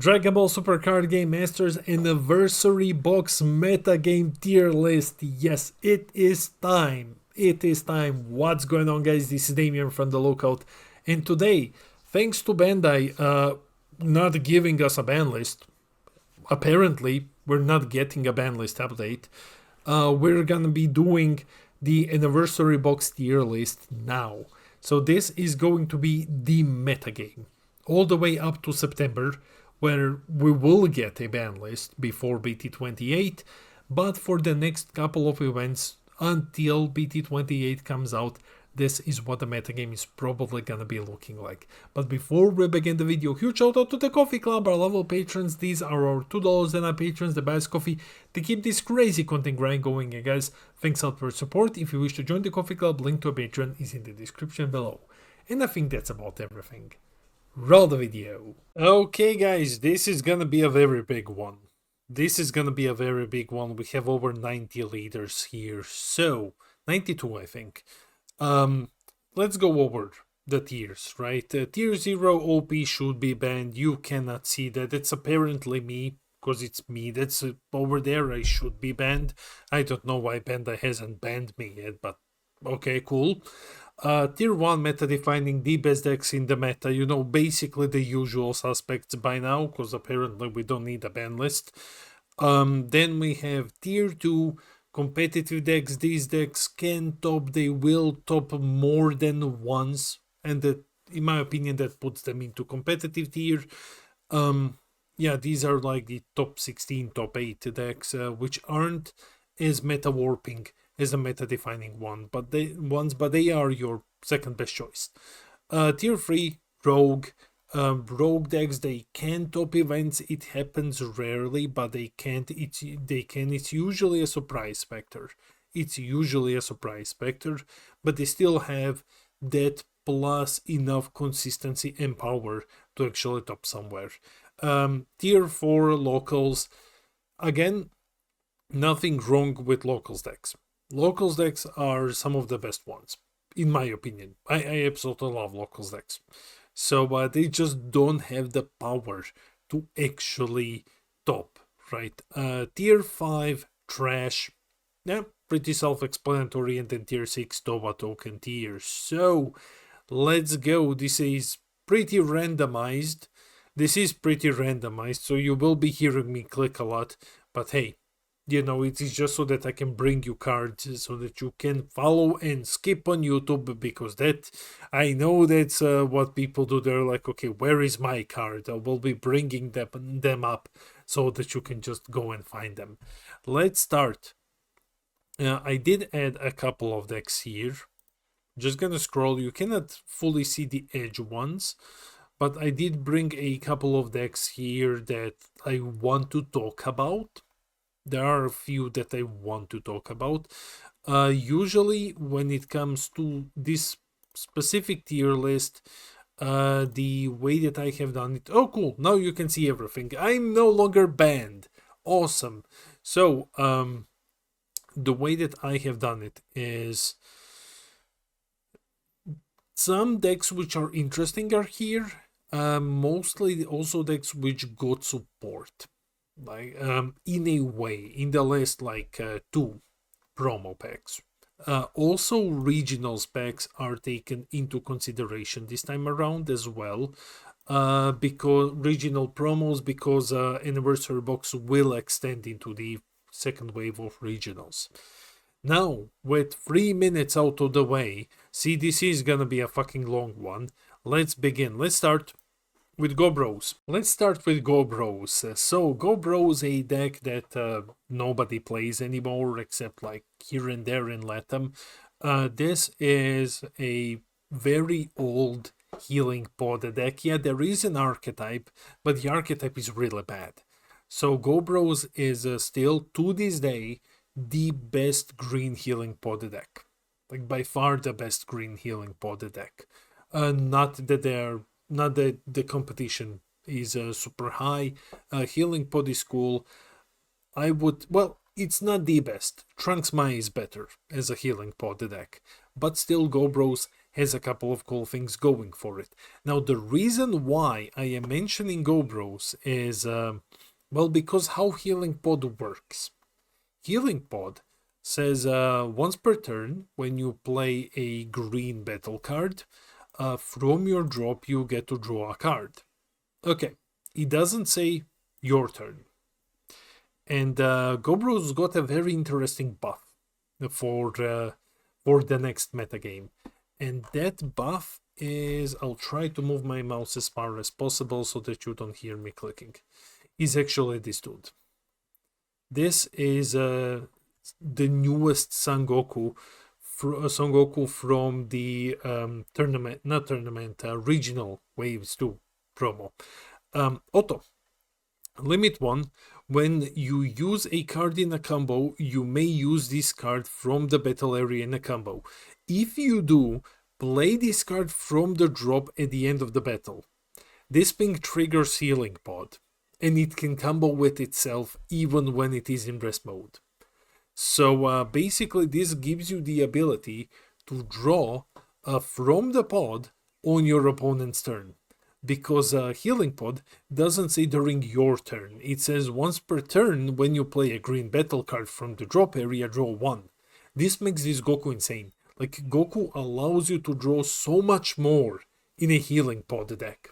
Dragon Ball Super Card Game Masters Anniversary Box Metagame Tier List. Yes, it is time. It is time. What's going on, guys? This is Damien from The Lookout. And today, thanks to Bandai not giving us a ban list, apparently we're not getting a ban list update. We're gonna be doing the Anniversary Box Tier List now. So this is going to be the metagame. All the way up to September, where we will get a ban list before BT28, but for the next couple of events until BT28 comes out, this is what the metagame is probably gonna be looking like. But before we begin the video, huge shout out to the Coffee Club, our level patrons. These are our $2 and our patrons, the best coffee to keep this crazy content grind going. And guys, thanks out for your support. If you wish to join the Coffee Club, link to a Patreon is in the description below. And I think that's about everything. Roll the video. Okay guys, this is gonna be a very big one. We have over 90 leaders here, so 92 I think. Let's go over the tiers, right? Tier 0 OP should be banned. You cannot see that. It's apparently me, because it's me that's over there. I should be banned. I don't know why Bandai hasn't banned me yet, but okay, cool. Tier 1 meta defining the best decks in the meta, you know, basically the usual suspects by now, because apparently we don't need a ban list. Then we have Tier 2 competitive decks. These decks can top, they will top more than once, and that, in my opinion, that puts them into competitive tier. Yeah, these are like the top 16, top 8 decks, which aren't as meta warping as the meta defining one, but they are your second best choice. Tier 3 rogue. Rogue decks, they can top events. It happens rarely, but they can. It's usually a surprise factor. But they still have that plus enough consistency and power to actually top somewhere. Tier 4 locals. Again, nothing wrong with locals decks. Locals decks are some of the best ones, in my opinion. I absolutely love locals decks. So they just don't have the power to actually top, right? Tier 5 trash, yeah, pretty self-explanatory, and then tier 6 Toba token tier. So let's go. This is pretty randomized. So you will be hearing me click a lot, but hey, you know, it is just so that I can bring you cards so that you can follow and skip on YouTube, because that, I know that's what people do. They're like, okay, where is my card? I will be bringing them up so that you can just go and find them. Let's start. I did add a couple of decks here. Just gonna scroll. You cannot fully see the edge ones, but I did bring a couple of decks here that I want to talk about. There are a few that I want to talk about. Usually when it comes to this specific tier list, the way that I have done it... Oh, cool. Now you can see everything. I'm no longer banned. Awesome. So, the way that I have done it is... Some decks which are interesting are here. Mostly also decks which got support. Like in a way, in the last like 2 promo packs. Also regionals packs are taken into consideration this time around as well, because regional promos, because anniversary box will extend into the second wave of regionals. Now, with 3 minutes out of the way, see, this is gonna be a fucking long one. Let's begin. Let's start with Go Bros. Let's start with Go Bros. So Go Bros, a deck that nobody plays anymore except like here and there in Latam. This is a very old healing pod deck. Yeah, there is an archetype, but the archetype is really bad. So Go Bros is still to this day the best green healing pod deck. Like by far the best green healing pod deck. Not that the competition is super high. Healing pod is cool. Well, it's not the best. Trunks Mai is better as a healing pod deck, but still Go Bros has a couple of cool things going for it. Now, the reason why I am mentioning Go Bros is, well, because how Healing Pod works. Healing Pod says once per turn, when you play a green battle card, from your drop you get to draw a card. Okay, it doesn't say your turn. And Gobro's got a very interesting buff for the next metagame. And that buff is, I'll try to move my mouse as far as possible so that you don't hear me clicking, is actually this dude. This is the newest Son Goku from the regional Waves 2 promo. Otto, limit 1. When you use a card in a combo, you may use this card from the battle area in a combo. If you do, play this card from the drop at the end of the battle. This ping triggers Healing Pod, and it can combo with itself even when it is in rest mode. So basically this gives you the ability to draw from the pod on your opponent's turn. Because Healing Pod doesn't say during your turn. It says once per turn when you play a green battle card from the drop area, draw 1. This makes this Goku insane. Like, Goku allows you to draw so much more in a Healing Pod deck.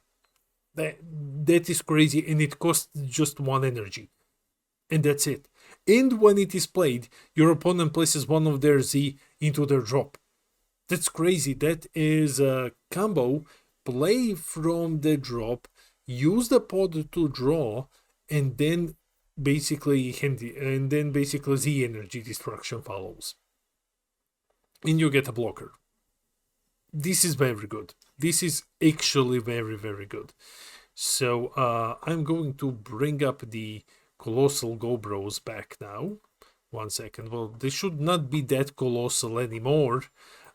That is crazy, and it costs just 1 energy. And that's it. And when it is played, your opponent places one of their Z into their drop. That's crazy. That is a combo. Play from the drop, use the pod to draw, and then basically Z energy destruction follows. And you get a blocker. This is very good. This is actually very, very good. So I'm going to bring up the Colossal Go Bros back now. 1 second. Well, they should not be that colossal anymore.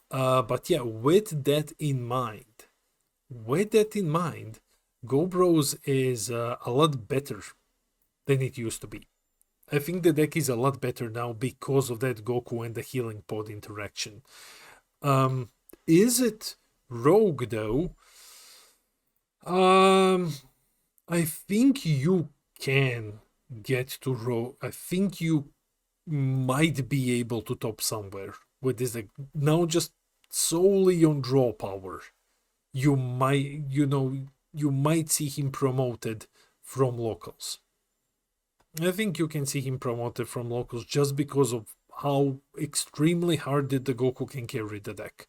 But yeah, with that in mind, Go Bros is a lot better than it used to be. I think the deck is a lot better now because of that Goku and the Healing Pod interaction. Is it rogue though? I think you can get to rogue. I think you might be able to top somewhere with this deck. Now just solely on draw power. You might see him promoted from locals. I think you can see him promoted from locals just because of how extremely hard the Goku can carry the deck.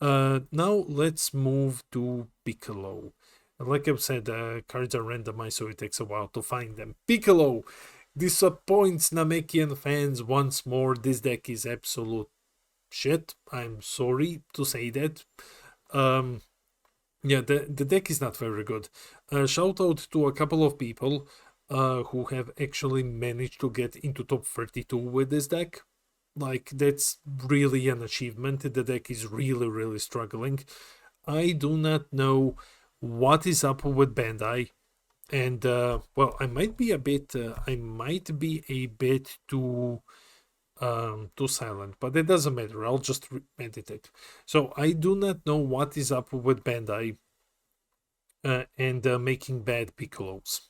Now let's move to Piccolo. Like I've said, cards are randomized, so it takes a while to find them. Piccolo disappoints Namekian fans once more. This deck is absolute shit. I'm sorry to say that. Yeah, the deck is not very good. Shout out to a couple of people who have actually managed to get into top 32 with this deck. Like, that's really an achievement. The deck is really, really struggling. I do not know what is up with Bandai. And, well, I might be a bit too silent, but it doesn't matter. I'll just meditate. So I do not know what is up with Bandai and making bad Piccolos,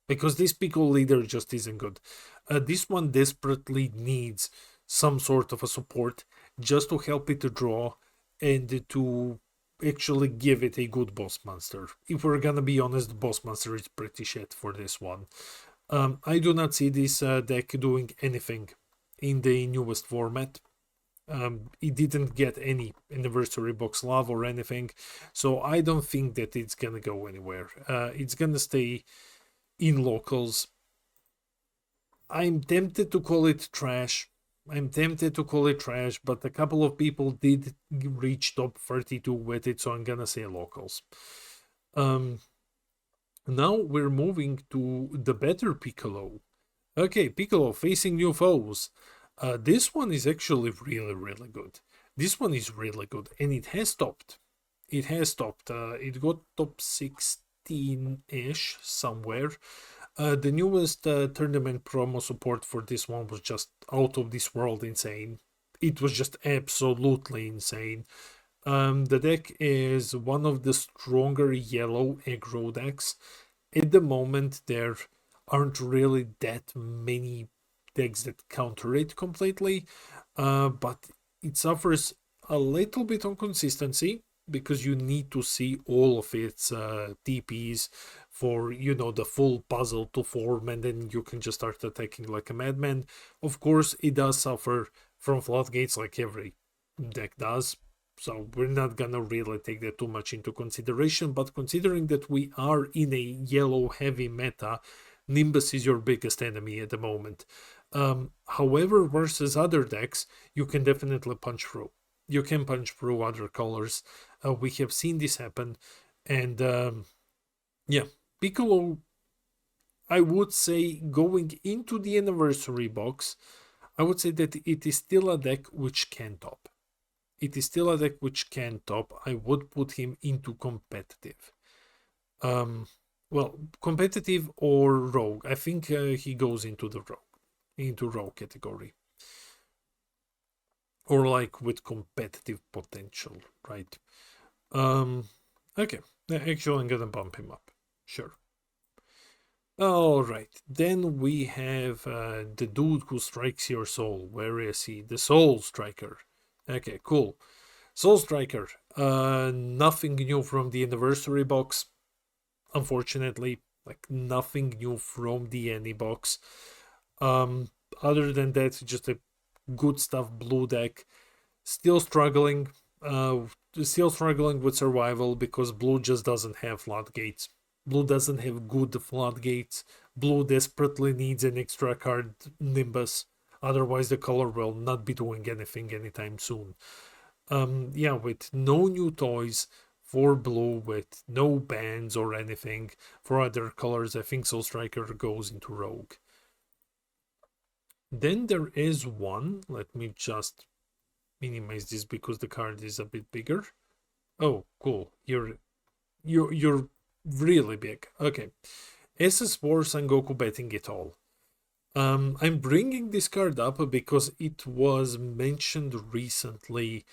because this Piccolo leader just isn't good. This one desperately needs some sort of a support just to help it to draw and to actually give it a good boss monster. If we're gonna be honest, the boss monster is pretty shit for this one. I do not see this deck doing anything in the newest format. It didn't get any anniversary box love or anything, so I don't think that it's gonna go anywhere. It's gonna stay in locals. I'm tempted to call it trash. But a couple of people did reach top 32 with it, so I'm gonna say locals. Now we're moving to the better Piccolo. Okay, Piccolo facing new foes. This one is actually really, really good. This one is really good, and it has topped. It got top 16-ish somewhere. The newest tournament promo support for this one was just out of this world insane. It was just absolutely insane. The deck is one of the stronger yellow aggro decks. At the moment, there aren't really that many decks that counter it completely, but it suffers a little bit on consistency because you need to see all of its TPs for the full puzzle to form, and then you can just start attacking like a madman. Of course, it does suffer from floodgates like every deck does, so we're not gonna really take that too much into consideration. But considering that we are in a yellow heavy meta, Nimbus is your biggest enemy at the moment. However, versus other decks, you can definitely punch through. You can punch through other colors. We have seen this happen, and yeah, Piccolo, I would say, going into the anniversary box, I would say that it is still a deck which can top. It is still a deck which can top. I would put him into competitive. Well, competitive or rogue. I think he goes into the rogue category, or like with competitive potential, right? Okay. Actually, I'm gonna bump him up. Sure. All right. Then we have the dude who strikes your soul. Where is he? The Soul Striker. Okay, cool. Soul Striker. Nothing new from the anniversary box, unfortunately. Like nothing new from the Anni box. Other than that, just a good stuff blue deck. Still struggling. Still struggling with survival because blue just doesn't have floodgates. Blue doesn't have good floodgates. Blue desperately needs an extra card Nimbus. Otherwise, the color will not be doing anything anytime soon. Yeah, with no new toys for blue, with no bans or anything for other colors, I think Soul Striker goes into Rogue. Then there is one. Let me just minimize this because the card is a bit bigger. Oh, cool. You're really big. Okay. SS War Sangoku betting it all. I'm bringing this card up because it was mentioned recently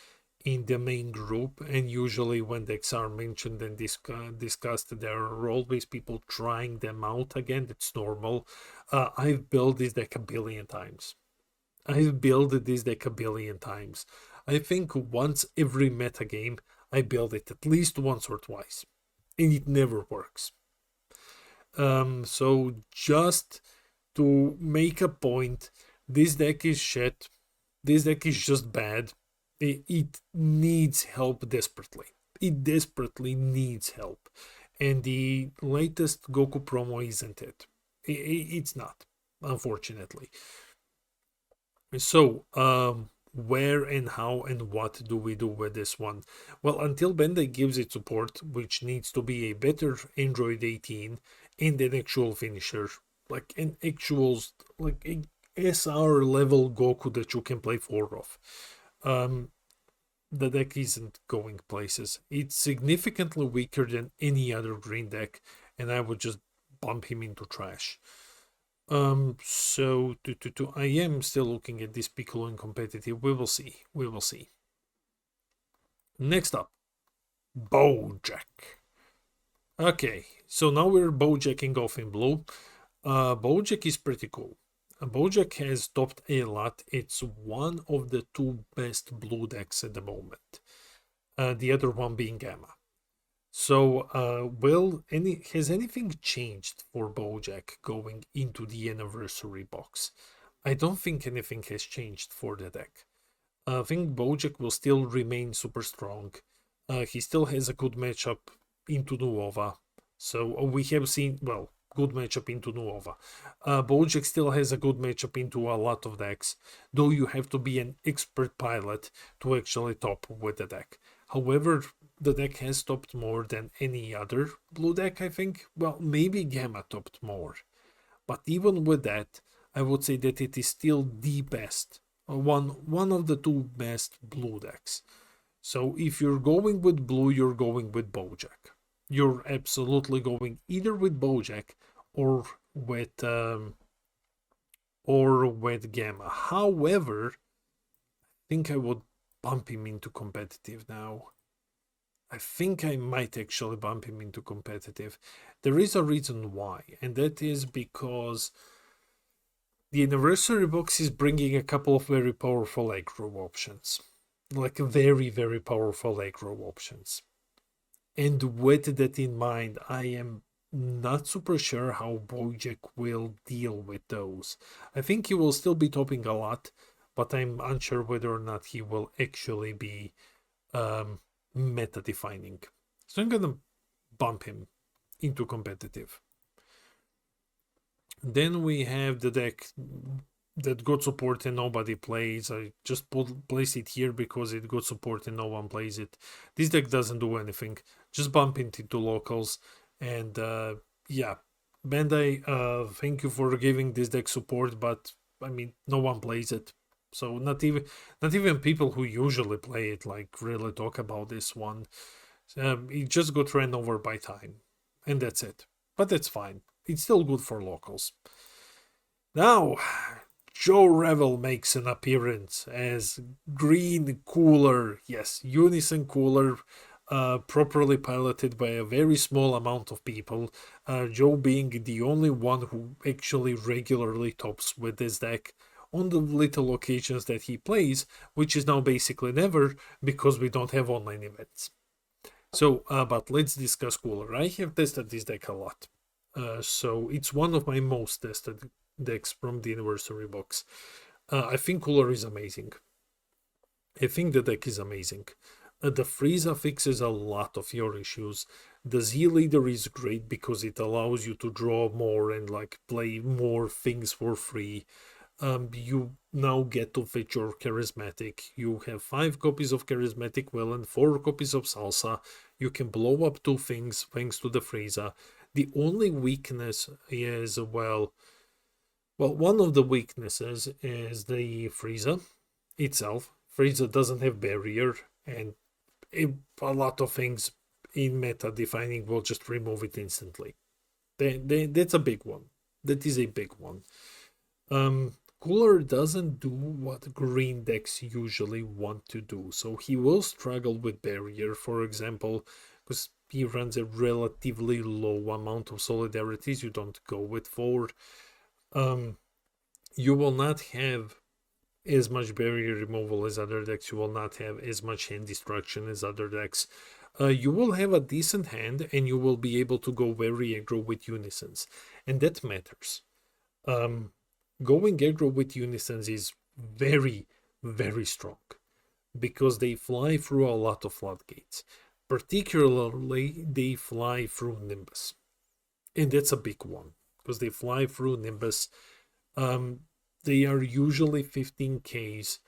in the main group, and usually when decks are mentioned and discussed, there are always people trying them out again. That's normal. I've built this deck a billion times. I've built this deck a billion times. I think once every metagame, I build it at least once or twice, and it never works. So just to make a point, this deck is shit. This deck is just bad. It needs help desperately. It desperately needs help. And the latest Goku promo isn't it. It's not, unfortunately. So, where and how and what do we do with this one? Well, until Bandai gives it support, which needs to be a better Android 18 and an actual finisher, like an actual, like a SR level Goku that you can play 4 of. The deck isn't going places. It's significantly weaker than any other green deck, and I would just bump him into trash. So I am still looking at this Piccolo in competitive. We will see. We will see. Next up, Bojack. Okay, so now we're Bojacking off in blue. Bojack is pretty cool. Bojack has topped a lot. It's one of the two best blue decks at the moment. The other one being Gamma. So, has anything changed for Bojack going into the anniversary box? I don't think anything has changed for the deck. I think Bojack will still remain super strong. He still has a good matchup into Nuova. So we have seen, well, good matchup into Nuova. Bojack still has a good matchup into a lot of decks, though you have to be an expert pilot to actually top with the deck. However, the deck has topped more than any other blue deck, I think. Well, maybe Gamma topped more. But even with that, I would say that it is still the best, one of the two best blue decks. So if you're going with blue, you're going with Bojack. You're absolutely going either with Bojack or with Gamma. However, I think I would bump him into competitive now. I think I might actually bump him into competitive. There is a reason why, and that is because the anniversary box is bringing a couple of very powerful aggro options. Like very, very powerful aggro options. And with that in mind, I am not super sure how Bojack will deal with those. I think he will still be topping a lot, but I'm unsure whether or not he will actually be meta defining. So I'm gonna bump him into competitive. Then we have the deck that got support and nobody plays. I just place it here because it got support and no one plays it. This deck doesn't do anything. Just bump it into locals. And yeah, Bandai, thank you for giving this deck support, but I mean, no one plays it. So not even people who usually play it like really talk about this one. It just got ran over by time, and that's it. But that's fine. It's still good for locals. Now, Joe Revel makes an appearance as Green Cooler. Yes, Unison Cooler, properly piloted by a very small amount of people. Joe being the only one who actually regularly tops with this deck on the little occasions that he plays, which is now basically never because we don't have online events. So, but let's discuss Cooler. I have tested this deck a lot. So it's one of my most tested decks from the anniversary box. I think Cooler is amazing. I think the deck is amazing. The Frieza fixes a lot of your issues. The Z Leader is great because it allows you to draw more and like play more things for free. You now get to fetch your charismatic. You have 5 copies of charismatic Villain, 4 copies of Salsa. You can blow up 2 things thanks to the Frieza. The only weakness is, well, one of the weaknesses is the Frieza itself. Frieza doesn't have barrier, and a lot of things in meta defining will just remove it instantly. That's a big one. That is a big one. Cooler doesn't do what green decks usually want to do, so he will struggle with barrier, for example, because he runs a relatively low amount of solidarities. You don't go with 4. You will not have as much barrier removal as other decks. You will not have as much hand destruction as other decks. You will have a decent hand, and you will be able to go very aggro with unisons, and that matters. Going aggro with unisons is very, very strong because they fly through a lot of floodgates. Particularly, they fly through Nimbus, and that's a big one because they fly through Nimbus. They are usually 15Ks,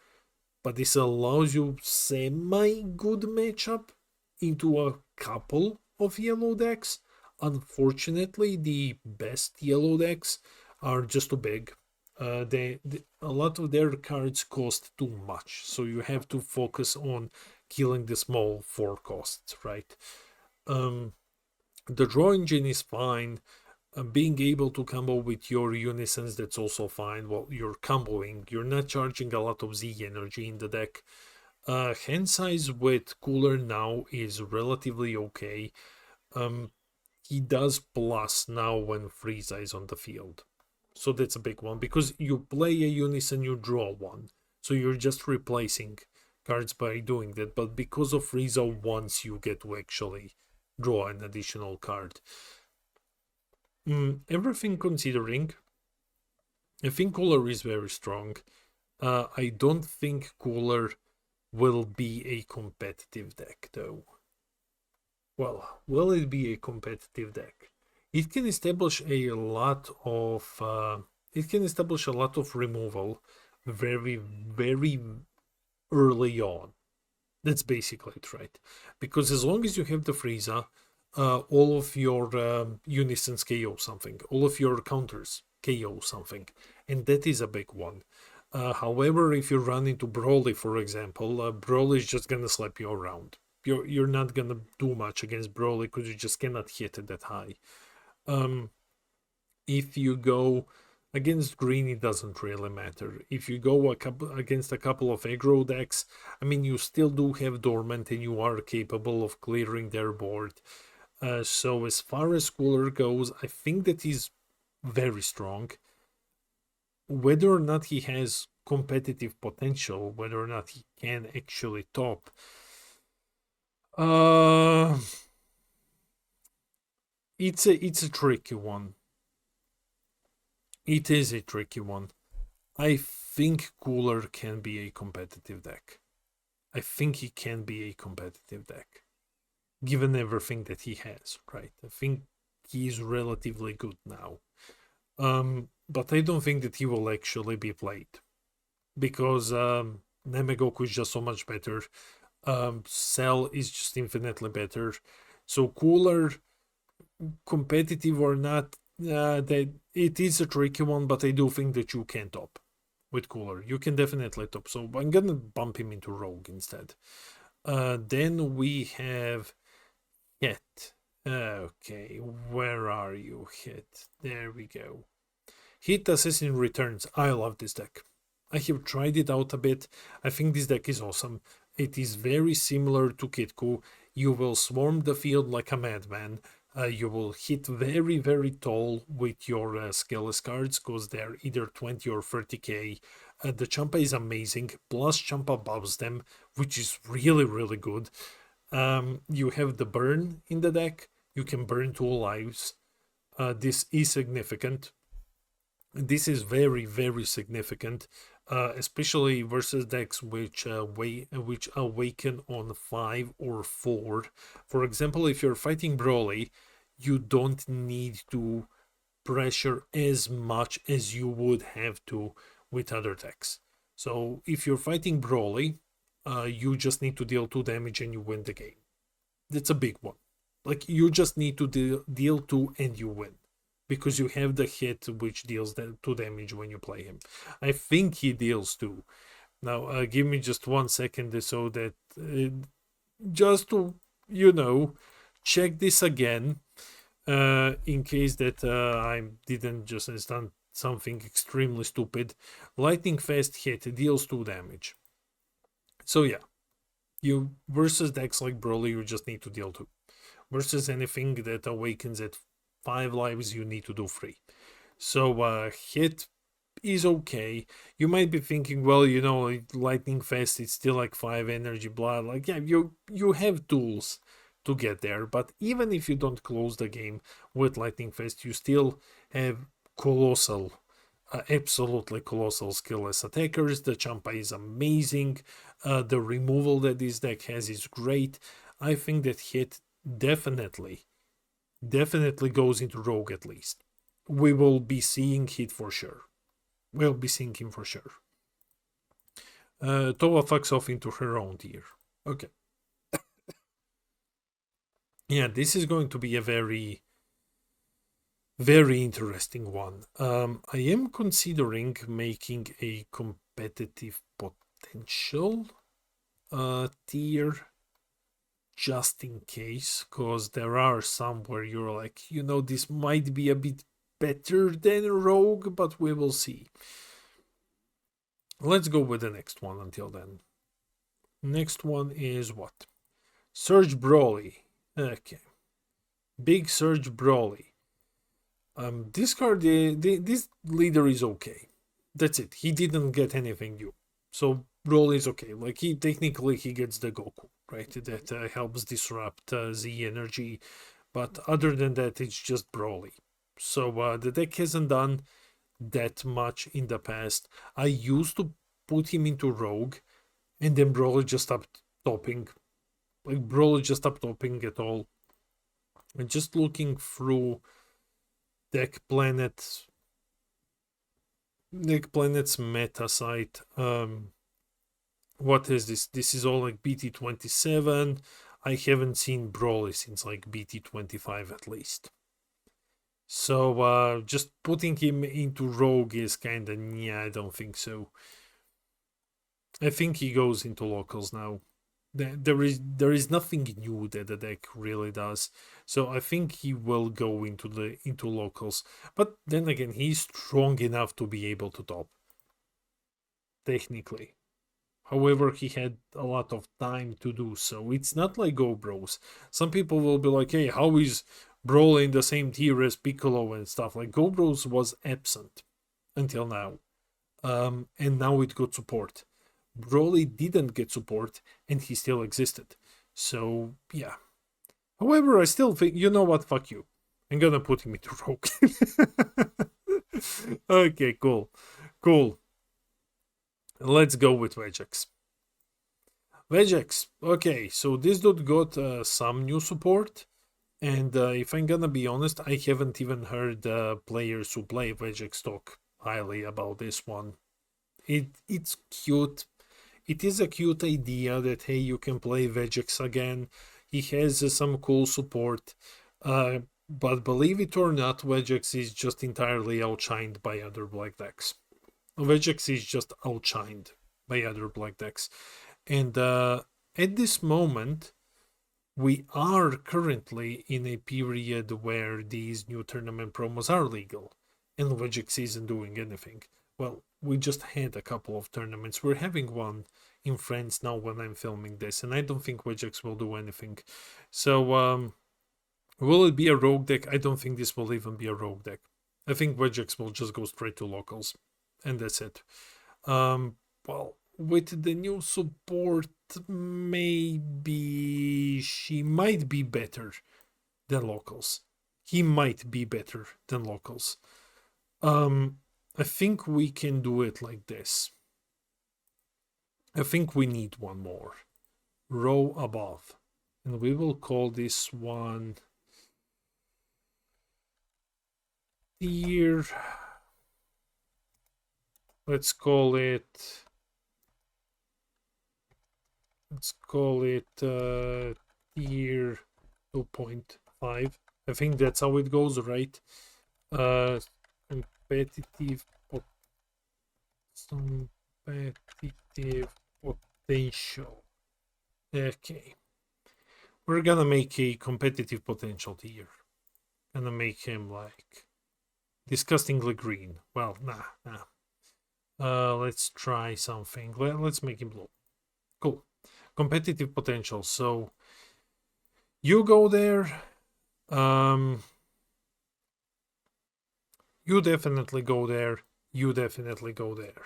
but this allows you semi-good matchup into a couple of yellow decks. Unfortunately, the best yellow decks are just too big. A lot of their cards cost too much, so you have to focus on killing the small 4 costs, right? The draw engine is fine. Being able to combo with your unisons, that's also fine. Well, you're comboing, you're not charging a lot of Z energy in the deck. Hand size with Cooler now is relatively okay. He does plus now when Frieza is on the field. So that's a big one because you play a unison, you draw 1. So you're just replacing cards by doing that. But because of Frieza, once you get to actually draw an additional card. Everything considering, I think Cooler is very strong. I don't think Cooler will be a competitive deck though. Well, will it be a competitive deck? It can establish a lot of removal very, very early on. That's basically it, right? Because as long as you have the Frieza, all of your unisons KO something, all of your counters KO something, and that is a big one. However, if you run into Broly, for example, Broly is just gonna slap you around. You're not gonna do much against Broly because you just cannot hit it that high. If you go Against green, it doesn't really matter. If you go against a couple of aggro decks, I mean, you still do have Dormant and you are capable of clearing their board. So as far as Cooler goes, I think that he's very strong. Whether or not he has competitive potential, whether or not he can actually top, it's a tricky one. It is a tricky one. I think Cooler can be a competitive deck. I think he can be a competitive deck, given everything that he has, right? I think he's relatively good now. But I don't think that he will actually be played because Nemagoku is just so much better. Cell is just infinitely better. So Cooler, competitive or not, that it is a tricky one, but I do think that you can top with Cooler. You can definitely top. So I'm gonna bump him into Rogue instead. Then we have Hit. Okay, where are you, Hit? There we go. Hit Assassin Returns. I love this deck. I have tried it out a bit. I think this deck is awesome. It is very similar to Kitku. You will swarm the field like a madman. You will hit very, very tall with your Skeleton cards because they're either 20 or 30k. The Champa is amazing, plus Champa buffs them, which is really, really good. You have the burn in the deck. You can burn 2 lives. This is significant. This is very, very significant, especially versus decks which awaken on 5 or 4. For example, if you're fighting Broly, you don't need to pressure as much as you would have to with other decks. So if you're fighting Broly, you just need to deal 2 damage and you win the game. That's a big one. Like, you just need to deal 2 and you win, because you have the hit which deals 2 damage when you play him. I think he deals 2. Now, give me just 1 second so that just to, check this again, in case that I didn't just understand something extremely stupid. Lightning Fast hit deals 2 damage. So yeah, you versus decks like Broly, you just need to deal 2. Versus anything that awakens at 5 lives, you need to do 3. So hit is okay. You might be thinking, well, Lightning Fast, it's still like 5 energy, blah. Like, yeah, you have tools to get there, but even if you don't close the game with Lightning Fast, you still have colossal, absolutely colossal skill as attackers. The Champa is amazing. The removal that this deck has is great. I think that hit definitely goes into Rogue at least. We will be seeing hit for sure. We'll be seeing him for sure. Towa fucks off into her own tier. Okay. Yeah, this is going to be a very, very interesting one. I am considering making a competitive potential tier just in case, because there are some where you're like, this might be a bit better than Rogue, but we will see. Let's go with the next one until then. Next one is what? Surge Broly. Okay. Big Surge Broly. This card, this leader is okay. That's it. He didn't get anything new. So Broly is okay. Like, he gets the Goku, right? That helps disrupt Z energy. But other than that, it's just Broly. So the deck hasn't done that much in the past. I used to put him into Rogue, and then Broly just stopped topping. Like, Broly just stopped topping at all. And just looking through Deck Planet's meta site. What is this? This is all like BT27. I haven't seen Broly since like BT25 at least. So just putting him into Rogue is kinda, I don't think so. I think he goes into locals now. There is nothing new that the deck really does. So I think he will go into locals. But then again, he's strong enough to be able to top, technically. However, he had a lot of time to do so. It's not like Go Bros. Some people will be like, hey, how is Brawl in the same tier as Piccolo and stuff? Like, Go Bros was absent until now. And now it got support. Broly didn't get support, and he still existed. So, yeah. However, I still think, you know what, fuck you. I'm gonna put him into Rogue. Okay, cool. Cool. Let's go with Vegex. Vegex. Okay, so this dude got some new support. And if I'm gonna be honest, I haven't even heard players who play Vegex talk highly about this one. It's cute. It is a cute idea that, hey, you can play Vegex again. He has some cool support. But believe it or not, Vegex is just entirely outshined by other black decks. Vegex is just outshined by other black decks. And at this moment, we are currently in a period where these new tournament promos are legal, and Vegex isn't doing anything. Well, we just had a couple of tournaments. We're having one in France now when I'm filming this, and I don't think Vegex will do anything. So, will it be a rogue deck? I don't think this will even be a rogue deck. I think Vegex will just go straight to locals, and that's it. Well, with the new support, maybe she might be better than locals. He might be better than locals. I think we can do it like this. I think we need one more row above, and we will call this one tier. Let's call it tier 2.5. I think that's how it goes, right? Competitive potential. Okay. We're gonna make a competitive potential tier. Gonna make him like disgustingly green. Well, nah. Let's try something. Let's make him blue. Cool. Competitive potential. So you go there. You definitely go there. You definitely go there.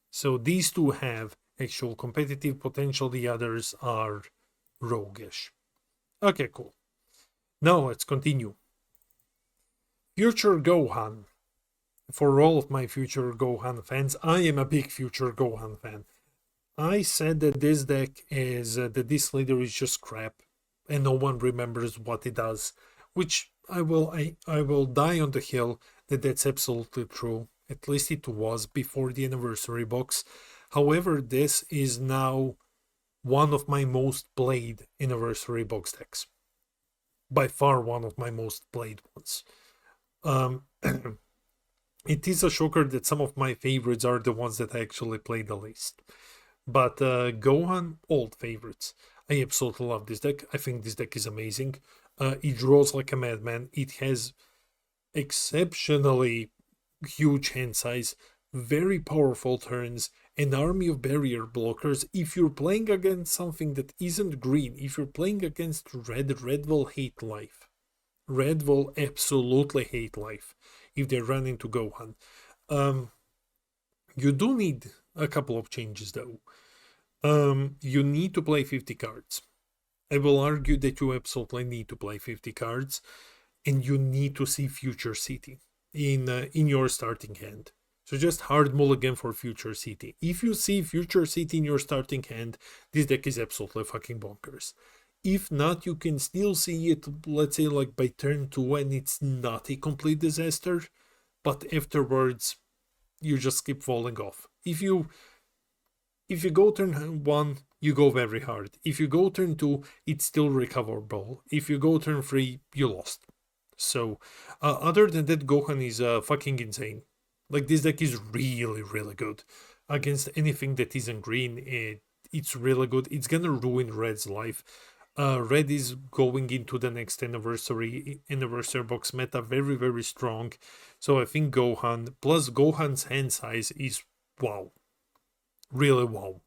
So these two have actual competitive potential. The others are roguish. Okay, cool. Now let's continue. Future Gohan. For all of my Future Gohan fans, I am a big Future Gohan fan. I said that this deck is that this leader is just crap, and no one remembers what it does. Which I will die on the hill that that's absolutely true. At least it was before the anniversary box. However, this is now one of my most played anniversary box decks. By far one of my most played ones. It is a shocker that some of my favorites are the ones that I actually play the least. But Gohan, old favorites. I absolutely love this deck. I think this deck is amazing. It draws like a madman. It has exceptionally huge hand size, very powerful turns, an army of barrier blockers. If you're playing against something that isn't green, if you're playing against red, red will hate life. Red will absolutely hate life if they run into Gohan. You do need a couple of changes though. You need to play 50 cards. I will argue that you absolutely need to play 50 cards, and you need to see Future City in your starting hand. So just hard mulligan for Future City. If you see Future City in your starting hand, this deck is absolutely fucking bonkers. If not, you can still see it, let's say, like by turn 2, and it's not a complete disaster, but afterwards, you just keep falling off. If you go turn 1, you go very hard. If you go turn 2, it's still recoverable. If you go turn 3, you lost. So, other than that, Gohan is fucking insane. Like, this deck is really, really good. Against anything that isn't green, it's really good. It's gonna ruin Red's life. Red is going into the next anniversary box meta very, very strong. So I think Gohan plus Gohan's hand size is wow, really wow.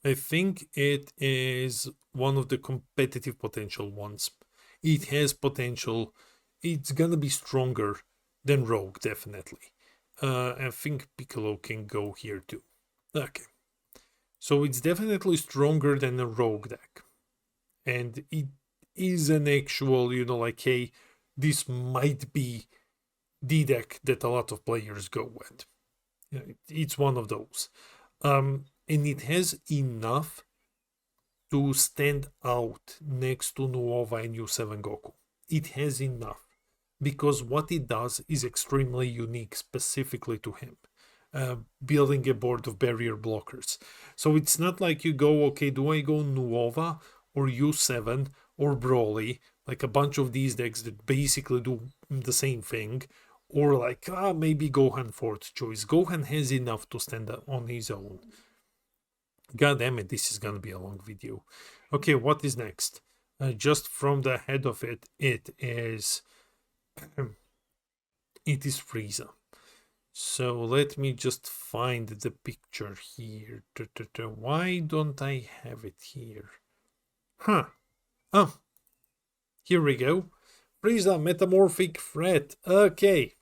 I think it is one of the competitive potential ones. It has potential. It's gonna be stronger than Rogue, definitely. I think Piccolo can go here too. Okay. So it's definitely stronger than a Rogue deck. And it is an actual, like, hey, this might be the deck that a lot of players go with. It's one of those. And it has enough to stand out next to Nuova and U7 Goku. It has enough because what it does is extremely unique specifically to him. Building a board of barrier blockers. So it's not like you go, okay, do I go Nuova or U7 or Broly, like a bunch of these decks that basically do the same thing, or like, maybe Gohan fourth choice. Gohan has enough to stand on his own. God damn it, this is gonna be a long video. Okay, what is next? Just from the head of it, it is Frieza. So let me just find the picture here. Why don't I have it here? Huh. Oh, here we go. Frieza Metamorphic Threat. Okay.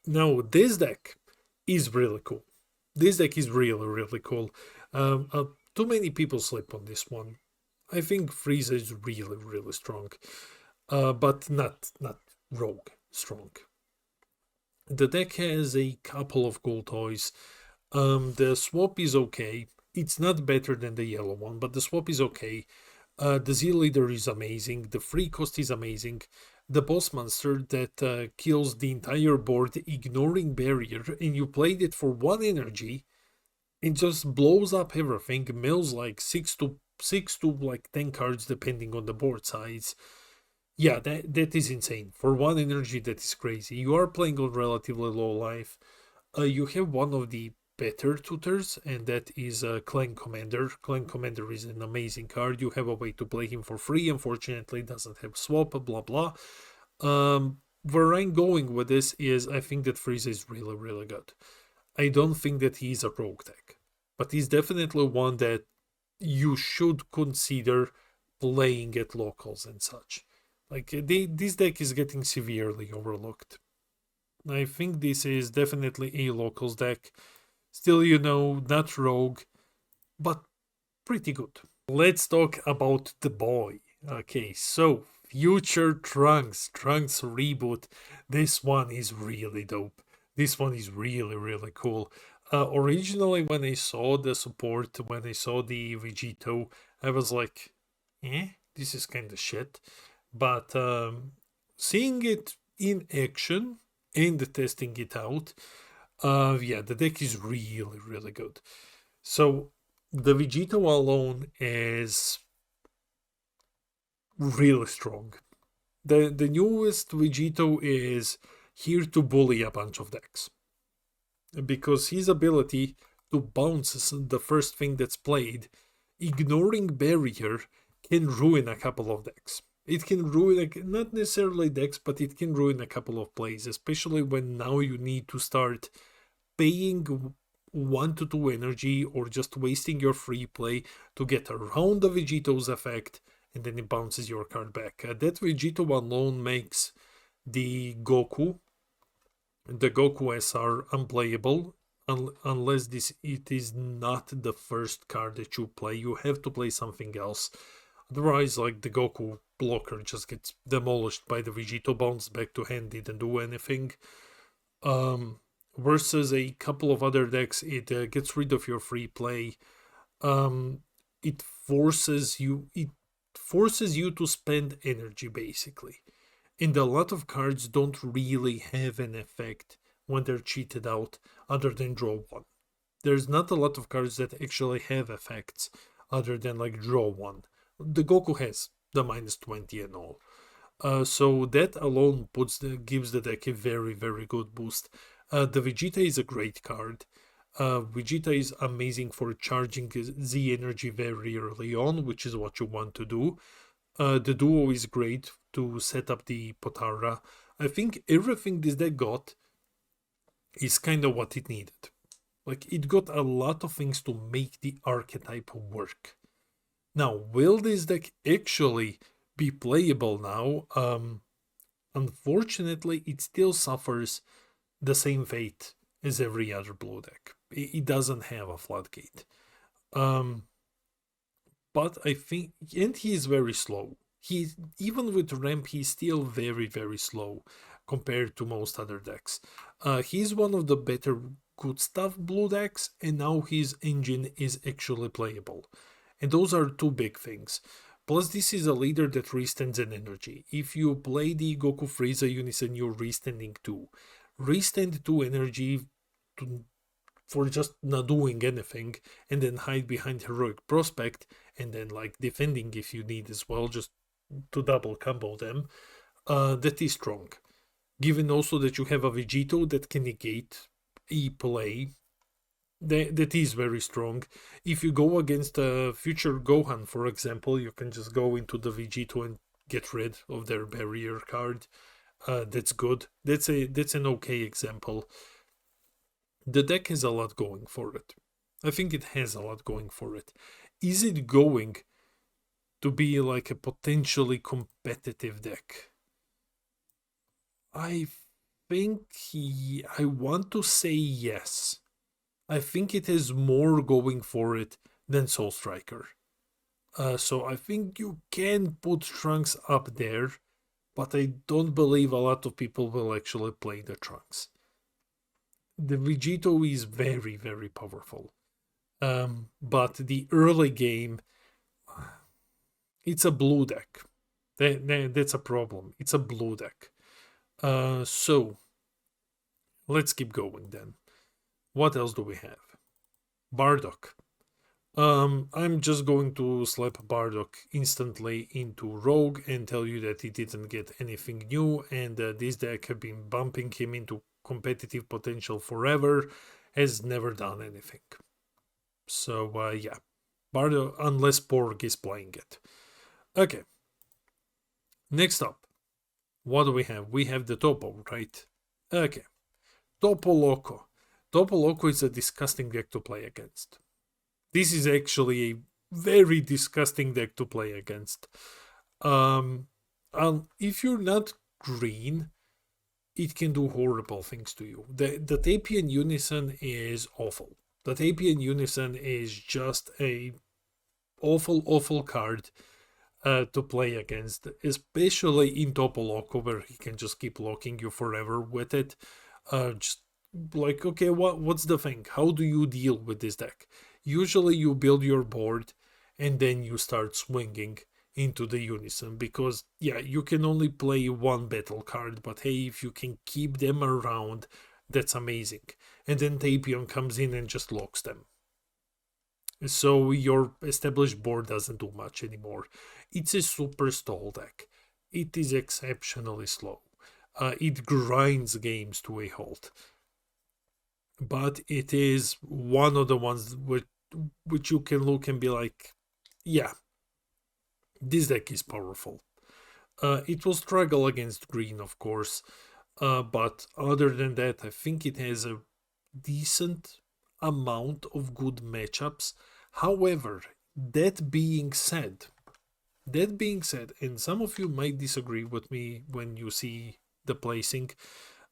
Now, this deck is really cool. This deck is really, really cool. Too many people sleep on this one. I think Frieza is really, really strong. But not Rogue strong. The deck has a couple of cool toys. The swap is okay. It's not better than the yellow one, but the swap is okay. The Z Leader is amazing. The free cost is amazing. The boss monster that kills the entire board, ignoring barrier, and you played it for 1 energy, it just blows up everything. Mills like 6 to like 10 cards depending on the board size. Yeah, that is insane. For 1 energy, that is crazy. You are playing on relatively low life. You have one of the better tutors, and that is Clan Commander. Clan Commander is an amazing card. You have a way to play him for free. Unfortunately, it doesn't have swap, blah blah. Where I'm going with this is I think that Frieza is really, really good. I don't think that he's a rogue deck, but he's definitely one that you should consider playing at locals and such. Like, this deck is getting severely overlooked. I think this is definitely a locals deck. Still, not rogue, but pretty good. Let's talk about the boy. Okay, so Future Trunks reboot. This one is really dope. This one is really, really cool. Originally, when I saw the support, when I saw the Vegito, I was like, this is kind of shit. But seeing it in action and testing it out, the deck is really, really good. So the Vegito alone is really strong. The newest Vegito is here to bully a bunch of decks, because his ability to bounce the first thing that's played, ignoring barrier, can ruin a couple of decks. It can ruin, not necessarily decks, but it can ruin a couple of plays, especially when now you need to start paying 1 to 2 energy or just wasting your free play to get around the Vegito's effect, and then it bounces your card back. That Vegito alone makes the Goku SR unplayable unless it is not the first card that you play. You have to play something else. Otherwise, like, the Goku blocker just gets demolished by the Vegito, bounced back to hand, didn't do anything. Versus a couple of other decks, it gets rid of your free play. It forces you to spend energy, basically. And a lot of cards don't really have an effect when they're cheated out other than draw 1. There's not a lot of cards that actually have effects other than like draw 1. The Goku has the -20 and all. So that alone gives the deck a very, very good boost. The Vegeta is a great card. Vegeta is amazing for charging Z energy very early on, which is what you want to do. The duo is great to set up the Potara. I think everything this deck got is kind of what it needed. Like, it got a lot of things to make the archetype work. Now, will this deck actually be playable now? Unfortunately, it still suffers the same fate as every other blue deck. It doesn't have a floodgate. But I think, and he is very slow. Even with ramp, he's still very, very slow compared to most other decks. He's one of the better good stuff blue decks, and now his engine is actually playable. And those are two big things. Plus, this is a leader that restands an energy. If you play the Goku Frieza Unison, you're restanding 2. Restand 2 energy for just not doing anything, and then hide behind Heroic Prospect, and then like defending if you need as well, just to double combo them. That is strong. Given also that you have a Vegito that can negate E-play, that is very strong. If you go against a future Gohan, for example, you can just go into the Vegito and get rid of their barrier card. That's good. That's an okay example. The deck has a lot going for it. I think it has a lot going for it. Is it going to be like a potentially competitive deck? I think I want to say yes. I think it has more going for it than Soul Striker. So I think you can put Trunks up there, but I don't believe a lot of people will actually play the Trunks. The Vegito is very, very powerful. But the early game, it's a blue deck. That's a problem. It's a blue deck. So let's keep going then. What else do we have? Bardock. I'm just going to slap Bardock instantly into Rogue and tell you that he didn't get anything new, and this deck have been bumping him into competitive potential forever, has never done anything. So yeah, Bardock, unless Porg is playing it. Okay. Next up, what do we have? We have the Topo, right? Okay. Topo Loco. Topo Loco is a disgusting deck to play against. This is actually a very disgusting deck to play against. If you're not green, it can do horrible things to you. The Tapian Unison is awful. The Tapian Unison is just a awful card to play against, especially in Topo Loco, where he can just keep locking you forever with it. Just like, okay, what's the thing? How do you deal with this deck? Usually you build your board and then you start swinging into the Unison, because yeah, you can only play one battle card, but hey, if you can keep them around, that's amazing. And then Tapion comes in and just locks them. So your established board doesn't do much anymore. It's a super stall deck. It is exceptionally slow. It grinds games to a halt. But it is one of the ones which you can look and be like, yeah, this deck is powerful. It will struggle against green, of course, but other than that, I think it has a decent amount of good matchups. However, that being said, and some of you might disagree with me when you see the placing,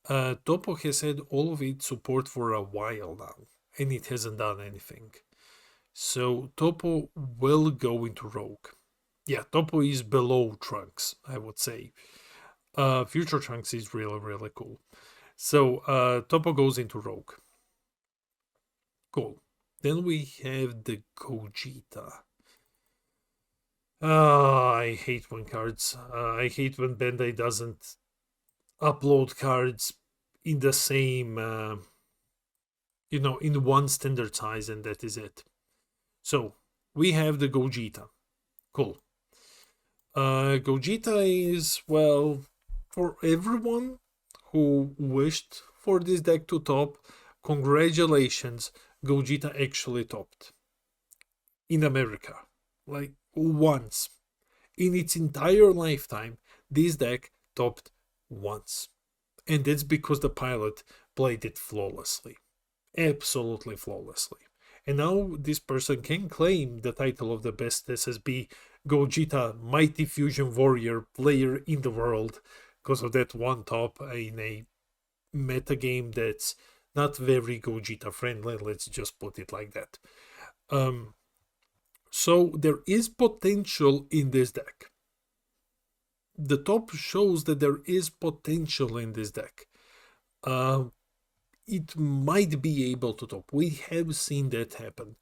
Topo has had all of its support for a while now, and it hasn't done anything. So Topo will go into Rogue. Yeah, Topo is below Trunks, I would say. Future Trunks is really cool. So Topo goes into Rogue. Cool. Then we have the Gogeta. I hate when cards. I hate when Bandai doesn't upload cards in the same, in one standard size, and that is it. So we have the Gogeta. Cool. Gogeta is, well, for everyone who wished for this deck to top, congratulations. Gogeta actually topped in America. Like once. In its entire lifetime, this deck topped once. And that's because the pilot played it flawlessly. Absolutely flawlessly. And now this person can claim the title of the best SSB Gogeta Mighty Fusion Warrior player in the world because of that one top in a metagame that's not very Gogeta friendly, let's just put it like that. So there is potential in this deck. The top shows that there is potential in this deck. It might be able to top. We have seen that happen.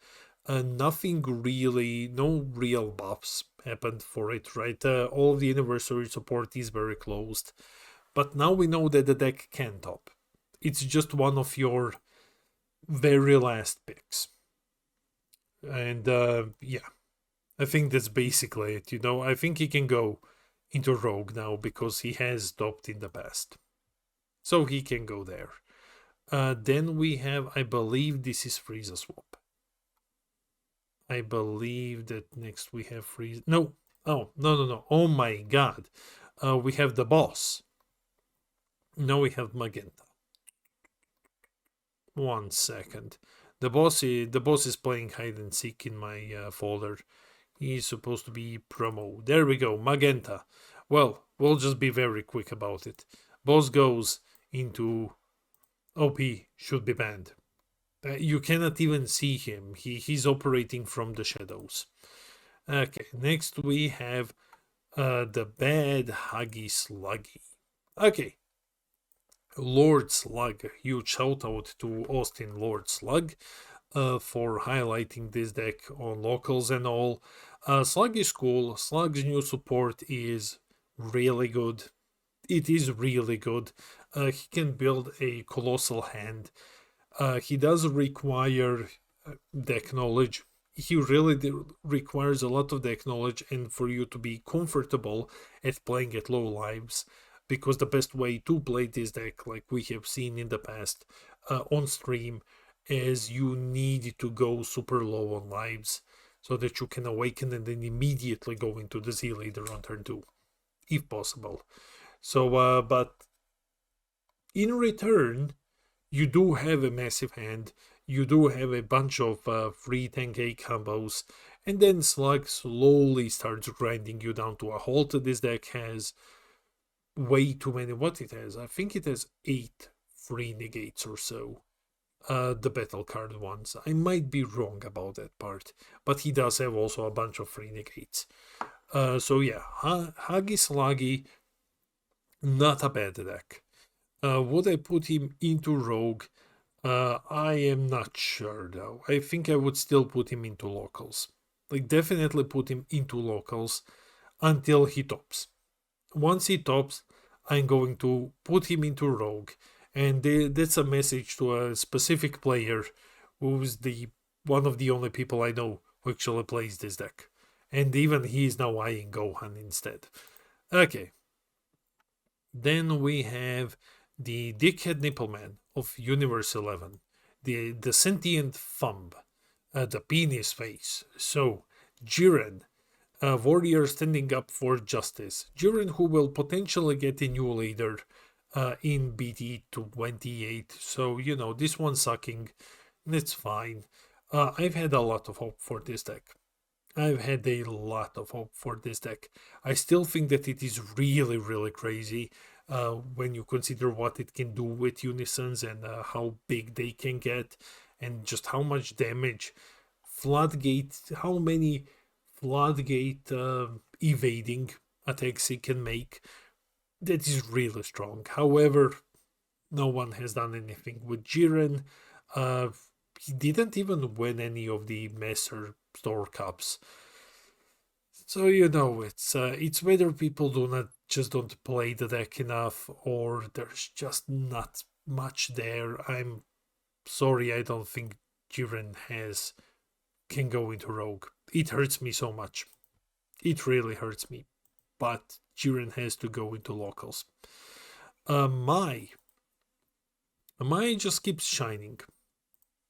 Nothing really, no real buffs happened for it, right? All of the anniversary support is very closed. But now we know that the deck can top. It's just one of your very last picks. And yeah, I think that's basically it. You know, I think he can go into Rogue now because he has topped in the past. So he can go there. Then we have, I believe this is Frieza Swap. I believe that next we have Frieza. No. Oh, no. Oh my god. We have the boss. Now we have Magenta. 1 second. The boss is playing hide and seek in my folder. He's supposed to be promo. There we go, Magenta. Well, we'll just be very quick about it. Boss goes into OP, should be banned. You cannot even see him. He's operating from the shadows. Okay, next we have the bad Huggy Sluggy. Okay, Lord Slug. Huge shout out to Austin Lord Slug for highlighting this deck on locals and all. Slug is cool. Slug's new support is really good. It is really good. He can build a colossal hand. He does require deck knowledge. He really requires a lot of deck knowledge and for you to be comfortable at playing at low lives, because the best way to play this deck, like we have seen in the past on stream, is you need to go super low on lives so that you can awaken and then immediately go into the Z Leader on turn 2, if possible. So, but in return, you do have a massive hand, you do have a bunch of free 10k combos, and then Slug slowly starts grinding you down to a halt. This deck has way too many. What it has? I think it has 8 free negates or so. The battle card ones. I might be wrong about that part, but he does have also a bunch of free negates. So yeah, Huggy Sluggy, not a bad deck. Would I put him into Rogue? I am not sure though. I think I would still put him into locals. Like definitely put him into locals until he tops. Once he tops, I'm going to put him into Rogue. And that's a message to a specific player who's one of the only people I know who actually plays this deck. And even he is now eyeing Gohan instead. Okay. Then we have the Dickhead Nippleman of Universe 11. The sentient thumb. The penis face. So, Jiren. A warrior standing up for justice. Jiren, who will potentially get a new leader in BT 28. So, you know, this one's sucking. That's fine. I've had a lot of hope for this deck. I've had a lot of hope for this deck. I still think that it is really, really crazy when you consider what it can do with unisons and how big they can get and just how much damage. Floodgate, how many Floodgate evading attacks it can make. That is really strong. However, no one has done anything with Jiren. He didn't even win any of the Master Store Cups. So you know, it's whether people don't play the deck enough, or there's just not much there. I'm sorry, I don't think Jiren can go into Rogue. It hurts me so much. It really hurts me. But Jiren has to go into locals. Mai just keeps shining.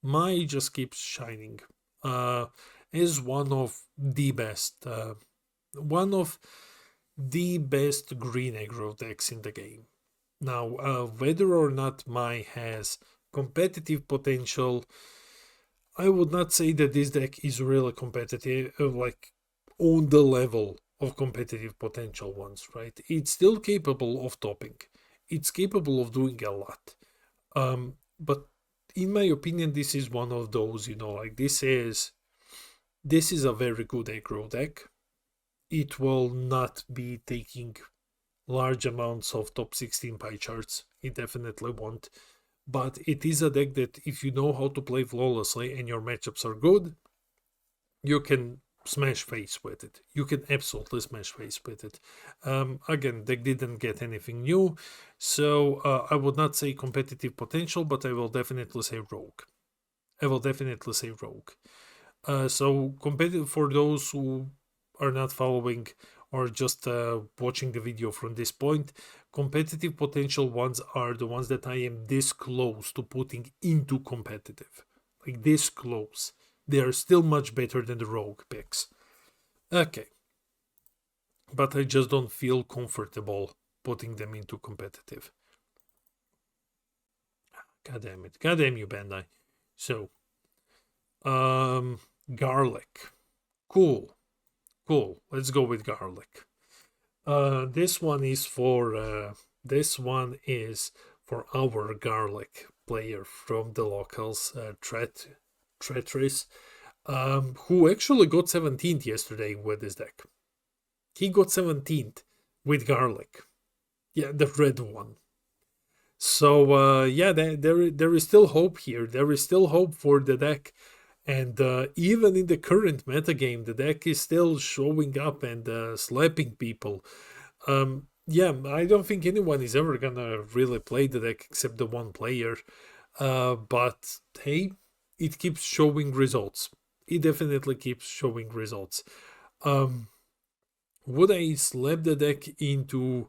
Mai just keeps shining as one of the best green aggro decks in the game. Now, whether or not Mai has competitive potential, I would not say that this deck is really competitive, like on the level of competitive potential ones, right? It's still capable of topping. It's capable of doing a lot. But in my opinion, this is one of those, like this is a very good aggro deck. It will not be taking large amounts of top 16 pie charts. It definitely won't. But it is a deck that if you know how to play flawlessly and your matchups are good, you can smash face with it. You can absolutely smash face with it. Again, deck didn't get anything new, so I would not say competitive potential, but I will definitely say rogue. So competitive, for those who are not following or just watching the video from this point, competitive potential ones are the ones that I am this close to putting into competitive. Like this close. They are still much better than the rogue picks. Okay. But I just don't feel comfortable putting them into competitive. God damn it. God damn you, Bandai. So, garlic. Cool. Let's go with garlic. This one is for our garlic player from the locals, Treacherous, who actually got 17th yesterday with this deck. He got 17th with garlic. Yeah, the red one. So yeah, there is still hope here. There is still hope for the deck. And even in the current metagame, the deck is still showing up and slapping people. Yeah, I don't think anyone is ever gonna really play the deck except the one player. But hey, it keeps showing results. It definitely keeps showing results. Would I slap the deck into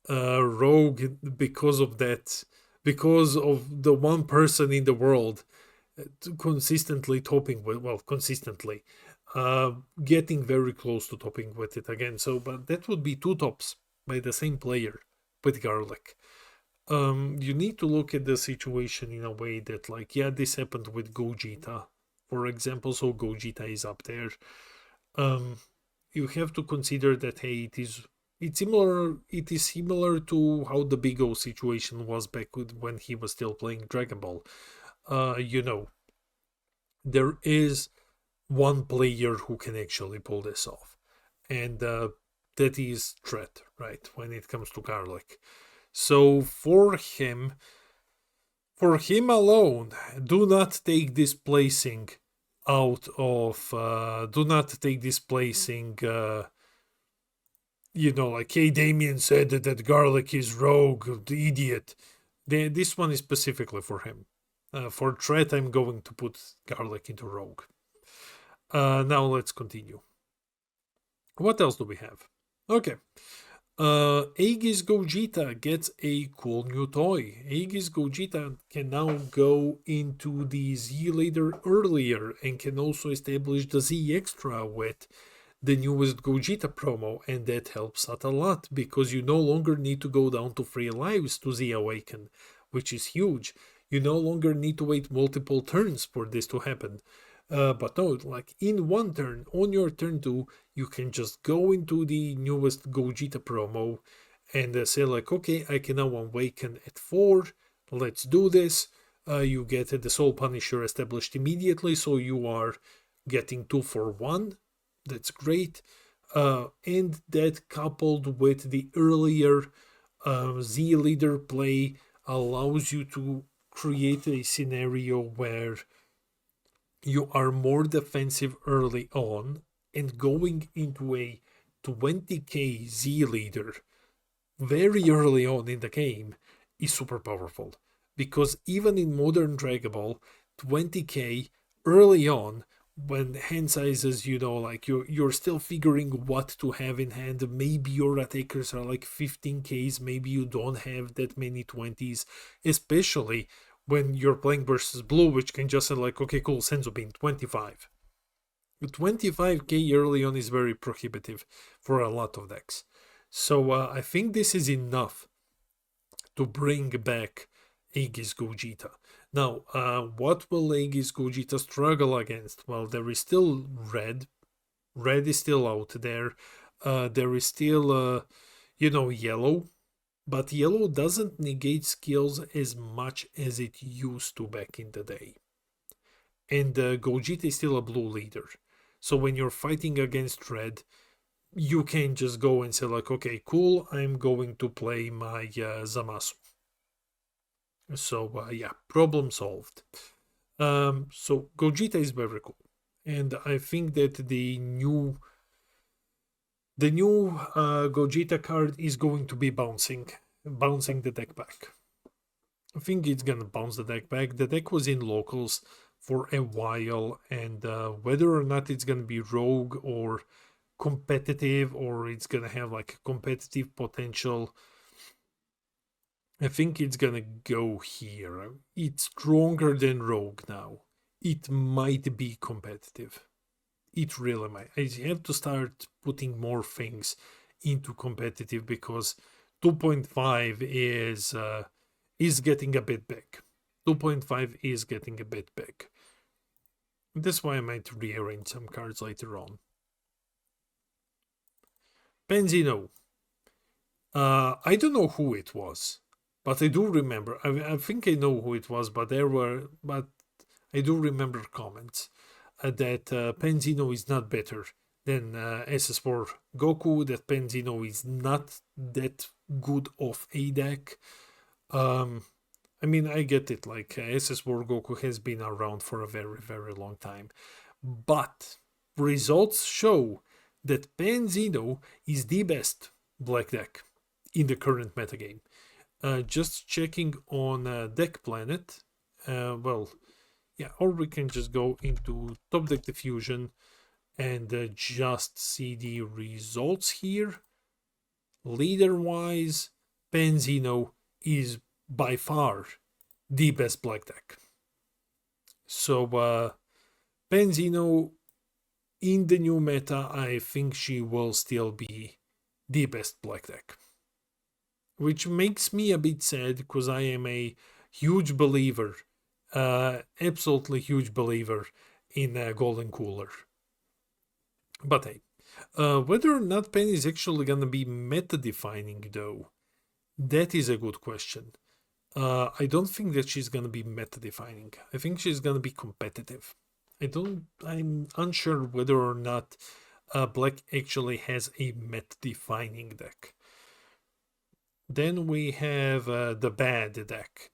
Rogue because of that? Because of the one person in the world consistently topping with, consistently getting very close to topping with it again. So, but that would be two tops by the same player with garlic. You need to look at the situation in a way that, like, yeah, this happened with Gogeta, for example. So Gogeta is up there. You have to consider that, hey, it is similar to how the Big O situation was back when he was still playing Dragon Ball. There is one player who can actually pull this off, and that is Threat, right, when it comes to garlic. So for him alone, do not take this placing out of like, hey, Damien said that garlic is rogue, the idiot. This one is specifically for him. For Threat, I'm going to put garlic into rogue. Now let's continue. What else do we have? Okay. Aegis Gogeta gets a cool new toy. Aegis Gogeta can now go into the Z Leader earlier and can also establish the Z Extra with the newest Gogeta promo, and that helps out a lot because you no longer need to go down to 3 lives to Z Awaken, which is huge. You no longer need to wait multiple turns for this to happen. But no, like in one turn, on your turn 2, you can just go into the newest Gogeta promo and say like, okay, I can now awaken at 4, let's do this. You get the Soul Punisher established immediately, so you are getting 2 for 1. That's great. And that coupled with the earlier Z Leader play allows you to create a scenario where you are more defensive early on, and going into a 20k Z Leader very early on in the game is super powerful. Because even in modern Dragon Ball, 20k early on, when hand sizes, like you're still figuring what to have in hand, maybe your attackers are like 15ks, maybe you don't have that many 20s, especially when you're playing versus blue, which can just say like, okay, cool, Senzu Bean 25. 25k early on is very prohibitive for a lot of decks. So I think this is enough to bring back Aegis Gogeta. Now, what will Aegis Gogeta struggle against? Well, there is still red. Red is still out there. There is still, yellow. But yellow doesn't negate skills as much as it used to back in the day. And Gogeta is still a blue leader. So when you're fighting against red, you can just go and say like, okay, cool, I'm going to play my Zamasu. So yeah, problem solved. So Gogeta is very cool. And I think that the new Gogeta card is going to be bouncing the deck back. I think it's gonna bounce the deck back. The deck was in locals for a while, and whether or not it's gonna be rogue or competitive, or it's gonna have like a competitive potential, I think it's gonna go here. It's stronger than rogue now. It might be competitive. It really might. I have to start putting more things into competitive because 2.5 is getting a bit big. 2.5 is getting a bit big. That's why I might rearrange some cards later on. Benzino. I don't know who it was, but I do remember. I think I know who it was, but I do remember comments that Benzino is not better than SS4 Goku, that Benzino is not that good of a deck. I mean, I get it, like SS4 Goku has been around for a very, very long time. But results show that Benzino is the best black deck in the current metagame. Just checking on Deck Planet, yeah, or we can just go into Top Deck Diffusion and just see the results here. Leader-wise, Benzino is by far the best black deck. So Benzino in the new meta, I think she will still be the best black deck. Which makes me a bit sad because I am a huge believer, absolutely huge believer in Golden Cooler. But hey, whether or not Penny is actually gonna be meta-defining though, that is a good question. I don't think that she's gonna be meta-defining. I think she's gonna be competitive. I'm unsure whether or not Black actually has a meta-defining deck. Then we have the bad deck.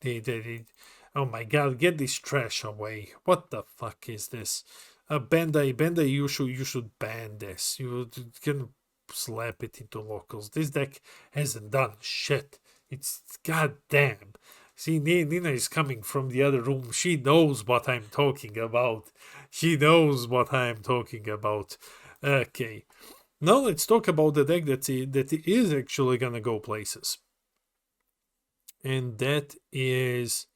Oh my god, get this trash away. What the fuck is this? Bandai, you should ban this. You can slap it into locals. This deck hasn't done shit. It's goddamn. See, Nina is coming from the other room. She knows what I'm talking about. She knows what I'm talking about. Okay. Now let's talk about the deck that is actually gonna go places. And that is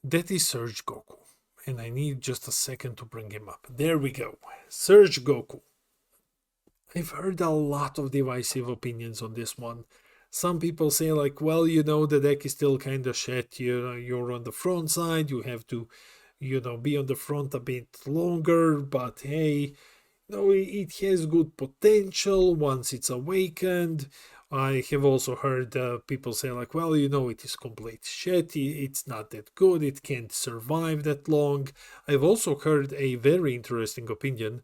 Surge Goku. And I need just a second to bring him up. There we go. Surge Goku. I've heard a lot of divisive opinions on this one. Some people say like, well, the deck is still kind of shit. You're on the front side. You have to, be on the front a bit longer. But hey, it has good potential once it's awakened. I have also heard people say like, well, it is complete shit. It's not that good. It can't survive that long. I've also heard a very interesting opinion,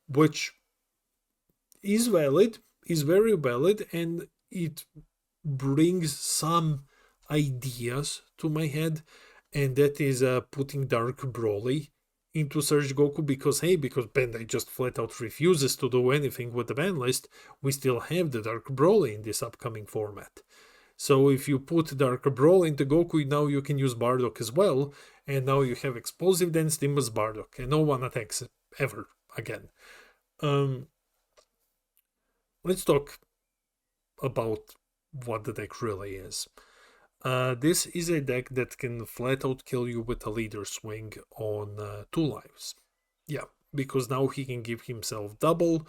which is valid, is very valid, and it brings some ideas to my head, and that is putting Dark Broly into Surge Goku because Bandai just flat out refuses to do anything with the ban list. We still have the Dark Broly in this upcoming format. So if you put Dark Broly into Goku, now you can use Bardock as well, and now you have Explosive Dance, Nimbus, Bardock, and no one attacks ever again. Let's talk about what the deck really is. This is a deck that can flat out kill you with a leader swing on 2 lives. Yeah, because now he can give himself double.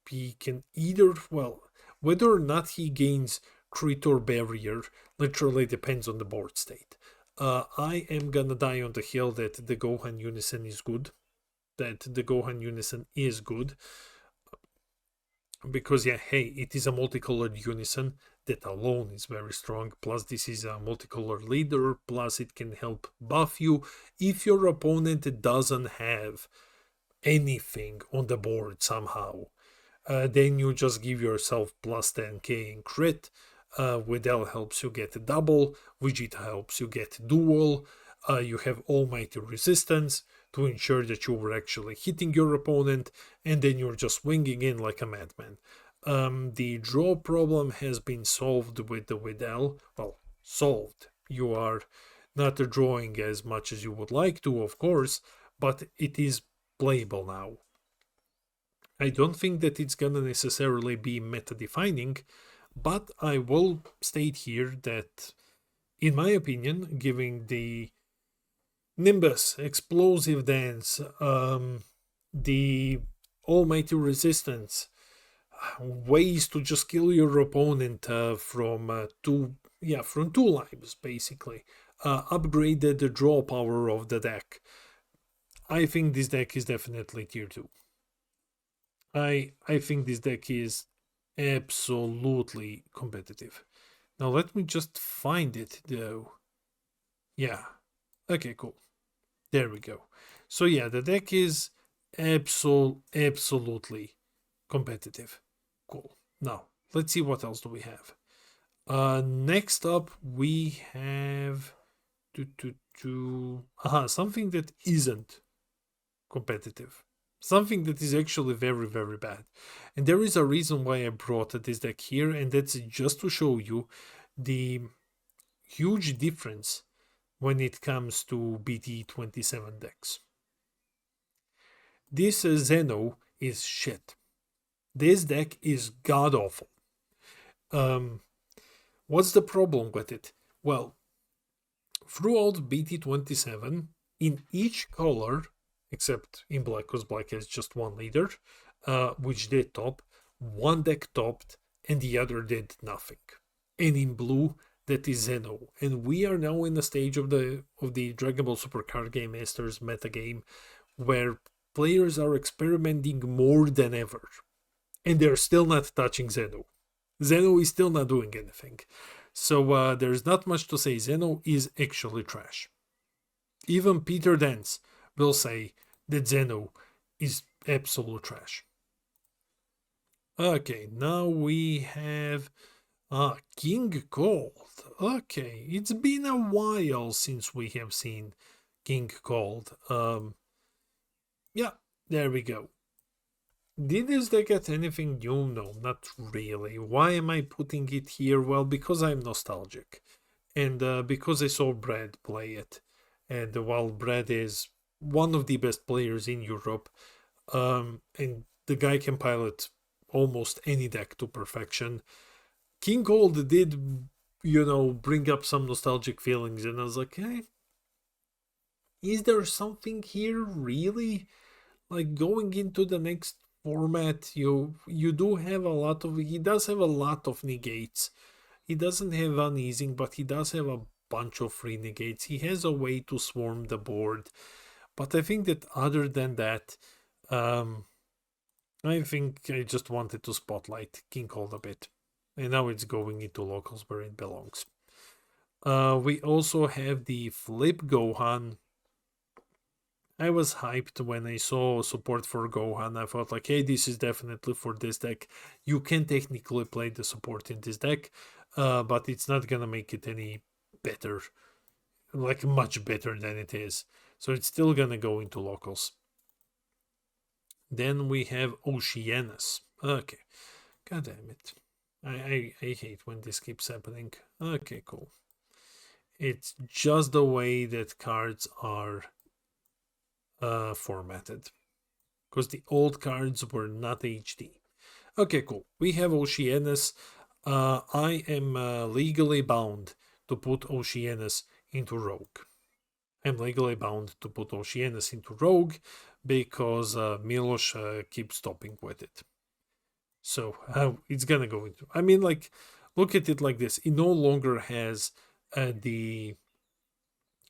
He can either, well, whether or not he gains crit or barrier literally depends on the board state. I am gonna die on the hill that the Gohan Unison is good. Because yeah, hey, it is a multicolored unison that alone is very strong. Plus this is a multicolored leader, plus it can help buff you if your opponent doesn't have anything on the board somehow. Then you just give yourself plus 10k in crit. Widell helps you get a double, Vegeta helps you get dual. You have almighty resistance to ensure that you were actually hitting your opponent, and then you're just swinging in like a madman. The draw problem has been solved with the Widell. Well, solved. You are not drawing as much as you would like to, of course, but it is playable now. I don't think that it's gonna necessarily be meta defining, but I will state here that, in my opinion, giving the Nimbus, Explosive Dance, the Almighty Resistance, ways to just kill your opponent from two lives basically, upgraded the draw power of the deck. I think this deck is definitely tier 2. I think this deck is absolutely competitive. Now let me just find it though. Yeah. Okay, cool. There we go. So yeah, the deck is absolutely competitive. Cool. Now, let's see what else do we have. Next up we have something that isn't competitive. Something that is actually very, very bad. And there is a reason why I brought this deck here, and that's just to show you the huge difference when it comes to BT27 decks. This Zeno is shit. This deck is god awful. What's the problem with it? Well, throughout BT27, in each color, except in black, because black has just one leader, which did top, one deck topped and the other did nothing. And in blue, that is Zeno. And we are now in the stage of the Dragon Ball Super Card Game Masters metagame where players are experimenting more than ever. And they're still not touching Zeno. Zeno is still not doing anything. So there's not much to say. Zeno is actually trash. Even Peter Dance will say that Zeno is absolute trash. Okay, now we have King Cold. Okay, it's been a while since we have seen King Cold. Yeah, there we go. Did this deck get anything new? No, not really. Why am I putting it here? Well, because I'm nostalgic. And because I saw Brad play it. And while Brad is one of the best players in Europe, and the guy can pilot almost any deck to perfection, King Cold did, bring up some nostalgic feelings. And I was like, hey, is there something here really? Like going into the next format, you do have a lot of, he does have a lot of negates. He doesn't have uneasing, but he does have a bunch of free negates. He has a way to swarm the board, but I think that other than that, I think I just wanted to spotlight King Cold a bit, and now it's going into locals where it belongs. We also have the Flip Gohan. I was hyped when I saw support for Gohan. I thought like, hey, this is definitely for this deck. You can technically play the support in this deck, but it's not gonna make it any better, like much better than it is. So it's still gonna go into locals. Then we have Oceanus. Okay, god damn it. I hate when this keeps happening. Okay, cool. It's just the way that cards are formatted, because the old cards were not HD. Okay, cool. We have Oceanus. I am legally bound to put Oceanus into Rogue. I'm legally bound to put Oceanus into Rogue because Milos keeps stopping with it. So it's gonna go into. I mean, like, look at it like this: it no longer has the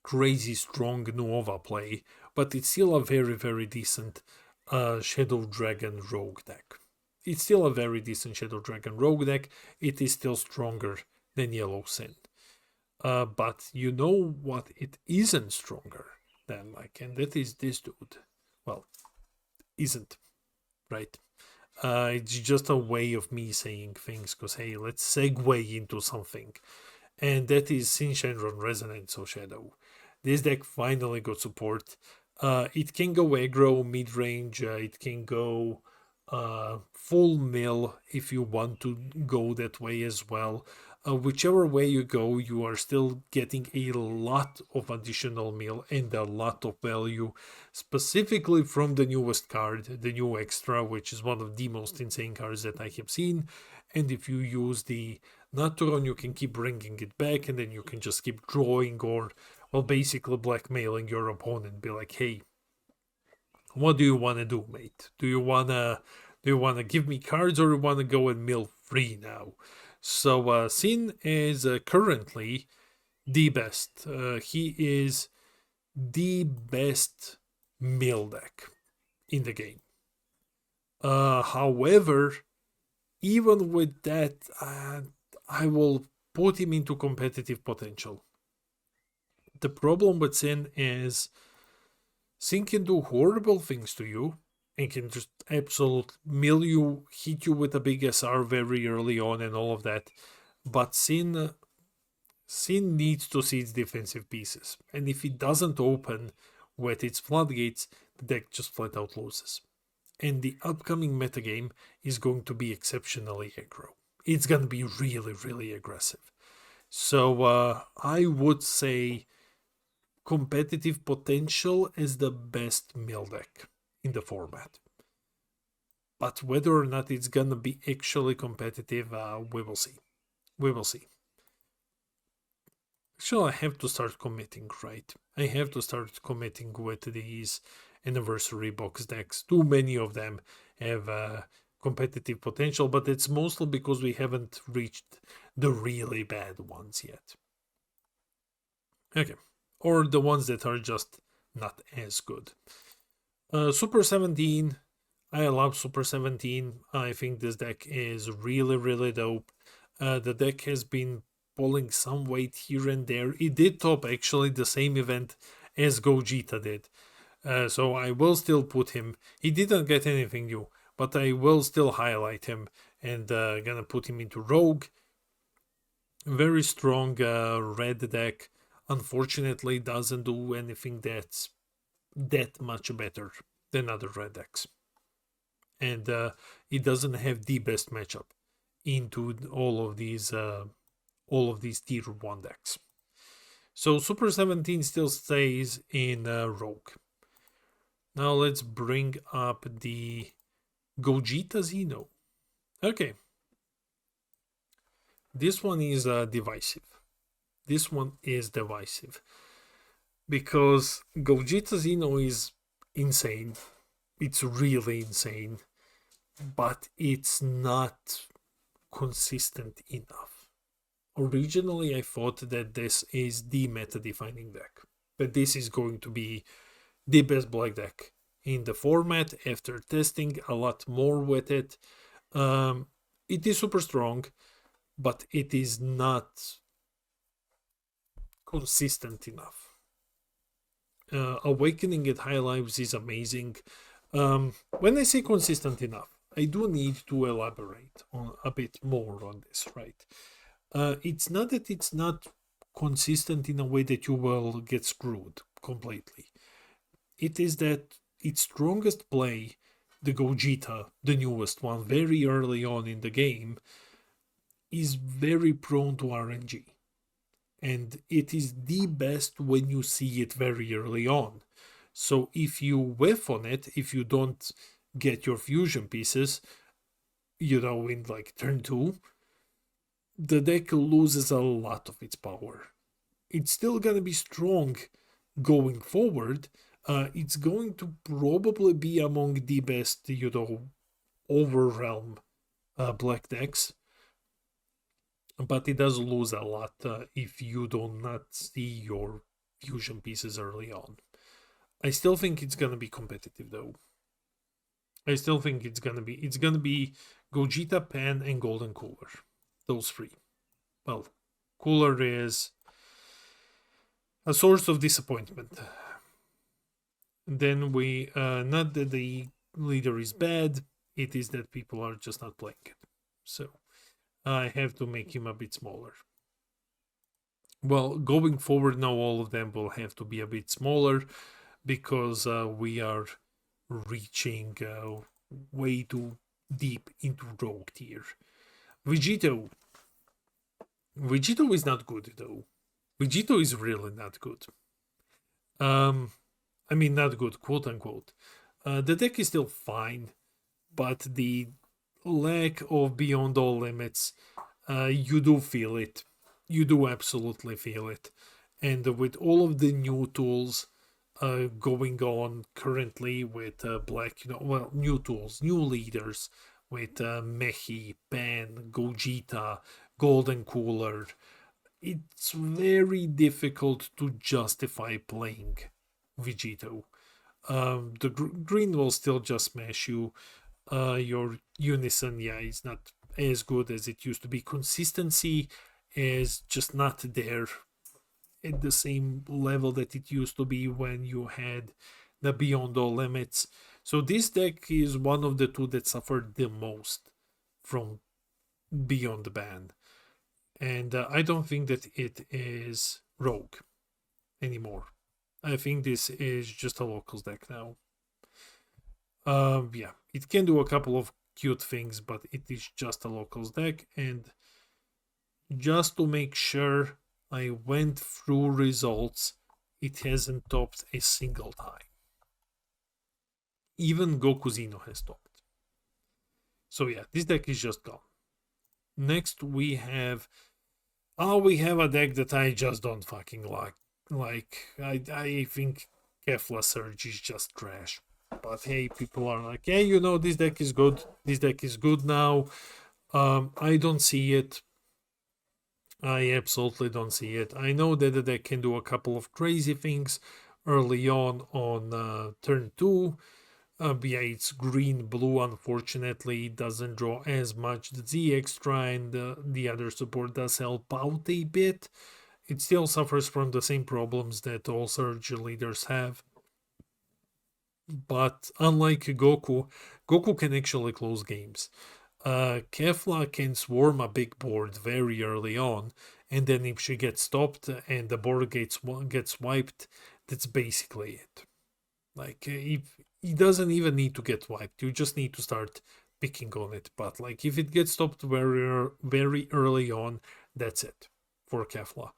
crazy strong Nova play, but it's still a very, very decent Shadow Dragon Rogue deck. It's still a very decent Shadow Dragon Rogue deck. It is still stronger than Yellow Sin. But you know what it isn't stronger than, like, and that is this dude. Well, isn't, right? It's just a way of me saying things, because hey, let's segue into something. And that is Shin'Shenron Resonance of Shadow. This deck finally got support. It can go aggro, mid-range, it can go full mill if you want to go that way as well. Whichever way you go, you are still getting a lot of additional mill and a lot of value, specifically from the newest card, the new extra, which is one of the most insane cards that I have seen. And if you use the Naturon, you can keep bringing it back, and then you can just keep drawing, or, well, basically blackmailing your opponent. Be like, hey, what do you want to do, mate? Do you wanna give me cards, or you wanna go and mill free now? So Sin is currently the best. He is the best mill deck in the game. However, even with that, I will put him into competitive potential. The problem with Sin is Sin can do horrible things to you and can just absolutely mill you, hit you with a big SR very early on and all of that. But Sin needs to see its defensive pieces. And if it doesn't open with its floodgates, the deck just flat out loses. And the upcoming metagame is going to be exceptionally aggro. It's going to be really, really aggressive. So I would say competitive potential is the best mill deck in the format. But whether or not it's going to be actually competitive, we will see. We will see. Actually, I have to start committing, right? I have to start committing with these anniversary box decks. Too many of them have competitive potential, but it's mostly because we haven't reached the really bad ones yet. Okay, or the ones that are just not as good. Super 17, I love Super 17. I think this deck is really, really dope. The deck has been pulling some weight here and there. It did top actually the same event as Gogeta did. So I will still put him. He didn't get anything new, but I will still highlight him and gonna put him into Rogue. Very strong red deck. Unfortunately, doesn't do anything that's that much better than other red decks. And it doesn't have the best matchup into all of these tier 1 decks. So Super 17 still stays in Rogue. Now let's bring up the Gogeta Xeno. Okay. This one is divisive. This one is divisive. Because Gogeta Xeno is insane. It's really insane. But it's not consistent enough. Originally, I thought that this is the meta-defining deck. That this is going to be the best black deck in the format after testing a lot more with it. It is super strong, but it is not consistent enough. Awakening at High Lives is amazing. When I say consistent enough, I do need to elaborate on a bit more on this, right? It's not that it's not consistent in a way that you will get screwed completely. It is that its strongest play, the Gogeta, the newest one, very early on in the game, is very prone to RNG. And it is the best when you see it very early on. So if you whiff on it, if you don't get your fusion pieces, in like turn 2, the deck loses a lot of its power. It's still gonna be strong going forward. It's going to probably be among the best, overrealm black decks, but it does lose a lot if you do not see your fusion pieces early on. I still think it's gonna be competitive though. I still think it's gonna be Gogeta, Pan, and Golden Cooler. Those three. Well, Cooler is a source of disappointment. Then we not that the leader is bad, it is that people are just not playing it. So I have to make him a bit smaller. Well, going forward now, all of them will have to be a bit smaller because we are reaching way too deep into rogue tier. Vegito is not good though. Vegito is really not good. I mean, not good, quote unquote. The deck is still fine, but the lack of Beyond All Limits, you do feel it. You do absolutely feel it. And with all of the new tools going on currently with Black, new tools, new leaders with Mehi, Pan, Gogeta, Golden Cooler, it's very difficult to justify playing Vegito. The green will still just smash you. Your Unison, is not as good as it used to be. Consistency is just not there at the same level that it used to be when you had the Beyond All Limits. So this deck is one of the two that suffered the most from Beyond the Ban. And I don't think that it is Rogue anymore. I think this is just a locals deck now. Yeah, it can do a couple of cute things, but it is just a locals deck. And just to make sure I went through results, it hasn't topped a single time. Even Goku Zeno has topped. So yeah, this deck is just gone. Next we have a deck that I just don't fucking like. I think Kefla Surge is just trash. But hey, people are like, hey, this deck is good. This deck is good now. I don't see it. I absolutely don't see it. I know that the deck can do a couple of crazy things early on turn 2. Yeah, it's green-blue, unfortunately. It doesn't draw as much. The Z extra and the other support does help out a bit. It still suffers from the same problems that all Surge leaders have. But unlike Goku can actually close games. Kefla can swarm a big board very early on, and then if she gets stopped and the board gets wiped, that's basically it. Like, if it doesn't even need to get wiped, you just need to start picking on it. But like, if it gets stopped very early on, that's it for Kefla.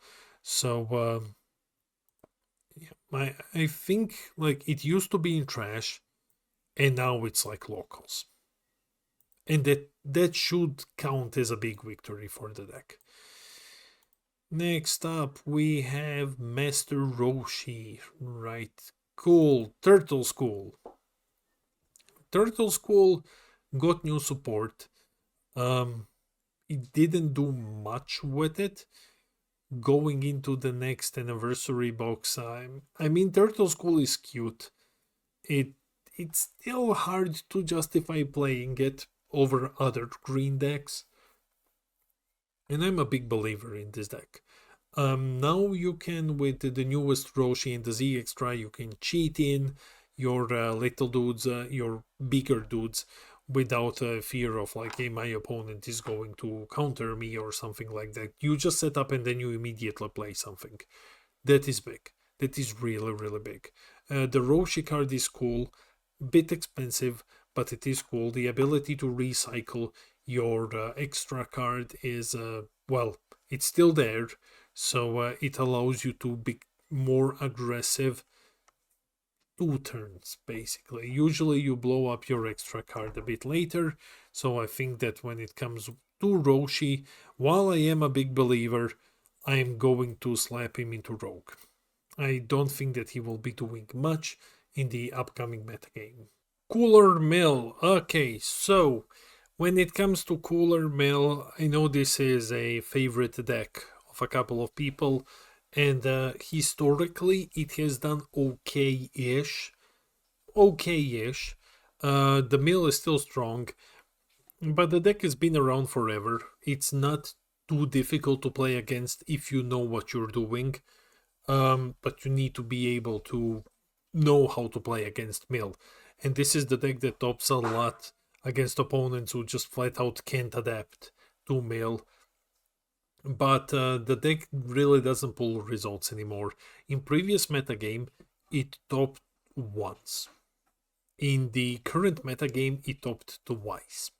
So yeah, I think like it used to be in trash, and now it's like locals. And that should count as a big victory for the deck. Next up, we have Master Roshi. Right, cool. Turtle School. Turtle School got new support. It didn't do much with it. Going into the next anniversary box, I mean, Turtle School is cute. It's still hard to justify playing it over other green decks, and I'm a big believer in this deck. Now you can, with the newest Roshi and the Z Extra, you can cheat in your little dudes, your bigger dudes, without fear of like, hey, my opponent is going to counter me or something like that. You just set up and then you immediately play something. That is big. That is really, really big. The Roshi card is cool, bit expensive, but it is cool. The ability to recycle your extra card is, well, it's still there. So it allows you to be more aggressive 2 turns, basically. Usually you blow up your extra card a bit later, so I think that when it comes to Roshi, while I am a big believer, I am going to slap him into Rogue. I don't think that he will be doing much in the upcoming metagame. Cooler Mill. Okay, so when it comes to Cooler Mill, I know this is a favorite deck of a couple of people, and historically it has done okay-ish. Okay-ish. The mill is still strong, but the deck has been around forever. It's not too difficult to play against if you know what you're doing, but you need to be able to know how to play against mill. And this is the deck that tops a lot against opponents who just flat out can't adapt to mill. But the deck really doesn't pull results anymore. In previous metagame, it topped once. In the current metagame, it topped twice.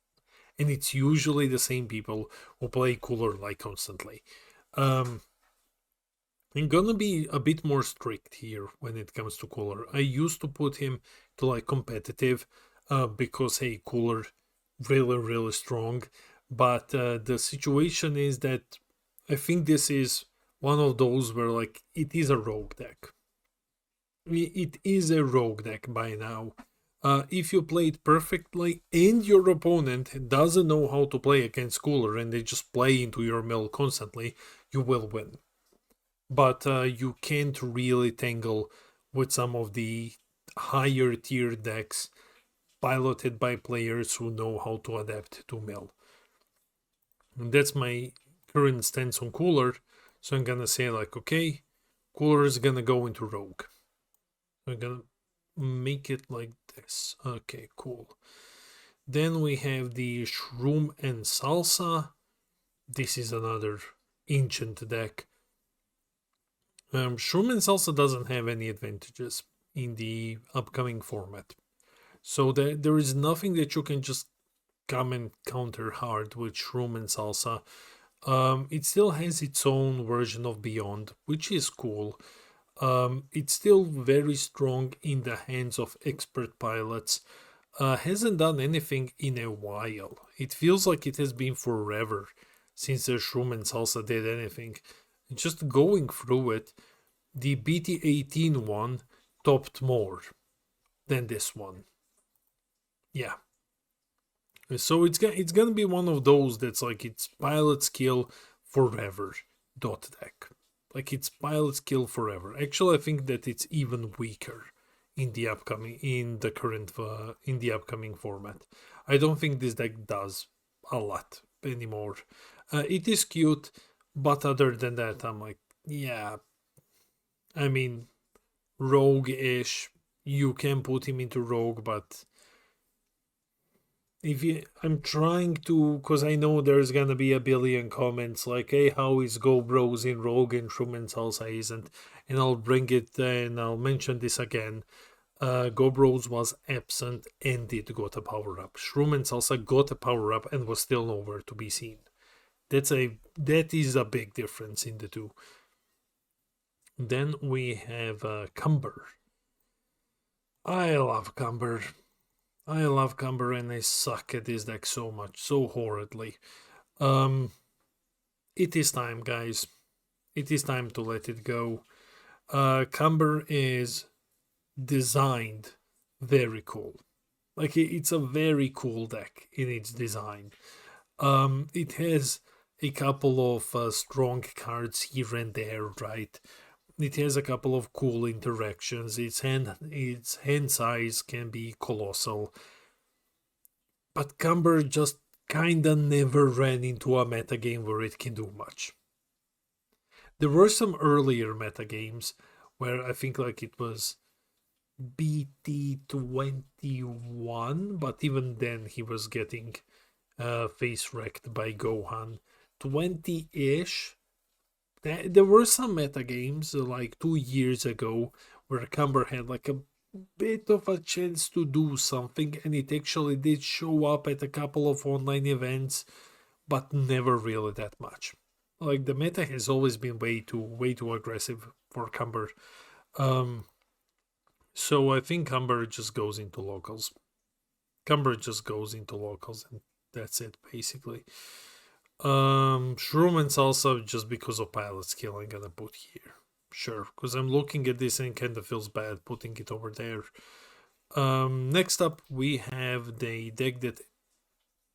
And it's usually the same people who play Cooler like constantly. I'm gonna be a bit more strict here when it comes to Cooler. I used to put him to like competitive because hey, Cooler really strong. But the situation is that I think this is one of those where like it is a rogue deck. It is a rogue deck by now. If you play it perfectly and your opponent doesn't know how to play against Cooler and they just play into your mill constantly, you will win. But you can't really tangle with some of the higher tier decks piloted by players who know how to adapt to mill. And that's my current stance on Cooler. So I'm gonna say like, okay, Cooler is gonna go into Rogue. I'm gonna make it like this. Okay, cool. Then we have the Shroom and Salsa. This is another ancient deck. Shroom and Salsa doesn't have any advantages in the upcoming format. So there is nothing that you can just come and counter hard with Shroom and Salsa. It still has its own version of Beyond, which is cool. It's still very strong in the hands of expert pilots. Hasn't done anything in a while. It feels like it has been forever since the Shroom and Salsa did anything. Just going through it, the BT18 one topped more than this one. Yeah. So it's gonna be one of those that's like it's pilot skill forever dot deck. Like it's pilot skill forever. Actually, I think that it's even weaker in the upcoming format. I don't think this deck does a lot anymore. It is cute, but other than that, I'm like, yeah. I mean, rogue-ish. You can put him into rogue, but I'm trying to, because I know there's gonna be a billion comments like, hey, how is Go Bros in Rogue and Truman Salsa isn't? And I'll bring it and I'll mention this again. Go Bros was absent and did got a power up. Shroom and Salsa got a power up and was still nowhere to be seen. That is a big difference in the two. Then we have Cumber. I love Cumber. And I suck at this deck so much, so horridly. It is time, guys. It is time to let it go. Cumber is designed very cool. Like it's a very cool deck in its design. It has a couple of strong cards here and there, right? It has a couple of cool interactions. Its hand size can be colossal. But Cumber just kinda never ran into a metagame where it can do much. There were some earlier metagames where I think like it was BT21, but even then he was getting face wrecked by Gohan. 20-ish. There were some metagames like 2 years ago where Cumber had like a bit of a chance to do something, and it actually did show up at a couple of online events, but never really that much. Like the meta has always been way too aggressive for Cumber. So I think Humber just goes into locals. Cumber just goes into locals, and that's it basically. Shroom and Salsa just because of pilot skill I'm gonna put here. Sure, because I'm looking at this and kind of feels bad putting it over there. Next up we have the deck that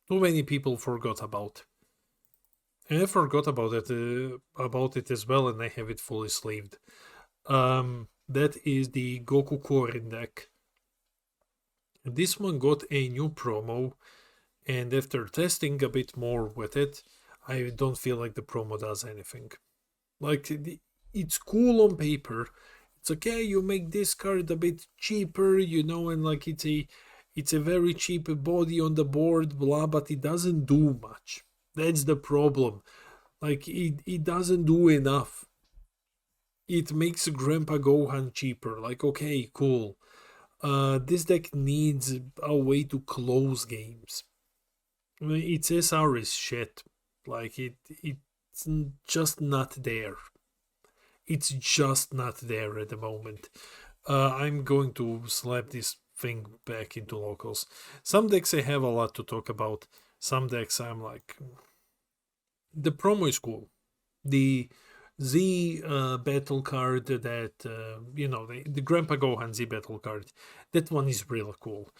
too many people forgot about. And I forgot about it as well, and I have it fully sleeved. That is the Goku Korin deck. This one got a new promo, and after testing a bit more with it, I don't feel like the promo does anything. Like, it's cool on paper. It's okay, you make this card a bit cheaper, and like it's a very cheap body on the board, blah, but it doesn't do much. That's the problem. Like, it doesn't do enough. It makes Grandpa Gohan cheaper. Like, okay, cool. This deck needs a way to close games. Its SR is shit. Like, it's just not there. It's just not there at the moment. I'm going to slap this thing back into locals. Some decks I have a lot to talk about. Some decks I'm like, the promo is cool. The Z battle card that, the Grandpa Gohan Z battle card, that one is really cool.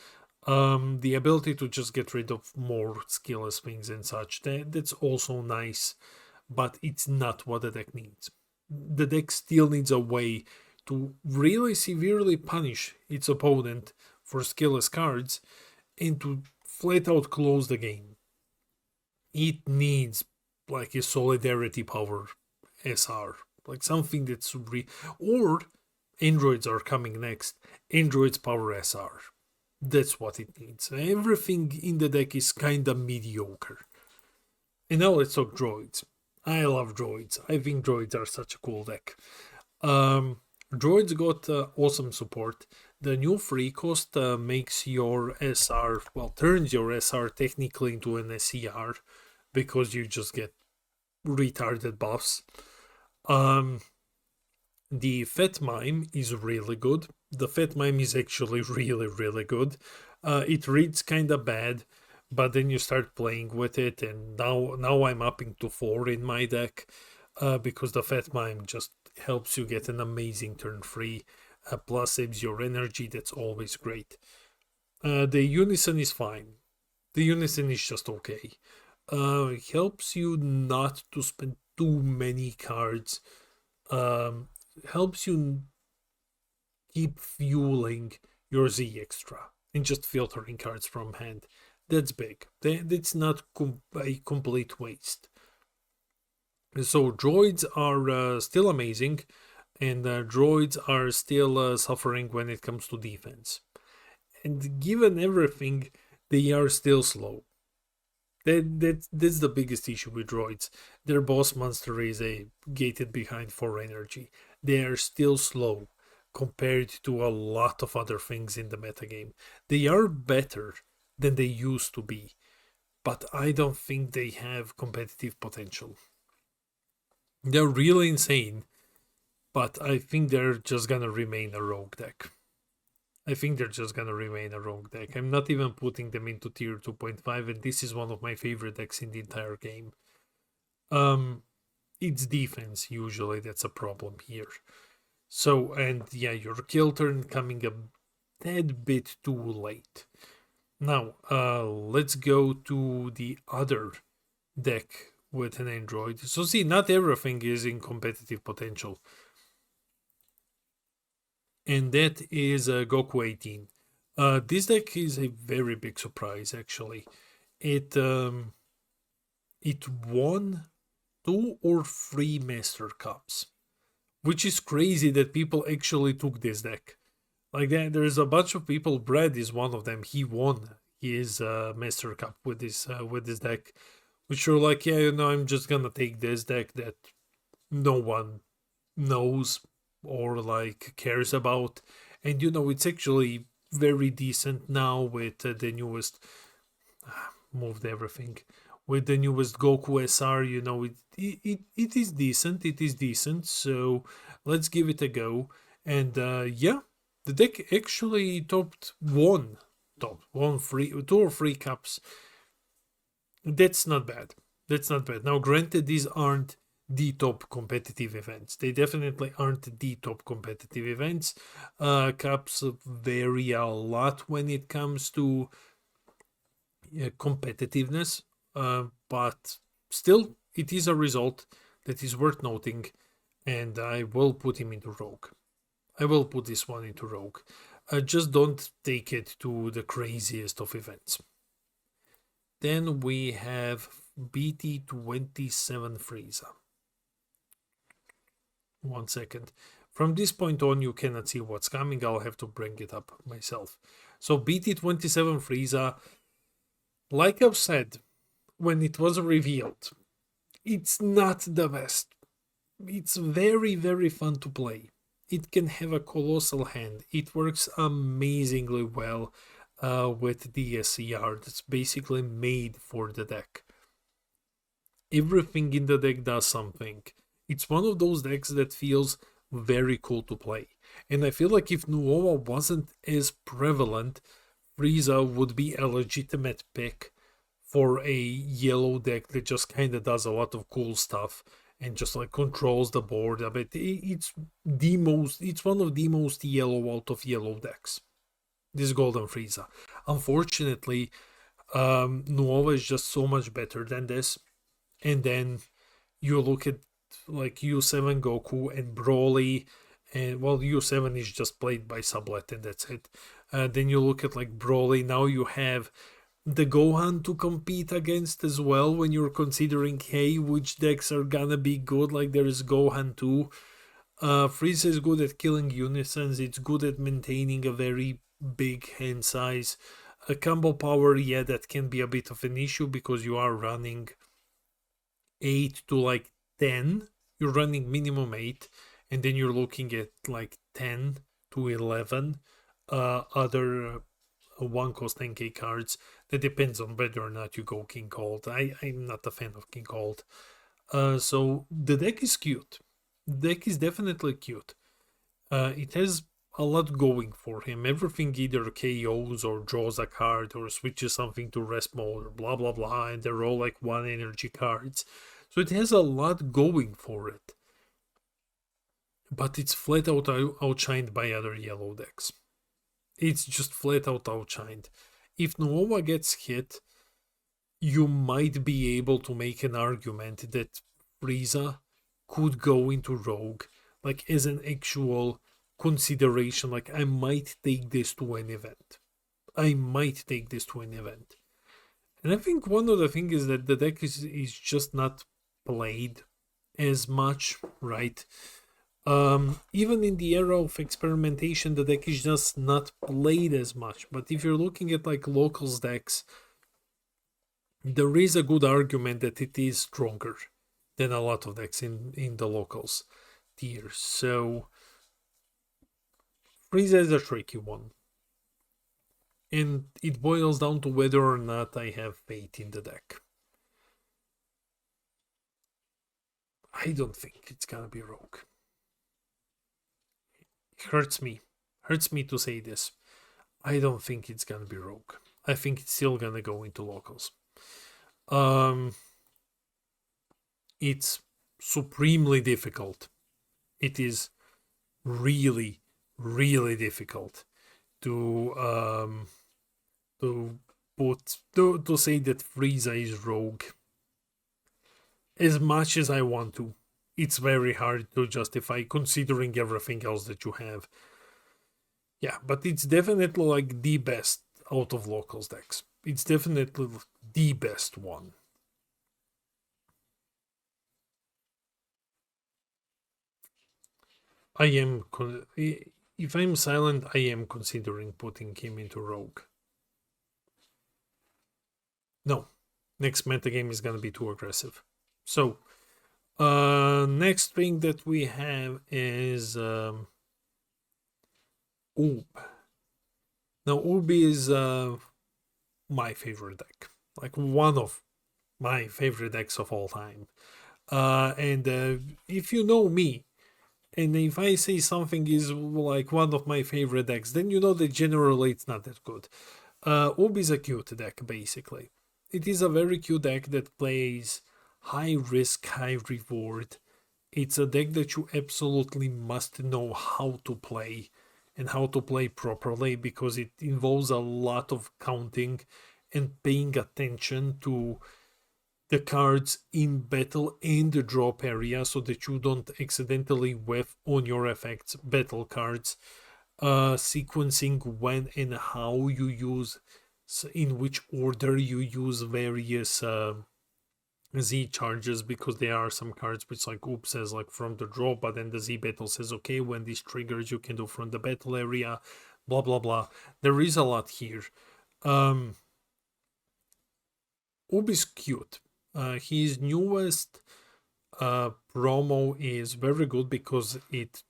The ability to just get rid of more skillless things and such, that's also nice, but it's not what the deck needs. The deck still needs a way to really severely punish its opponent for skillless cards and to flat out close the game. It needs like a solidarity power SR, like something that's or androids are coming next. Androids power SR. That's what it needs. Everything in the deck is kinda mediocre. And now let's talk droids. I love droids. I think droids are such a cool deck. Droids got awesome support. The new free cost makes your SR, turns your SR technically into an SCR because you just get retarded buffs. The Fat Mime is really good. The Fat Mime is actually really, really good. It reads kinda bad, but then you start playing with it, and now I'm upping to 4 in my deck because the Fat Mime just helps you get an amazing turn 3, plus saves your energy. That's always great. The Unison is fine. The Unison is just okay. It helps you not to spend too many cards. Helps you keep fueling your Z extra and just filtering cards from hand. That's big. That's not a complete waste. So droids are still amazing, and droids are still suffering when it comes to defense. And given everything, they are still slow. That's the biggest issue with droids. Their boss monster is a gated behind 4 energy. They are still slow compared to a lot of other things in the metagame. They are better than they used to be, but I don't think they have competitive potential. They're really insane, but I think they're just gonna remain a rogue deck. I'm not even putting them into tier 2.5, and this is one of my favorite decks in the entire game. It's defense usually that's a problem here. So, and yeah, your kill turn coming a tad bit too late. Now, let's go to the other deck with an android. So see, not everything is in competitive potential. And that is Goku 18. This deck is a very big surprise, actually. It won 2 or 3 Master Cups, which is crazy that people actually took this deck. Like that, there's a bunch of people. Brad is one of them. He won his Master Cup with this deck, which are like, yeah, I'm just gonna take this deck that no one knows or like cares about, and it's actually very decent now with the newest moved everything with the newest Goku SR. It is decent. So let's give it a go. And yeah, The deck actually topped two or three cups. That's not bad. That's not bad. Now, granted, these aren't the top competitive events. They definitely aren't the top competitive events. Cups vary a lot when it comes to competitiveness, but still, it is a result that is worth noting, and I will put him into Rogue. I will put this one into Rogue. Just don't take it to the craziest of events. Then we have BT27 Frieza. 1 second. From this point on, you cannot see what's coming. I'll have to bring it up myself. So BT27 Frieza, like I've said, when it was revealed, it's not the best. It's very, very fun to play. It can have a colossal hand. It works amazingly well with the SCR. That's basically made for the deck. Everything in the deck does something. It's one of those decks that feels very cool to play. And I feel like if Nuova wasn't as prevalent, Frieza would be a legitimate pick for a yellow deck that just kind of does a lot of cool stuff and just like controls the board a bit. It's one of the most yellow out of yellow decks, this Golden Frieza. Unfortunately, Nuova is just so much better than this. And then you look at like U7 Goku and Broly, and well, U7 is just played by Sublet and that's it. Then you look at like Broly, now you have the Gohan to compete against as well when you're considering, hey, which decks are gonna be good. Like there is Gohan 2. Frieza is good at killing unisons, it's good at maintaining a very big hand size. A combo power, yeah, that can be a bit of an issue because you are running 8 to like 10. You're running minimum 8, and then you're looking at like 10 to 11 other 1 cost 10k cards. That depends on whether or not you go King Cold. I'm not a fan of King Cold. So the deck is cute. The deck is definitely cute. It has a lot going for him. Everything either KOs or draws a card or switches something to rest mode or blah blah blah, and they're all like 1 energy cards. So it has a lot going for it. But it's flat out outshined by other yellow decks. It's just flat out outshined. If Nuova gets hit, you might be able to make an argument that Frieza could go into Rogue, like as an actual consideration. Like, I might take this to an event. And I think one of the things is that the deck is just not played as much, right? Even in the era of experimentation, the deck is just not played as much. But if you're looking at like locals decks, there is a good argument that it is stronger than a lot of decks in the locals tier. So Frieza is a tricky one. And it boils down to whether or not I have faith in the deck. I don't think it's gonna be Rogue. It hurts me to say this. I don't think it's gonna be Rogue. I think it's still gonna go into locals. It's supremely difficult. It is really, really difficult to say that Frieza is Rogue. As much as I want to, it's very hard to justify considering everything else that you have. Yeah, but it's definitely like the best out of locals decks. It's definitely the best one. If I'm silent, I am considering putting him into Rogue. No, next metagame is gonna be too aggressive. So, next thing that we have is Oob. Now, Oob is my favorite deck, like one of my favorite decks of all time. And if you know me, And if I say something is like one of my favorite decks, then you know that generally it's not that good. Orb is a cute deck, basically. It is a very cute deck that plays high risk, high reward. It's a deck that you absolutely must know how to play and how to play properly, because it involves a lot of counting and paying attention to the cards in battle and the drop area so that you don't accidentally whiff on your effects battle cards, sequencing when and how you use, in which order you use various Z charges, because there are some cards which like Oop says like from the draw, but then the Z battle says okay, when this triggers you can do from the battle area, blah blah blah. There is a lot here. Oob is cute. His newest promo is very good because it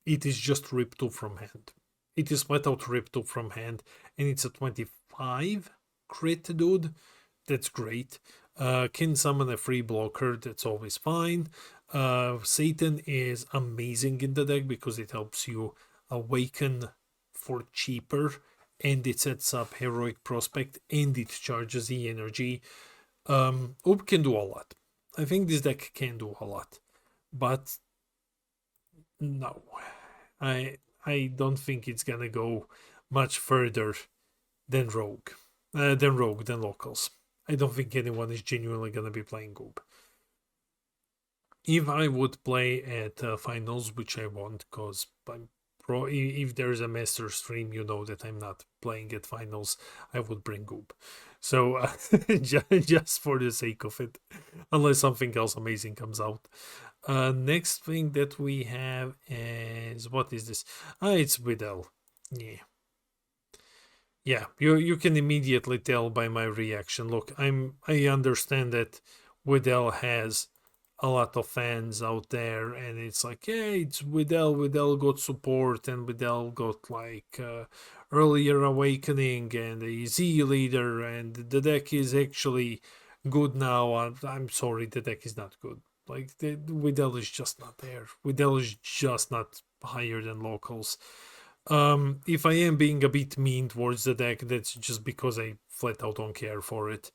is just Rip 2 from hand. It is flat out Rip 2 from hand, and it's a 25 crit, dude. That's great. Can summon a free blocker, that's always fine. Satan is amazing in the deck because it helps you awaken for cheaper, and it sets up Heroic Prospect, and it charges the energy. Oop can do a lot. I think this deck can do a lot, but no, I don't think it's gonna go much further than Rogue, than Locals. I don't think anyone is genuinely gonna be playing Goop. If I would play at finals, which I won't, because if there's a master stream, you know that I'm not playing at finals, I would bring Goop. So just for the sake of it, unless something else amazing comes out. Next thing that we have is, what is this? It's Widell. Yeah, you can immediately tell by my reaction. Look, I understand that Widell has a lot of fans out there, and it's like, yeah, it's Widell. Widell got support, and Widell got like earlier awakening and a Z leader, and the deck is actually good now. I'm sorry, the deck is not good. Like the Widell is just not there. Widell is just not higher than locals. If I am being a bit mean towards the deck, that's just because I flat out don't care for it.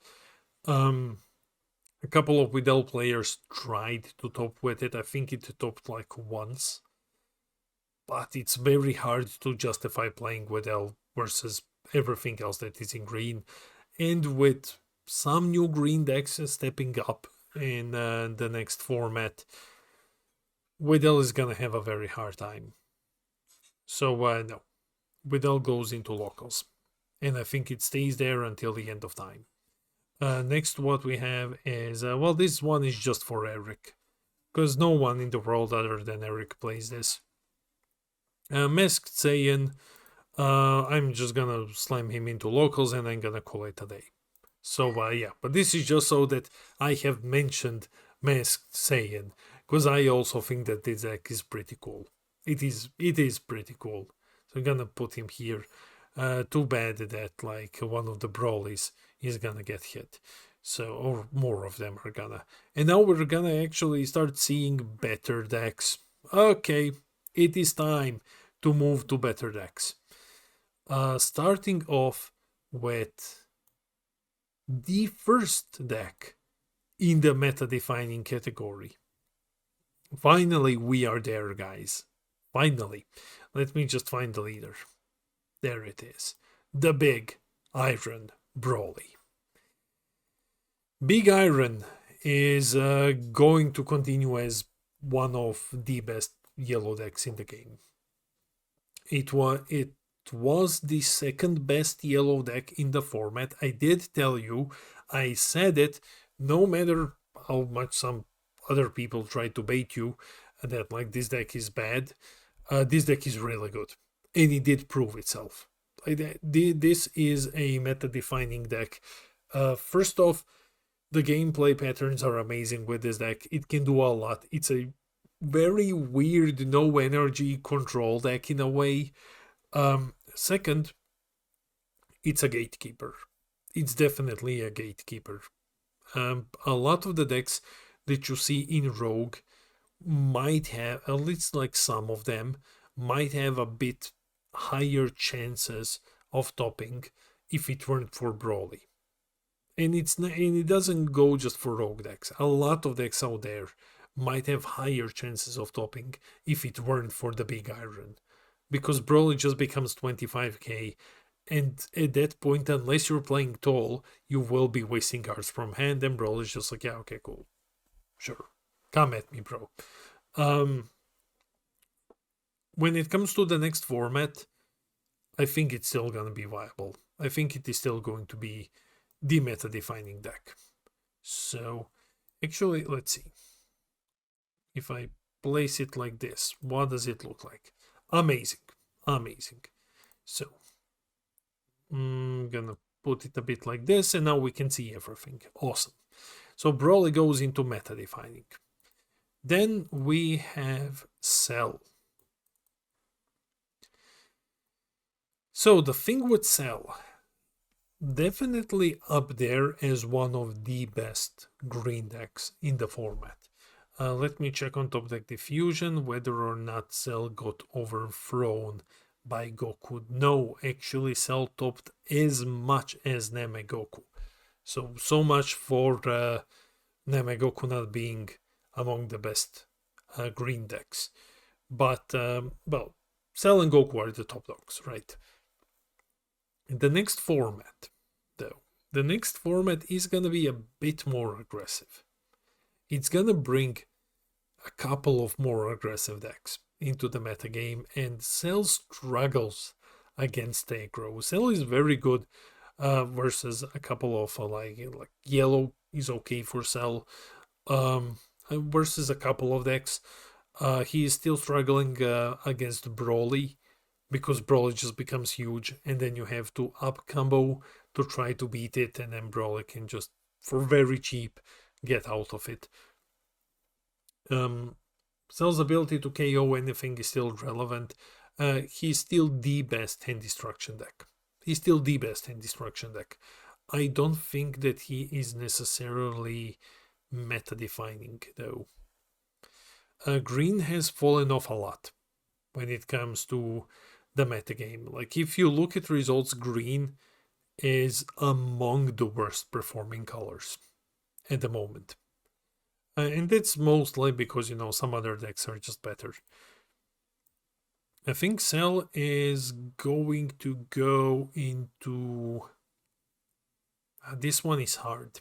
A couple of Widell players tried to top with it. I think it topped like once, but it's very hard to justify playing Widell versus everything else that is in green. And with some new green decks stepping up in the next format, Widell is gonna have a very hard time. So no, Widell goes into locals, and I think it stays there until the end of time. Next, what we have is, well, this one is just for Eric, because no one in the world other than Eric plays this. Masked Saiyan, I'm just gonna slam him into locals and I'm gonna call it a day. So yeah, but this is just so that I have mentioned Masked Saiyan, because I also think that this deck is pretty cool. It is pretty cool. So I'm gonna put him here. Too bad that like one of the Brawlies is gonna get hit. So, or more of them are gonna. And now we're gonna actually start seeing better decks. Okay, it is time to move to better decks. Starting off with the first deck in the meta-defining category. Finally, we are there, guys. Finally. Let me just find the leader. There it is. The Big Iron Brawly. Big Iron is going to continue as one of the best yellow decks in the game. It was the second best yellow deck in the format. I did tell you, I said it, no matter how much some other people try to bait you that like this deck is bad, this deck is really good, and it did prove itself. This is a meta-defining deck. First off, the gameplay patterns are amazing with this deck. It can do a lot. It's a very weird no energy control deck in a way. Second, it's a gatekeeper. It's definitely a gatekeeper. A lot of the decks that you see in Rogue might have, at least like some of them, might have a bit higher chances of topping if it weren't for Broly. And it doesn't go just for rogue decks. A lot of decks out there might have higher chances of topping if it weren't for the big iron. Because Broly just becomes 25k, and at that point, unless you're playing tall, you will be wasting cards from hand, and Broly is just like, yeah, okay, cool. Sure. Come at me, bro. When it comes to the next format, I think it's still going to be viable. I think it is still going to be the meta defining deck. So, actually, let's see. If I place it like this, what does it look like? Amazing. Amazing. So, I'm gonna put it a bit like this, and now we can see everything. Awesome. So, Broly goes into meta defining. Then we have Cell. So the thing with Cell, definitely up there as one of the best green decks in the format. Let me check on Top Deck Diffusion whether or not Cell got overthrown by Goku. No, actually Cell topped as much as Namegoku. So much for Namegoku not being among the best green decks. But, well, Cell and Goku are the top dogs, right? The next format, though, the next format is going to be a bit more aggressive. It's going to bring a couple of more aggressive decks into the metagame, and Cell struggles against aggro. Cell is very good versus a couple of like yellow is okay for Cell versus a couple of decks. He is still struggling against Broly, because Broly just becomes huge, and then you have to up combo to try to beat it, and then Broly can just, for very cheap, get out of it. Cell's ability to KO anything is still relevant. He's still the best hand destruction deck. He's still the best hand destruction deck. I don't think that he is necessarily meta defining, though. Green has fallen off a lot when it comes to the metagame. Like, if you look at results, green is among the worst performing colors at the moment. And that's mostly because, some other decks are just better. I think Cell is going to go into... this one is hard.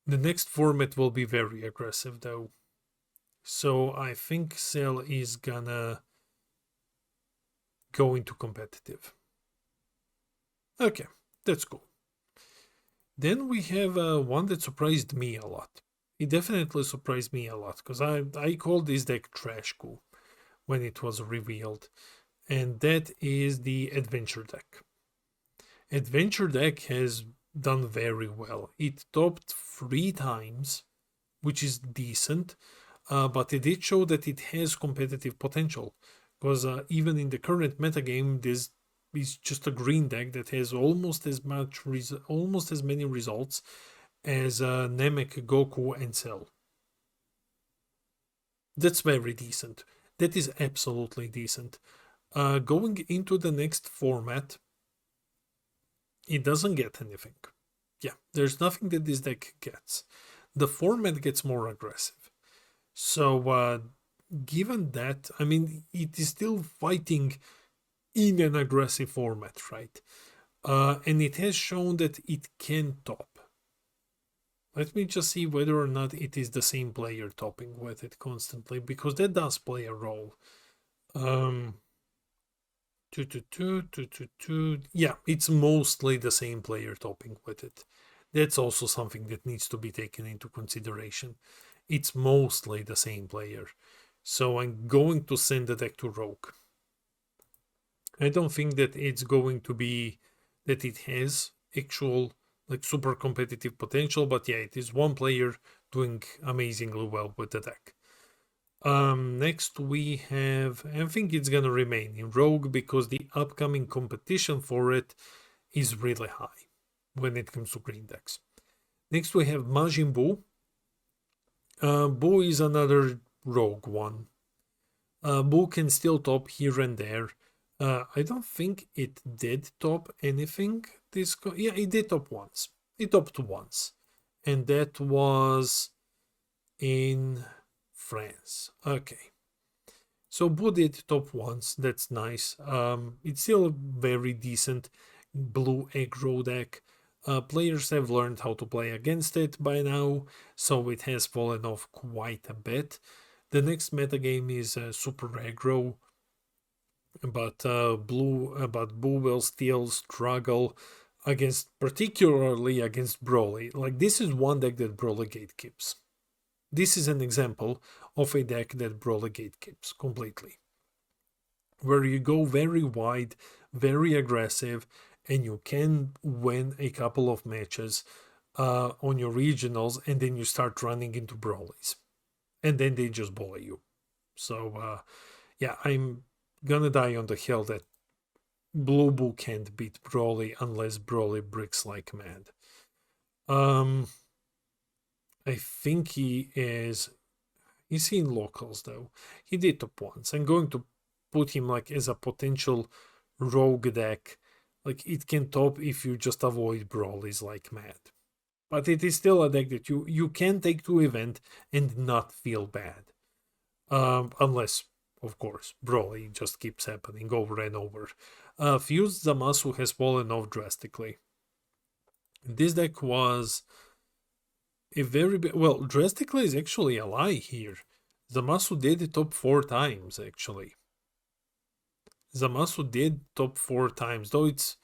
The next format will be very aggressive, though. So I think Cell is gonna go into competitive. Okay, that's cool. Then we have one that surprised me a lot. It definitely surprised me a lot, because I called this deck Trash Cool when it was revealed. And that is the Adventure deck. Adventure deck has done very well. It topped 3 times, which is decent, but it did show that it has competitive potential. Because even in the current metagame, this is just a green deck that has almost as many results as Namek, Goku, and Cell. That's very decent. That is absolutely decent. Going into the next format, it doesn't get anything. Yeah, there's nothing that this deck gets. The format gets more aggressive. So, given that, I mean, it is still fighting in an aggressive format, right? And it has shown that it can top. Let me just see whether or not it is the same player topping with it constantly, because that does play a role. Yeah, it's mostly the same player topping with it. That's also something that needs to be taken into consideration. It's mostly the same player. So I'm going to send the deck to Rogue. I don't think that it's going to be that it has actual like super competitive potential, but yeah, it is one player doing amazingly well with the deck. Next we have, I think it's gonna remain in Rogue because the upcoming competition for it is really high when it comes to green decks. Next we have Majin Buu. Buu is another Rogue one. Bull can still top here and there. I don't think it did top anything. Yeah, it did top once. It topped once, and that was in France. Okay. So Bull did top once. That's nice. It's still a very decent blue aggro deck. Players have learned how to play against it by now, so it has fallen off quite a bit. The next metagame is super aggro, but Boo will still struggle particularly against Broly. Like, this is one deck that Broly gatekeeps. This is an example of a deck that Broly gatekeeps completely, where you go very wide, very aggressive, and you can win a couple of matches on your regionals, and then you start running into Brolys, and then they just bully you. So yeah, I'm gonna die on the hill that Blue Bull can't beat Broly unless Broly bricks like mad. I think he's in locals though. He did top once. I'm going to put him like as a potential rogue deck. Like, it can top if you just avoid Brolys like mad. But it is still a deck that you can take to event and not feel bad. Unless, of course, Broly just keeps happening over and over. Fused Zamasu has fallen off drastically. This deck was a very well, drastically is actually a lie here. Zamasu did the top 4 times, actually. Zamasu did top 4 times, though it's,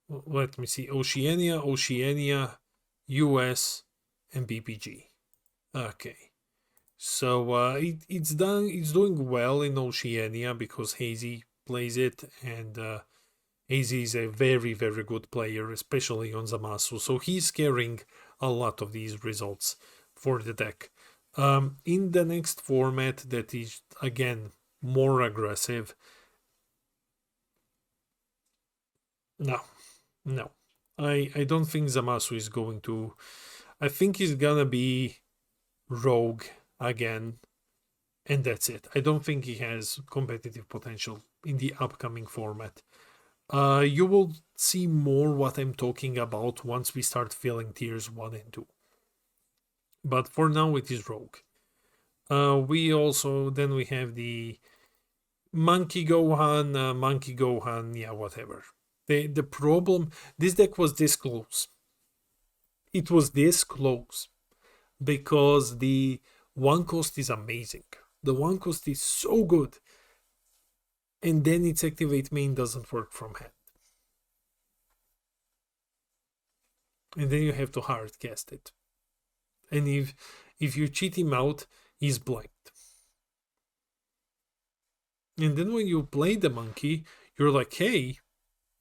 let me see, Oceania, US, and BPG. Okay. So it's doing well in Oceania because Hazy plays it, and Hazy is a very, very good player, especially on Zamasu. So he's carrying a lot of these results for the deck. In the next format that is, again, more aggressive. No. I don't think Zamasu is going to. I think he's gonna be Rogue again, and that's it. I don't think he has competitive potential in the upcoming format. You will see more what I'm talking about once we start filling tiers 1 and 2. But for now, it is Rogue. We have the Monkey Gohan, yeah, whatever. The problem, this deck was this close. It was this close because the one cost is amazing. The one cost is so good, and then its activate main doesn't work from hand. And then you have to hard cast it. And if you cheat him out, he's blanked. And then when you play the monkey, you're like, hey,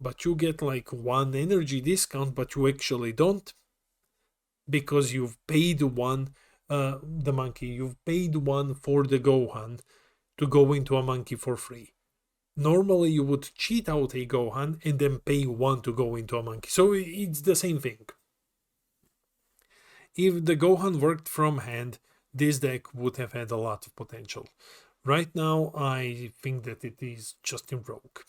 but you get like 1 energy discount, but you actually don't, because you've paid 1, the monkey, you've paid 1 for the Gohan to go into a monkey for free. Normally you would cheat out a Gohan and then pay 1 to go into a monkey. So it's the same thing. If the Gohan worked from hand, this deck would have had a lot of potential. Right now, I think that it is just in Rogue.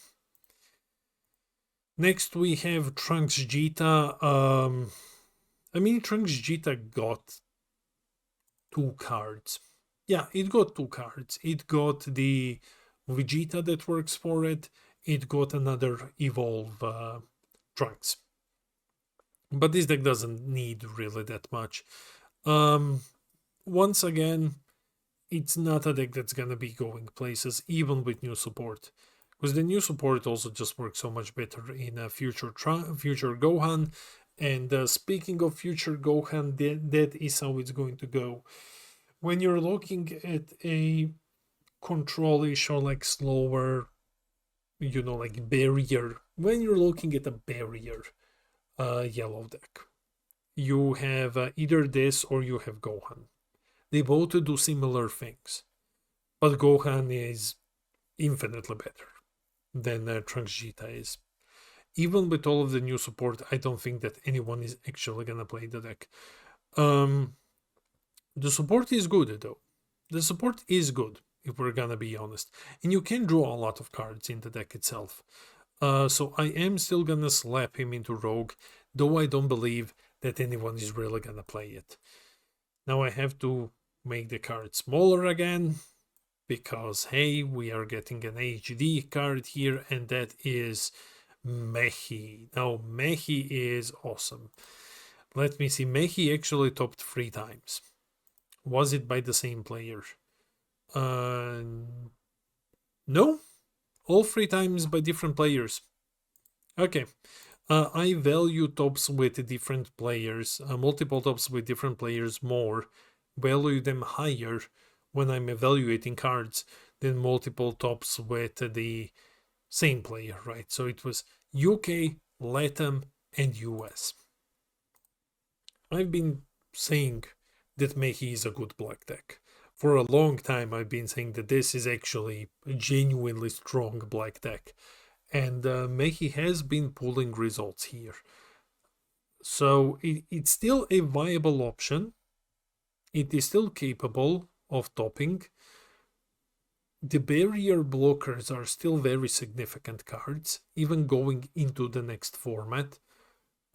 Next, we have Trunks Jita. Trunks Jita got 2 cards. Yeah, it got 2 cards. It got the Vegeta that works for it. It got another Evolve Trunks. But this deck doesn't need really that much. Once again, it's not a deck that's gonna be going places, even with new support. Because the new support also just works so much better in a future Gohan. And speaking of future Gohan, that is how it's going to go. When you're looking at a control-ish or like slower, like barrier, when you're looking at a barrier yellow deck, you have either this or you have Gohan. They both do similar things, but Gohan is infinitely better than Trunks Jita is. Even with all of the new support, I don't think that anyone is actually gonna play the deck. The support is good though. The support is good, if we're gonna be honest. And you can draw a lot of cards in the deck itself. So I am still gonna slap him into Rogue, though I don't believe that anyone is really gonna play it. Now I have to make the card smaller again, because hey, we are getting an HD card here, and that is Mehi. Now Mehi is awesome. Let me see, Mehi actually topped 3 times. Was it by the same player? No, all 3 times by different players. Okay. I value tops with different players, multiple tops with different players more, value them higher when I'm evaluating cards than multiple tops with the same player, right? So it was UK, LATAM, and US. I've been saying that Mehi is a good black deck. For a long time, I've been saying that this is actually a genuinely strong black deck. And Mehi has been pulling results here. So it's still a viable option. It is still capable of topping. The barrier blockers are still very significant cards, even going into the next format.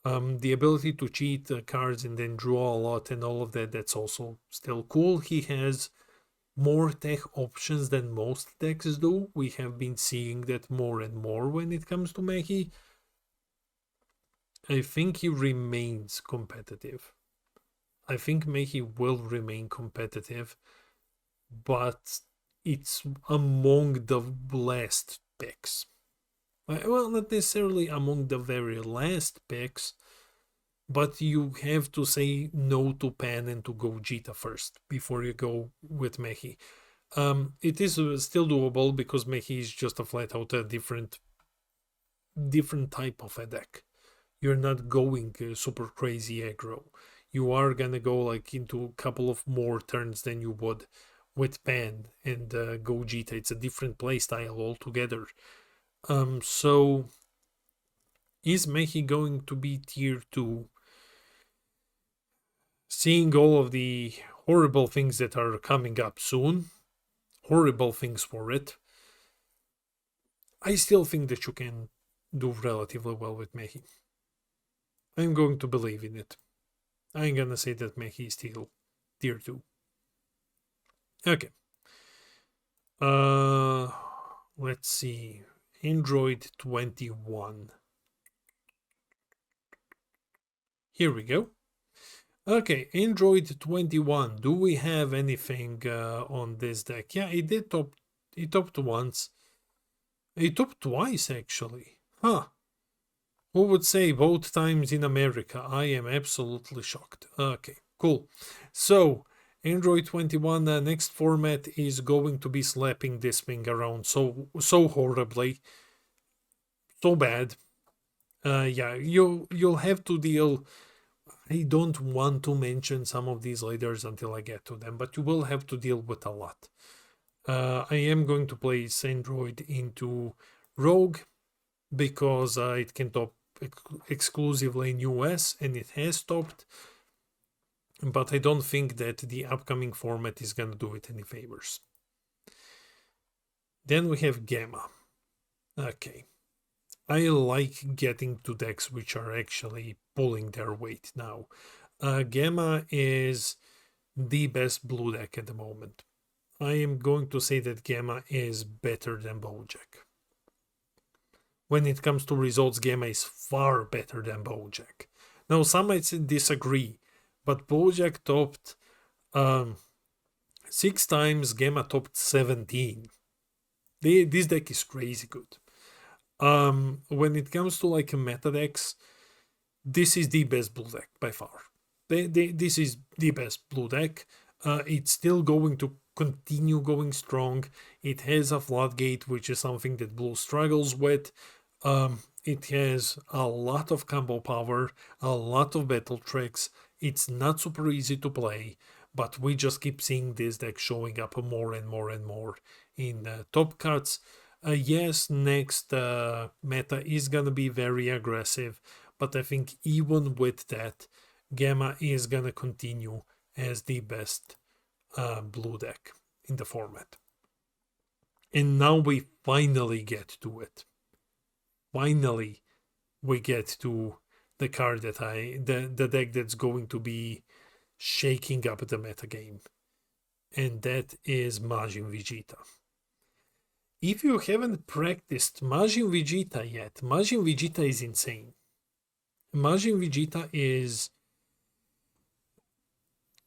The ability to cheat cards and then draw a lot and all of that, that's also still cool. He has more tech options than most decks do. We have been seeing that more and more when it comes to Mehi. I think he remains competitive. I think Mehi will remain competitive, but it's among the last picks. Well, not necessarily among the very last picks, but you have to say no to Pan and to go Jita first before you go with Mehi. It is still doable because Mehi is just a flat out a different type of a deck. You're not going super crazy aggro. You are gonna go like into a couple of more turns than you would with Pan and Gogeta. It's a different playstyle altogether. So is Mehi going to be tier 2? Seeing all of the horrible things that are coming up soon, horrible things for it, I still think that you can do relatively well with Mehi. I'm going to believe in it. I'm gonna say that Mehi is still tier 2. Okay. Let's see. Android 21. Here we go. Okay, Android 21. Do we have anything on this deck? Yeah, it did top. It topped once. It topped twice, actually. Huh. Who would say both times in America? I am absolutely shocked. Okay, cool. So, Android 21 next format is going to be slapping this thing around so horribly, so bad. Yeah, you'll have to deal. I don't want to mention some of these leaders until I get to them, but you will have to deal with a lot. I am going to place Android into Rogue because it can top exclusively in US and it has stopped, but I don't think that the upcoming format is gonna do it any favors. Then we have Gamma. Okay, I like getting to decks which are actually pulling their weight now. Gamma is the best blue deck at the moment. I am going to say that Gamma is better than Bojack. When it comes to results, Gamma is far better than Bojack. Now, some might disagree, but Bojack topped 6 times, Gamma topped 17. This deck is crazy good. When it comes to like meta decks, this is the best blue deck by far. This is the best blue deck. It's still going to continue going strong. It has a floodgate, which is something that blue struggles with. It has a lot of combo power, a lot of battle tricks. It's not super easy to play, but we just keep seeing this deck showing up more and more and more in top cuts. Yes, next meta is gonna be very aggressive, but I think even with that, Gamma is gonna continue as the best blue deck. in the format. And now we finally get to it. Finally, we get to the card that the deck that's going to be shaking up the metagame. And that is Majin Vegeta. If you haven't practiced Majin Vegeta yet, Majin Vegeta is insane. Majin Vegeta is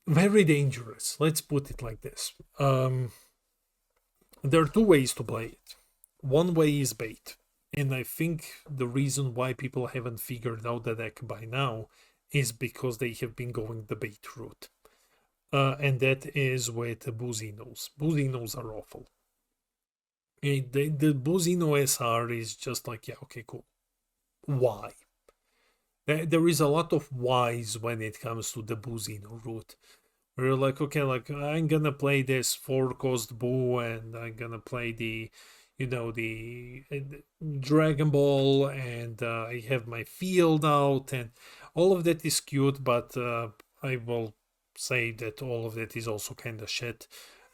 very dangerous. Let's put it like this. There are two ways to play it. One way is bait. And I think the reason why people haven't figured out the deck by now is because they have been going the bait route. And that is with Buzinos. Buzinos are awful. The Buzino SR is just like, yeah, okay, cool. Why? There is a lot of whys when it comes to the Buzino route. Where you're like, okay, like I'm gonna play this 4-cost Boo, and I'm gonna play the Dragon Ball, and I have my field out, and all of that is cute, but I will say that all of that is also kind of shit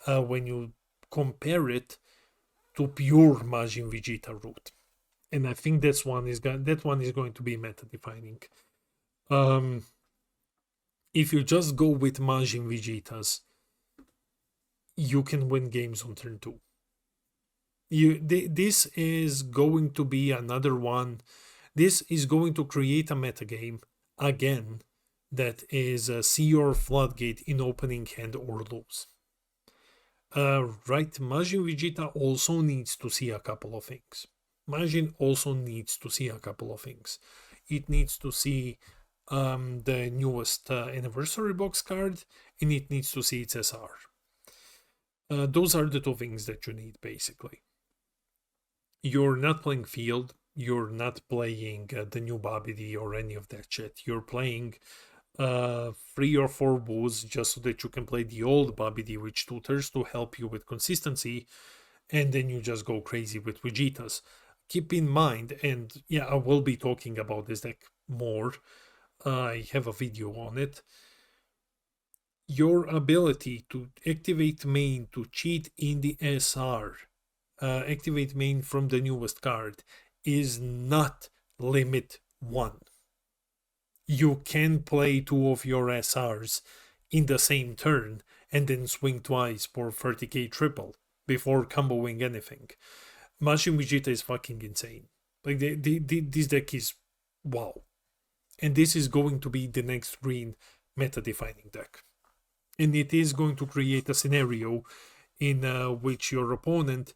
when you compare it to pure Majin Vegeta route. And I think that one is going to be meta defining. If you just go with Majin Vegetas, you can win games on turn 2. This is going to be another one. This is going to create a metagame again that is see your floodgate in opening hand or lose. Right, Majin Vegeta also needs to see a couple of things. Majin also needs to see a couple of things. It needs to see the newest anniversary box card, and it needs to see its SR. Those are the two things that you need, basically. You're not playing field, you're not playing the new Babidi or any of that shit. You're playing 3 or 4 Boos just so that you can play the old Babidi with tutors to help you with consistency, and then you just go crazy with Vegetas. Keep in mind, and yeah, I will be talking about this deck more. I have a video on it. Your ability to activate main to cheat in the SR, activate main from the newest card, is not limit 1. You can play 2 of your SRs in the same turn and then swing twice for 30k triple before comboing anything. Majin Vegeta is fucking insane. Like this deck is wow. And this is going to be the next green meta-defining deck. And it is going to create a scenario in which your opponent,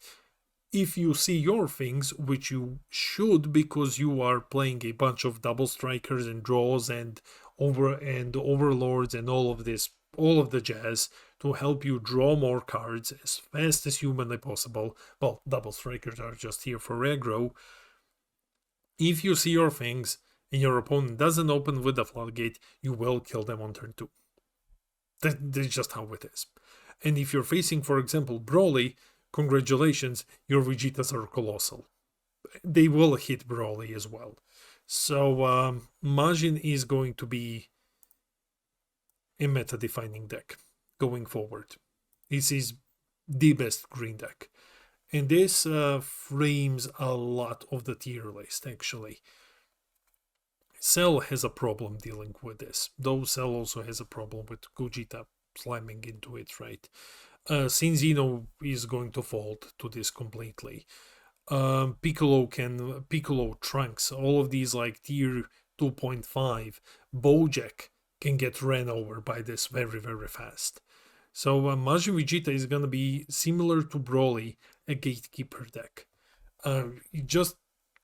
if you see your things, which you should because you are playing a bunch of double strikers and draws and overlords and all of the jazz to help you draw more cards as fast as humanly possible. Well, double strikers are just here for aggro. If you see your things and your opponent doesn't open with the floodgate, you will kill them on turn 2. That's just how it is. And if you're facing, for example, Broly, congratulations, your Vegetas are colossal. They will hit Broly as well. So Majin is going to be a meta-defining deck going forward. This is the best green deck. And this frames a lot of the tier list, actually. Cell has a problem dealing with this, though Cell also has a problem with Gogeta slamming into it, right? Cinzino is going to fold to this completely. Piccolo, Trunks, all of these like tier 2.5, Bojack can get ran over by this very, very fast. So Majin Vegeta is going to be similar to Broly, a gatekeeper deck.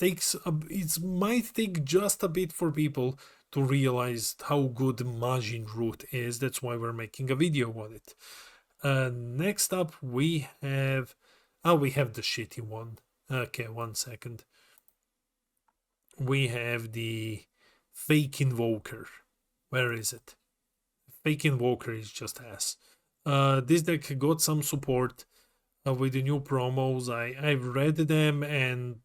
It might take just a bit for people to realize how good Majin route is. That's why we're making a video on it. Next up we have the shitty one. Okay, 1 second. We have the Fake Invoker. Where is it? Fake Invoker is just ass. This deck got some support with the new promos. I've read them, and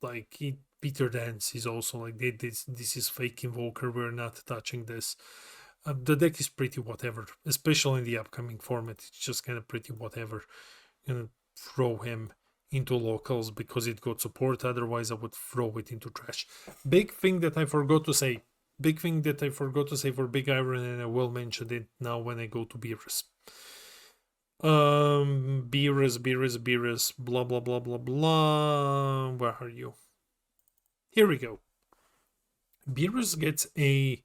like Peter Dance is also like, this is Fake Invoker, we're not touching this. The deck is pretty whatever, especially in the upcoming format. It's just kind of pretty whatever. Gonna throw him into locals because it got support. Otherwise, I would throw it into trash. Big thing that I forgot to say. Big thing that I forgot to say for Big Iron, and I will mention it now when I go to Beerus. Beerus, blah blah blah blah blah. Where are you? Here we go. Beerus gets a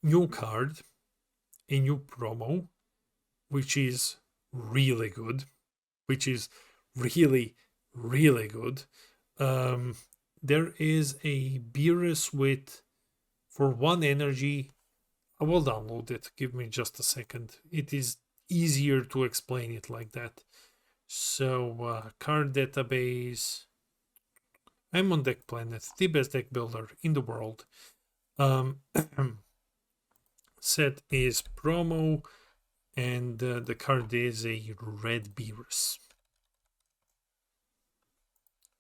new card, a new promo, which is really good. Which is really, really good. There is a Beerus with, for 1 energy, I will download it. Give me just a second. It is easier to explain it like that. So, card database. I'm on Deck Planet, the best deck builder in the world. Set is promo, and the card is a red Beerus.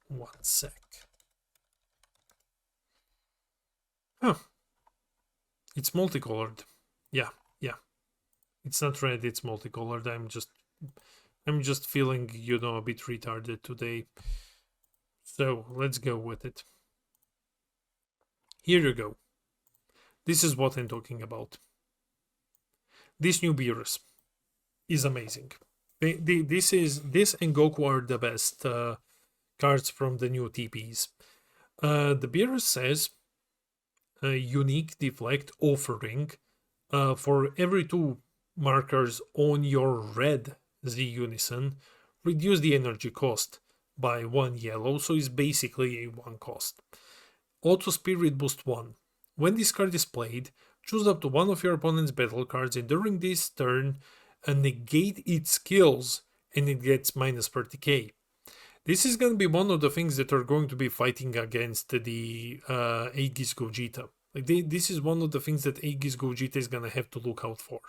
1 sec. Huh. It's multicolored. Yeah. It's not red, it's multicolored. I'm just feeling, a bit retarded today. So let's go with it. Here you go. This is what I'm talking about. This new Beerus is amazing. This and Goku are the best cards from the new TPs. The Beerus says unique deflect offering for every 2 markers on your red Z Unison, reduce the energy cost by 1 yellow, so it's basically a 1 cost. Auto Spirit Boost 1. When this card is played, choose up to 1 of your opponent's battle cards, and during this turn, negate its skills, and it gets minus 30k. This is going to be one of the things that are going to be fighting against the Aegis Gogeta. This is one of the things that Aegis Gogeta is going to have to look out for.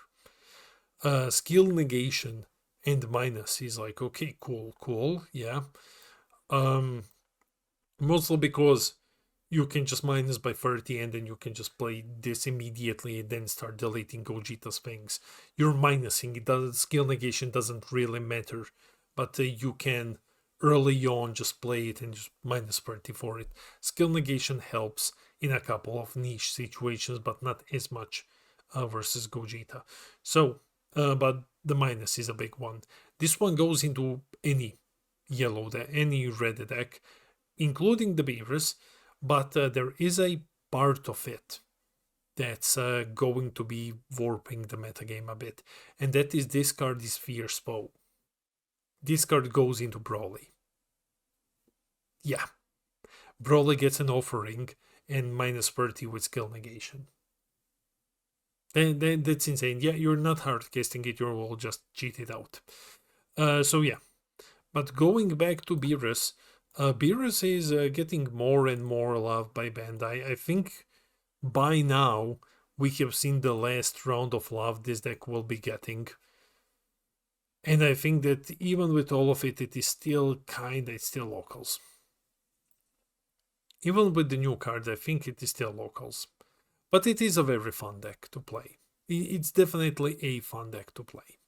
Skill negation and minus is like, okay, cool, yeah. Mostly because you can just minus by 30 and then you can just play this immediately and then start deleting Gogeta's things. You're minusing, skill negation doesn't really matter, but you can early on just play it and just minus 30 for it. Skill negation helps in a couple of niche situations, but not as much versus Gogeta. So, but the minus is a big one. This one goes into any yellow deck, any red deck, including the Beerus, but there is a part of it that's going to be warping the metagame a bit, and that is this card is Fierce Foe. This card goes into Broly. Yeah. Broly gets an offering and minus 30 with skill negation. And that's insane. Yeah, you're not hard casting it, you will just cheat it out. So yeah. But going back to Beerus, Beerus is getting more and more love by Bandai. I think by now we have seen the last round of love this deck will be getting. And I think that even with all of it, it is still it's still locals. Even with the new cards, I think it is still locals. But it is a very fun deck to play. It's definitely a fun deck to play.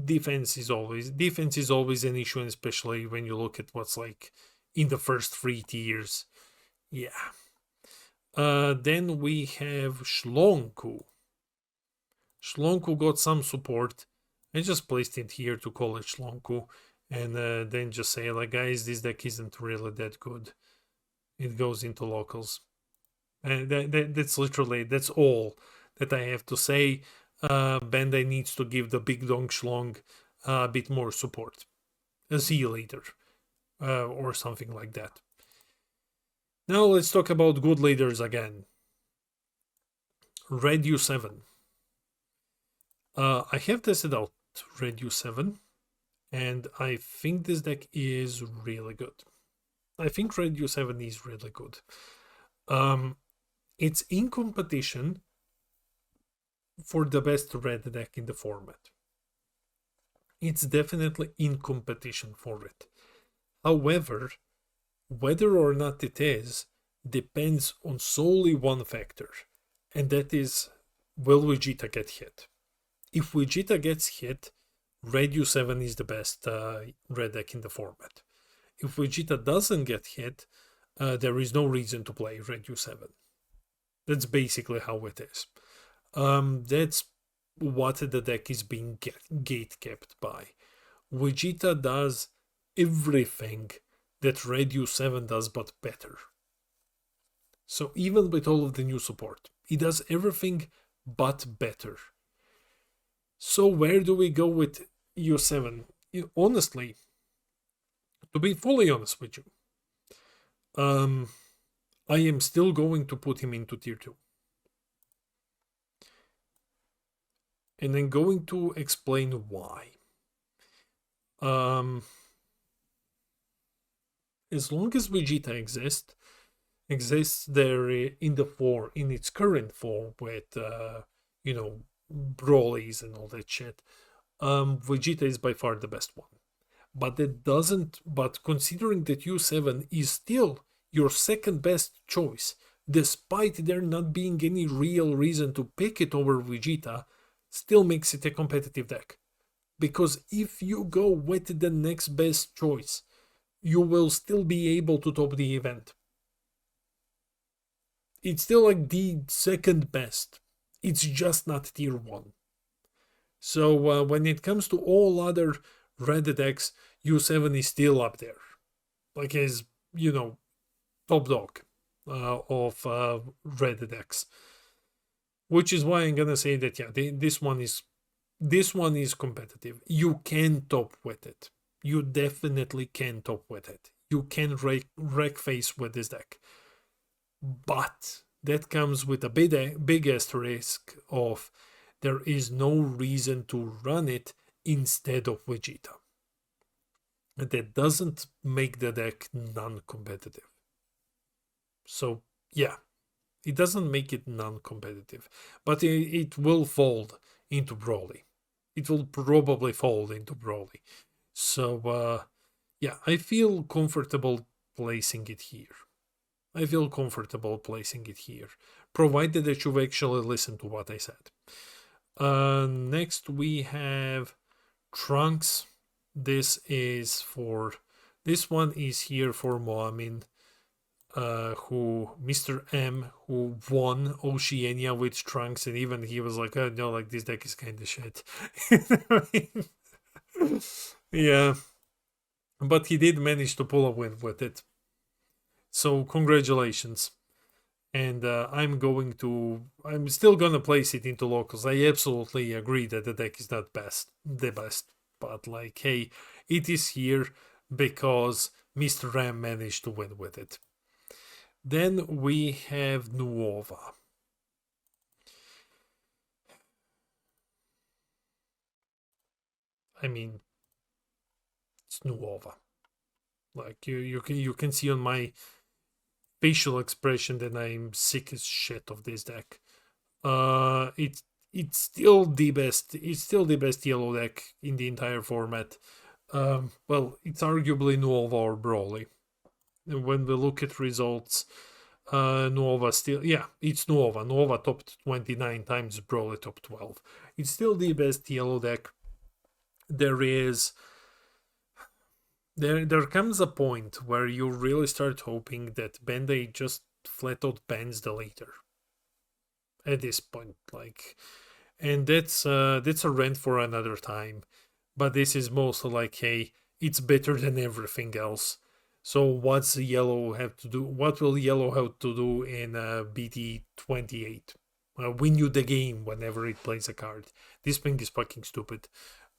Defense is always an issue, and especially when you look at what's like in the first 3 tiers. Yeah. Then we have Shlonku. Shlonku got some support. I just placed it here to call it Shlonku, and then just say, like, guys, this deck isn't really that good. It goes into locals. And that's all that I have to say. Bandai needs to give the Big Dong Shlong a bit more support. See you later. Or something like that. Now let's talk about good leaders again. Red U7. I have tested out Red U7, and I think this deck is really good. I think Red U7 is really good. It's in competition for the best red deck in the format. It's definitely in competition for it. However, whether or not it is, depends on solely one factor, and that is, will Vegeta get hit? If Vegeta gets hit, Red U7 is the best red deck in the format. If Vegeta doesn't get hit, there is no reason to play Red U7. That's basically how it is. That's what the deck is being gate kept by. Vegeta does everything that Red U7 does, but better. So even with all of the new support, he does everything but better. So where do we go with U7? Honestly, to be fully honest with you, I am still going to put him into tier 2. And I'm going to explain why. As long as Vegeta exists there in its current form with Broly's and all that shit, Vegeta is by far the best one. But considering that U7 is still your second best choice, despite there not being any real reason to pick it over Vegeta, still makes it a competitive deck. Because if you go with the next best choice, you will still be able to top the event. It's still like the second best. It's just not tier 1. So when it comes to all other red decks, U7 is still up there. Like as, top dog of red decks. Which is why I'm gonna say that, yeah, this one is competitive. You can top with it. You definitely can top with it. You can wreck face with this deck. But that comes with a big asterisk of there is no reason to run it instead of Vegeta. That doesn't make the deck non-competitive. So yeah, it doesn't make it non-competitive, but it will fold into Broly. It will probably fold into Broly. So yeah, I feel comfortable placing it here. Provided that you've actually listened to what I said. Next we have Trunks. This one is here for Moamin, Mr. M, who won Oceania with Trunks, and even he was like, oh no, like this deck is kind of shit. Yeah, but he did manage to pull a win with it. So congratulations. And I'm still gonna place it into locals. I absolutely agree that the deck is not the best, but like, hey, it is here because Mr. Ram managed to win with it. Then we have Nuova. I mean, it's Nuova. Like you can see on my facial expression that I'm sick as shit of this deck. It's still the best. It's still the best yellow deck in the entire format. Well, it's arguably Nuova or Broly. And when we look at results, Nuova still, yeah, it's Nuova. Nuova topped 29 times, Broly top 12. It's still the best yellow deck. There comes a point where you really start hoping that Bandai just flat out bans the leader. At this point, like, and that's a rant for another time. But this is mostly like, hey, it's better than everything else. So what's yellow have to do? What will yellow have to do in BT 28? Win you the game whenever it plays a card. This thing is fucking stupid.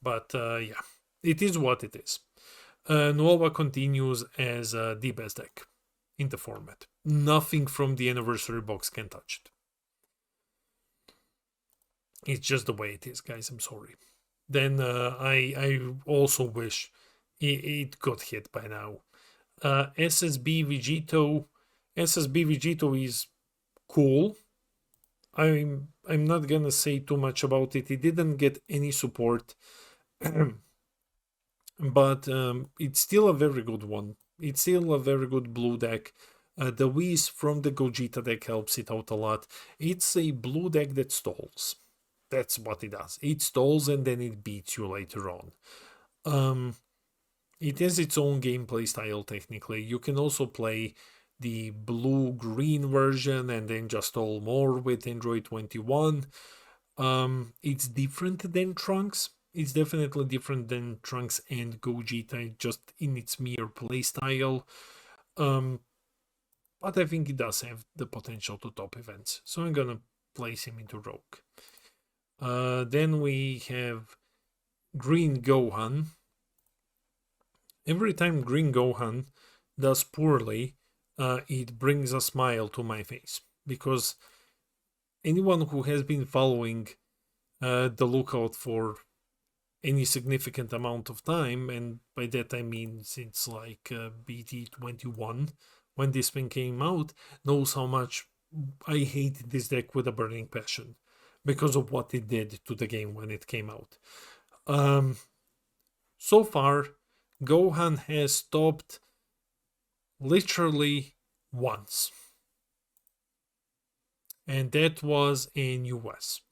But yeah, it is what it is. Nuova continues as the best deck in the format. Nothing from the anniversary box can touch it. It's just the way it is, guys. I'm sorry. Then I also wish it got hit by now. SSB Vegito is cool. I'm not gonna say too much about it. It didn't get any support. But it's still a very good one. It's still a very good blue deck. The Whiz from the Gogeta deck helps it out a lot. It's a blue deck that stalls. That's what it does. It stalls and then it beats you later on. It has its own gameplay style technically. You can also play the blue-green version and then just stall more with Android 21. It's different than Trunks. It's definitely different than Trunks and Gogeta, just in its mere playstyle. But I think it does have the potential to top events. So I'm gonna place him into Rogue. Then we have Green Gohan. Every time Green Gohan does poorly, it brings a smile to my face. Because anyone who has been following the lookout for any significant amount of time, and by that I mean since like BT21, when this thing came out, knows how much I hated this deck with a burning passion because of what it did to the game when it came out. So far, Gohan has stopped literally once, and that was in US.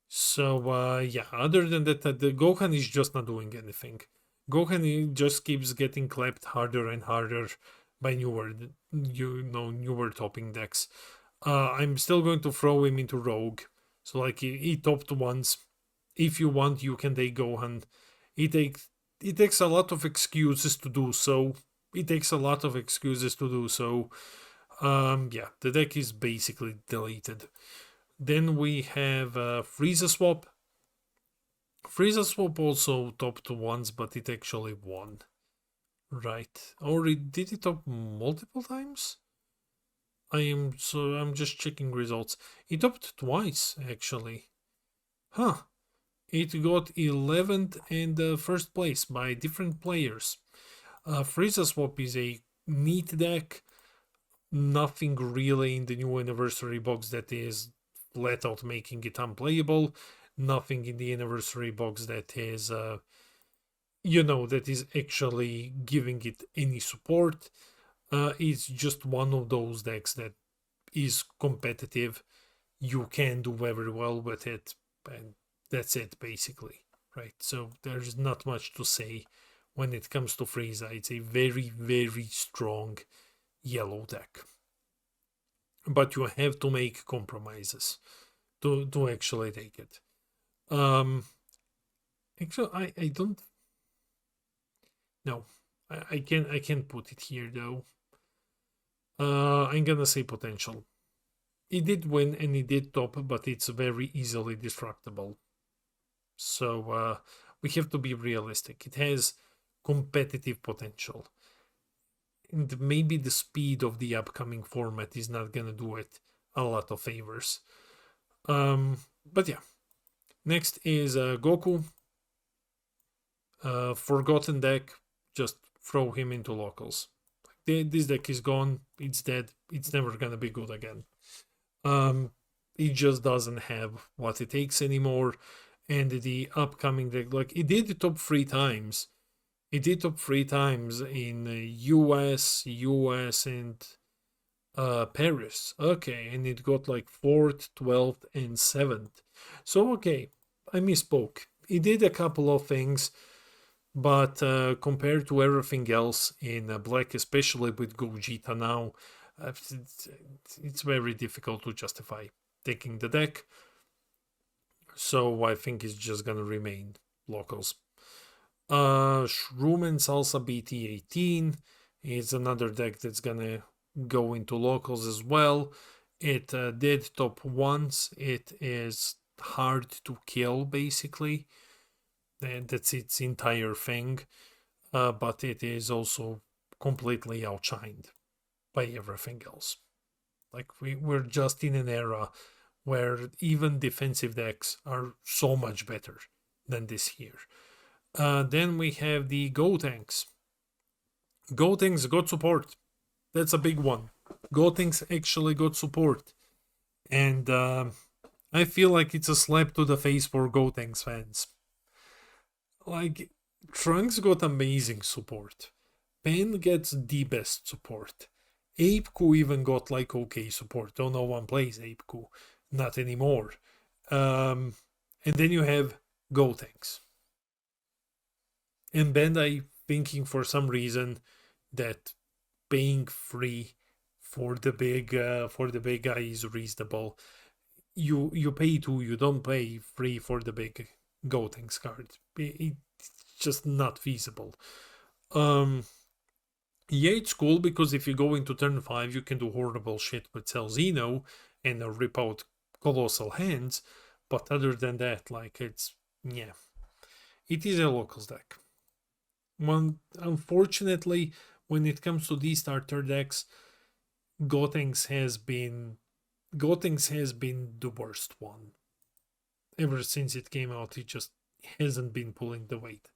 So yeah, other than that, the Gohan is just not doing anything. Gohan just keeps getting clapped harder and harder by newer topping decks. I'm still going to throw him into Rogue. So like he topped once. If you want, you can take Gohan. It takes a lot of excuses to do so. Yeah, the deck is basically deleted. Then we have Frieza Swap. Frieza Swap also topped once, but it actually won. Right. Or did it top multiple times? I'm just checking results. It topped twice, actually. Huh. It got 11th and first place by different players. Frieza Swap is a neat deck. Nothing really in the new anniversary box that is flat out making it unplayable. Nothing in the anniversary box that is that is actually giving it any support. It's just one of those decks that is competitive. You can do very well with it, and that's it basically, right? So there's not much to say when it comes to Frieza. It's a very, very strong yellow deck. But you have to make compromises to actually take it. Actually, I don't. No, I can't put it here though. I'm gonna say potential. It did win and it did top, but it's very easily destructible. So we have to be realistic. It has competitive potential. And maybe the speed of the upcoming format is not gonna do it a lot of favors. But yeah. Next is Goku. Forgotten deck. Just throw him into locals. This deck is gone. It's dead. It's never gonna be good again. It just doesn't have what it takes anymore. And the upcoming deck, like it did top 3 times. It did top 3 times in US, and Paris. Okay, and it got like 4th, 12th, and 7th. So okay, I misspoke. It did a couple of things, but compared to everything else in Black, especially with Gogeta now, it's very difficult to justify taking the deck. So I think it's just gonna remain locals. Shroom and Salsa BT18 is another deck that's gonna go into locals as well. It did top once. It is hard to kill basically, and that's its entire thing. But it is also completely outshined by everything else. Like we're just in an era where even defensive decks are so much better than this here. Then we have the Gotenks. Gotenks got support. That's a big one. Gotenks actually got support. And I feel like it's a slap to the face for Gotenks fans. Like, Trunks got amazing support. Pen gets the best support. Apeku even got like okay support, though no one plays Apeku, not anymore. And then you have Gotenks. And Bandai thinking for some reason that paying free for the big guy is reasonable. You pay to, you don't pay free for the big Gotenks card. It's just not feasible. Yeah, it's cool because if you go into turn 5, you can do horrible shit with Celzino and rip out Colossal Hands. But other than that, like, it's, yeah. It is a locals deck. Unfortunately, when it comes to these starter decks, Gotenks has been the worst one. Ever since it came out, it just hasn't been pulling the weight.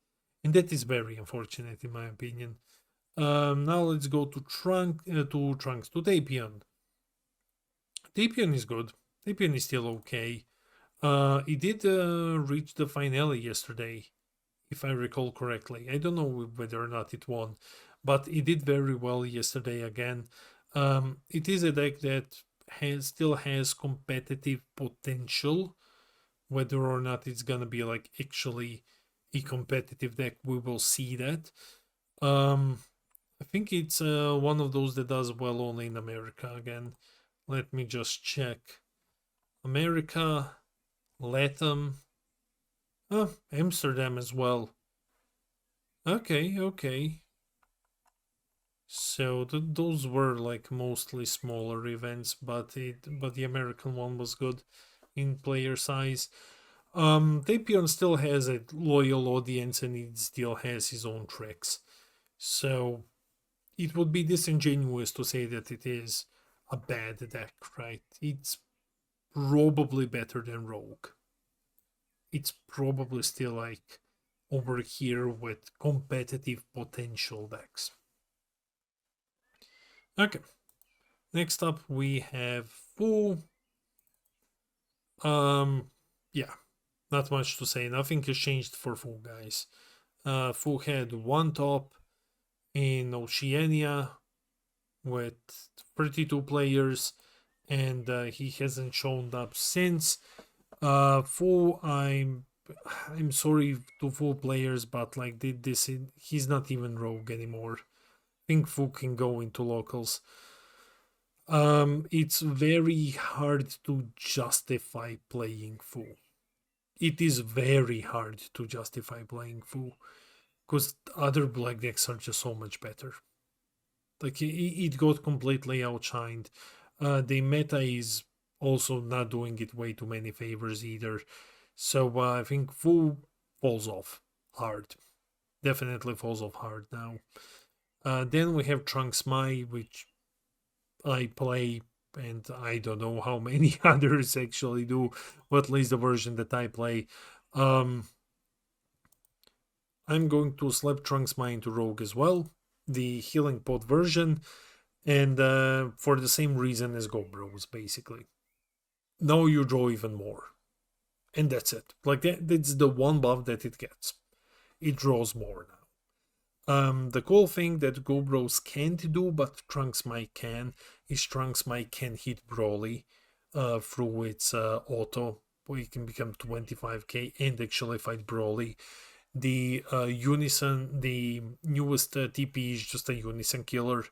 And that is very unfortunate in my opinion. Now let's go to Tapion. Tapion is good. Tapion is still okay. It did reach the finale yesterday, if I recall correctly. I don't know whether or not it won, but it did very well yesterday again. It is a deck that still has competitive potential. Whether or not it's gonna be like actually a competitive deck, we will see that. I think it's one of those that does well only in America again. Let me just check. America, Latam, Amsterdam as well. Okay. So those were like mostly smaller events, but the American one was good in player size. Tapion still has a loyal audience and it still has his own tricks. So it would be disingenuous to say that it is a bad deck, right? It's probably better than Rogue. It's probably still like over here with competitive potential decks. Okay. Next up we have Fu. Yeah. Not much to say. Nothing has changed for Fu, guys. Fu had one top in Oceania with 32 players, and he hasn't shown up since. Fu, I'm sorry to Fu players, but like he's not even Rogue anymore. I think Fu can go into locals. It's very hard to justify playing Fu. It is very hard to justify playing Fu because other black decks are just so much better. Like it got completely outshined. The meta is also not doing it way too many favors either. So I think Fu falls off hard. Definitely falls off hard now. Then we have Trunks Mai, which I play, and I don't know how many others actually do, or at least the version that I play. I'm going to slap Trunks Mai into Rogue as well, the healing pot version, and for the same reason as Go Bros, basically. Now you draw even more. And that's it. Like that's the one buff that it gets. It draws more now. The cool thing that Go Bros can't do, but Trunks Mai can, is Trunks Mai can hit Broly through its auto, where it can become 25k and actually fight Broly. The Unison, the newest TP is just a Unison killer.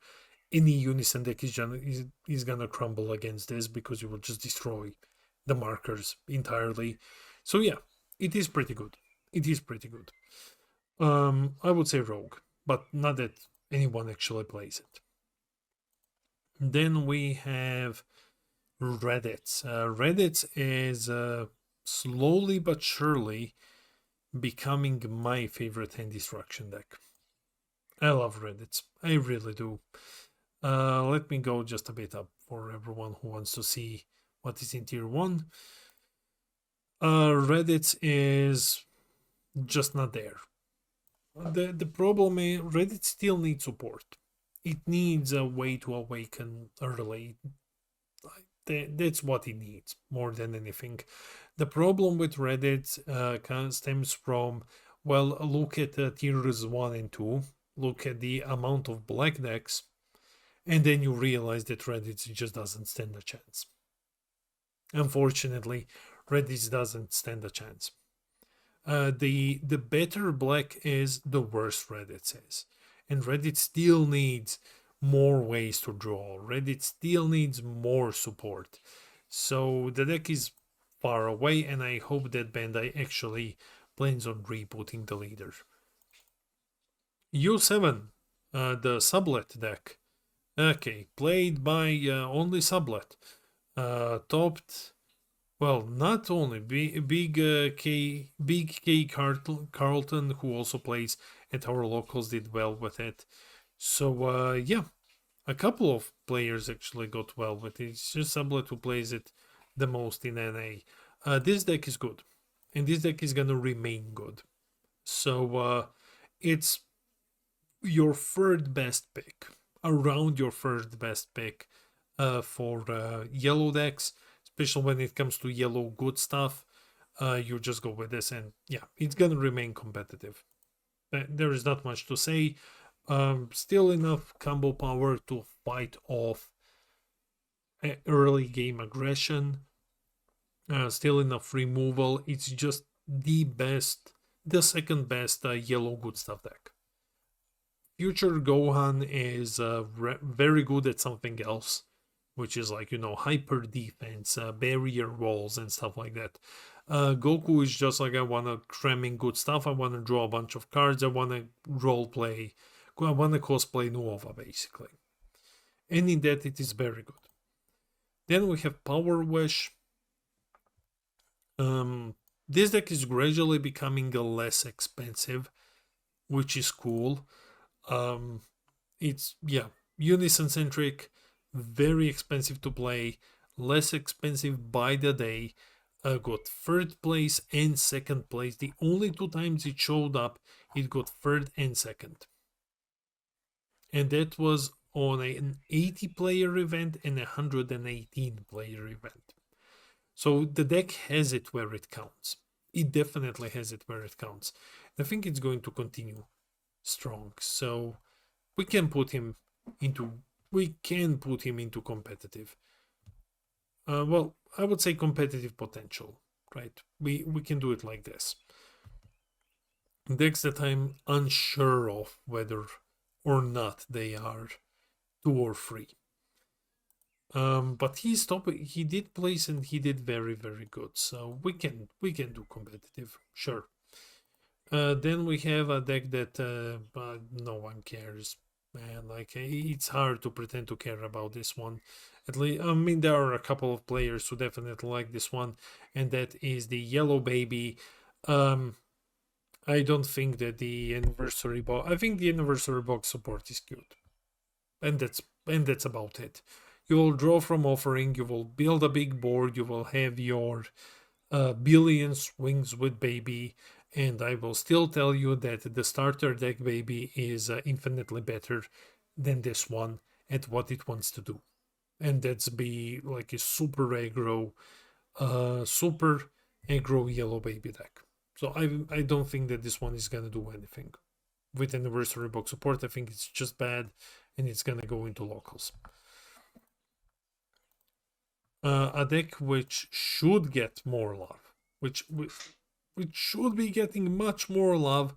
Any Unison deck is gonna crumble against this because you will just destroy the markers entirely. So yeah, it is pretty good. It is pretty good. I would say Rogue, but not that anyone actually plays it. Then we have Reddit. Reddit is slowly but surely becoming my favorite hand destruction deck. I love Reddit. I really do. Let me go just a bit up for everyone who wants to see what is in tier 1. Reddit is just not there. The problem is Reddit still needs support. It needs a way to awaken early. That's what it needs more than anything. The problem with Reddit stems from, well, look at tiers 1 and 2. Look at the amount of black decks and then you realize that Reddit just doesn't stand a chance. Unfortunately, Reddit doesn't stand a chance. The better black is, the worse Reddit is, and Reddit still needs more ways to draw. Reddit still needs more support. So the deck is far away, and I hope that Bandai actually plans on rebooting the leader. U7, the sublet deck. Okay, played by only sublet. Topped, well, not only Big K Carlton, who also plays at our locals, did well with it. So yeah, a couple of players actually got well with it. It's just Sublet who plays it the most in NA. This deck is good, and this deck is gonna remain good. So it's your third best pick, around your third best pick for yellow decks, especially when it comes to yellow good stuff. You just go with this, and yeah, it's gonna remain competitive. There is not much to say. Still enough combo power to fight off early game aggression. Still enough removal. It's just the second best yellow good stuff deck. Future Gohan is very good at something else, which is like, hyper defense, barrier walls, and stuff like that. Goku is just like, I want to cram in good stuff. I want to draw a bunch of cards. I want to role play. I want to cosplay Nova, basically. And in that, it is very good. Then we have Power Wish. This deck is gradually becoming less expensive, which is cool. It's, unison centric, very expensive to play, less expensive by the day. Got third place and second place. The only two times it showed up, it got third and second. And that was on an 80 player event and a 118 player event. So the deck has it where it counts. It definitely has it where it counts. I think it's going to continue strong. So we can put him into competitive. Well, I would say competitive potential, right? We can do it like this. Decks that I'm unsure of whether or not they are 2 or 3. But he did place and he did very, very good. So we can do competitive, sure. Then we have a deck that no one cares, man. Like, it's hard to pretend to care about this one. At least, I mean, there are a couple of players who definitely like this one, and that is the Yellow Baby. I don't think that the anniversary box. I think the anniversary box support is cute, and that's about it. You will draw from offering. You will build a big board. You will have your billion swings with Baby. And I will still tell you that the starter deck Baby is infinitely better than this one at what it wants to do. And that's be like a super aggro Yellow Baby deck. So I don't think that this one is gonna do anything. With anniversary box support, I think it's just bad and it's gonna go into locals. A deck which should get more love, which should be getting much more love,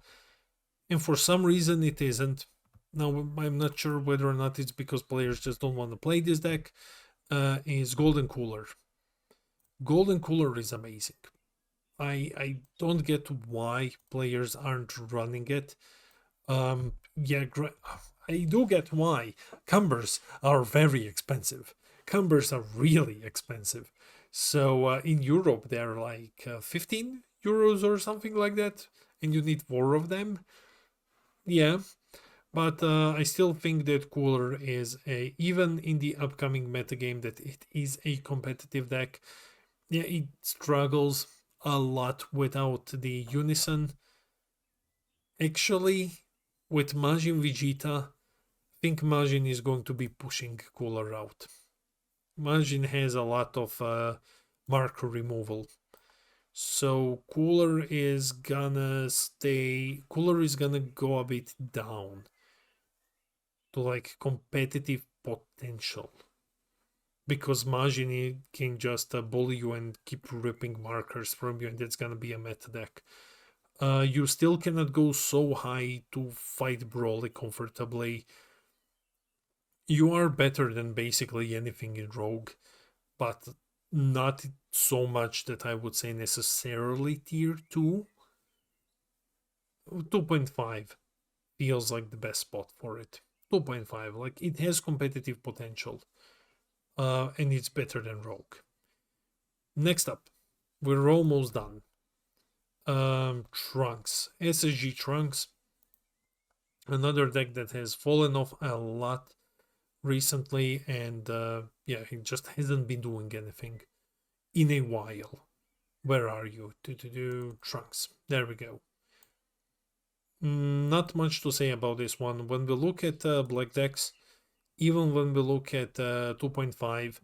and for some reason it isn't. Now, I'm not sure whether or not it's because players just don't want to play this deck, is Golden Cooler. Golden Cooler is amazing. I don't get why players aren't running it. Yeah, I do get why. Cumbers are very expensive. Cumbers are really expensive. So in Europe, they're like 15 euros or something like that, and you need 4 of them. Yeah, but I still think that Cooler is even in the upcoming metagame, that it is a competitive deck. Yeah, it struggles a lot without the Unison. Actually, with Majin Vegeta, I think Majin is going to be pushing Cooler out. Majin has a lot of marker removal. So Cooler is gonna go a bit down to like competitive potential. Because Majini can just bully you and keep ripping markers from you, and it's gonna be a meta deck. You still cannot go so high to fight Broly comfortably. You are better than basically anything in Rogue, but not so much that I would say necessarily tier 2. 2.5 feels like the best spot for it. 2.5, like it has competitive potential. And it's better than Rogue. Next up, we're almost done. Trunks. SSG Trunks. Another deck that has fallen off a lot recently, and yeah, it just hasn't been doing anything in a while. Where are you? Trunks. There we go. Not much to say about this one. When we look at black decks, even when we look at 2.5,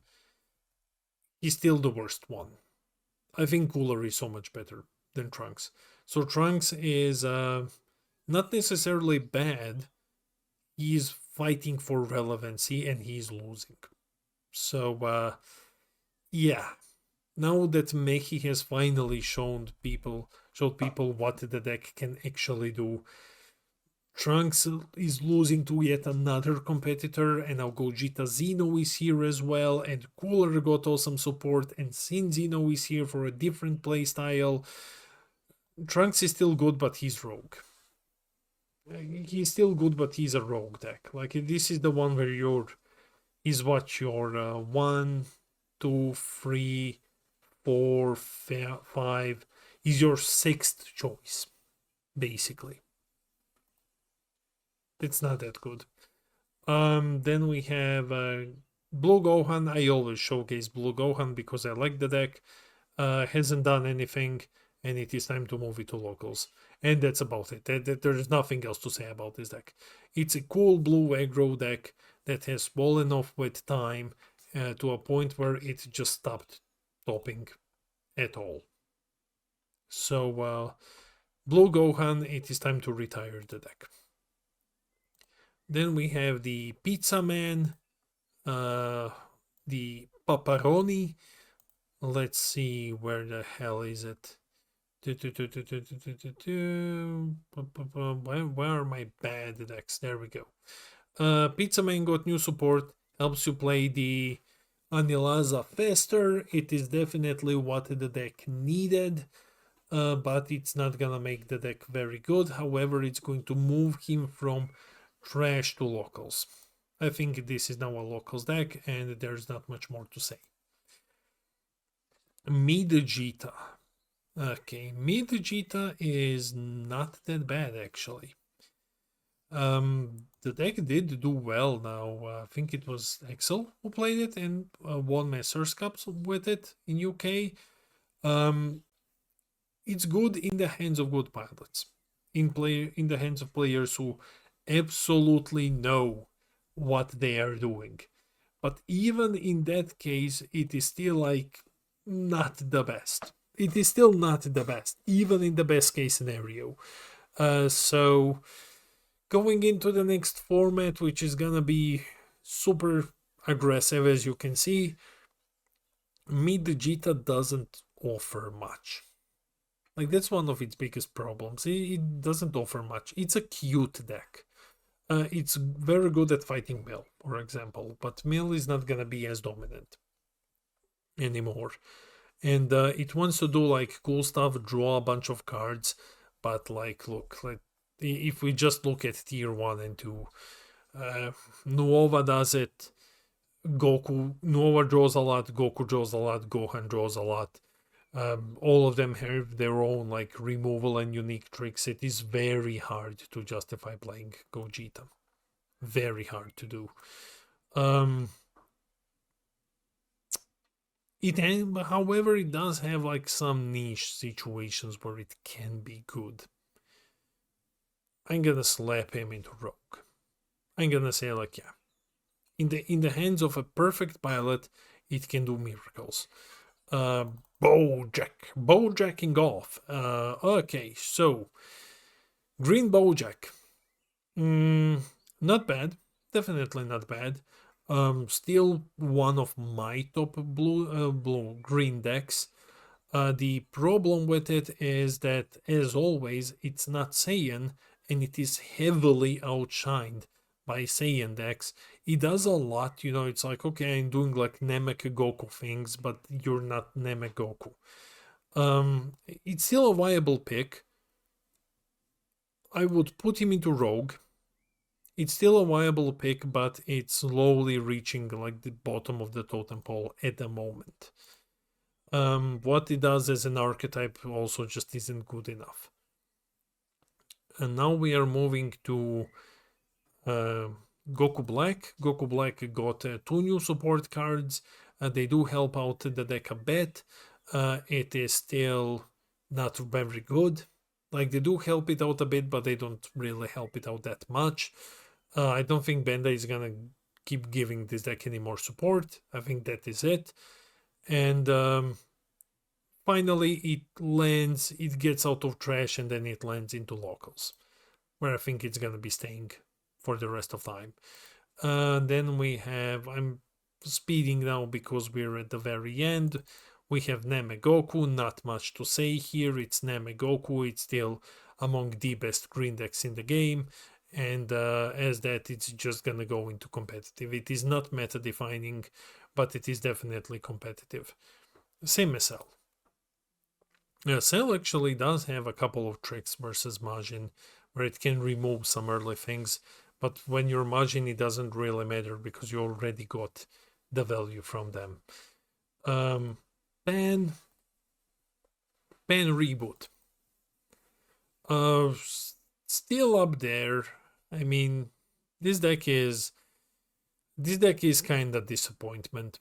he's still the worst one. I think Cooler is so much better than Trunks. So Trunks is not necessarily bad. He's fighting for relevancy and he's losing. So yeah. Now that Mehi has finally showed people what the deck can actually do, Trunks is losing to yet another competitor, and now Gogeta Zeno is here as well, and Cooler got awesome support, and Sin Zeno is here for a different playstyle. Trunks is still good, but he's rogue. He's still good, but he's a rogue deck. Like, this is the one where your 1, 2, 3, 4, 5 is your 6th choice, basically. It's not that good. Then we have Blue Gohan. I always showcase Blue Gohan because I like the deck. Hasn't done anything, and it is time to move it to locals. And that's about it. There's nothing else to say about this deck. It's a cool blue aggro deck that has fallen off with time to a point where it just stopped topping at all. So Blue Gohan, it is time to retire the deck. Then we have the Pizza Man, the Pepperoni. Let's see, where the hell is it? Where are my bad decks? There we go. Pizza Man got new support, helps you play the Anilaza faster. It is definitely what the deck needed. But it's not gonna make the deck very good. However, it's going to move him from trash to locals. I think this is now a locals deck, and there's not much more to say. Mid-Jita. Okay, Mid-Jita is not that bad, actually. The deck did do well now. I think it was Excel who played it and won Masters Cups with it in UK. It's good in the hands of good pilots. In the hands of players who absolutely know what they are doing. But even in that case, it is still like not the best. It is still not the best, even in the best case scenario. So going into the next format, which is gonna be super aggressive, as you can see, Mid-Jita doesn't offer much. Like, that's one of its biggest problems. It doesn't offer much. It's a cute deck. It's very good at fighting Mill, for example, but Mill is not gonna be as dominant anymore. And it wants to do like cool stuff, draw a bunch of cards, but like, look, if we just look at tier 1 and 2, Nuova does it, Nuova draws a lot, Goku draws a lot, Gohan draws a lot. All of them have their own like removal and unique tricks. It is very hard to justify playing Gogeta. Very hard to do. However, it does have like some niche situations where it can be good. I'm gonna slap him into Rogue. I'm gonna say like, yeah, in the hands of a perfect pilot, it can do miracles. Bowjacking off. Okay, so Green Bowjack. Not bad. Definitely not bad. Still one of my top blue-green decks. The problem with it is that, as always, it's not Saiyan, and it is heavily outshined by Saiyan decks. It does a lot, it's like, okay, I'm doing like Namek Goku things, but you're not Namek Goku. It's still a viable pick. I would put him into Rogue. It's still a viable pick, but it's slowly reaching like the bottom of the totem pole at the moment. What it does as an archetype also just isn't good enough. And now we are moving to Goku Black. Goku Black got 2 new support cards. They do help out the deck a bit. It is still not very good. Like, they do help it out a bit, but they don't really help it out that much. I don't think Bandai is gonna keep giving this deck any more support. I think that is it. And finally it gets out of trash, and then it lands into locals, where I think it's gonna be staying for the rest of time. Then we have, I'm speeding now because we're at the very end. We have Namegoku, not much to say here. It's Namegoku, it's still among the best green decks in the game, and as that, it's just gonna go into competitive. It is not meta defining, but it is definitely competitive. Same as Cell. Cell actually does have a couple of tricks versus Majin, where it can remove some early things, but when you're Majin, it doesn't really matter because you already got the value from them. Pan Reboot. Still up there. I mean, this deck is kinda disappointment.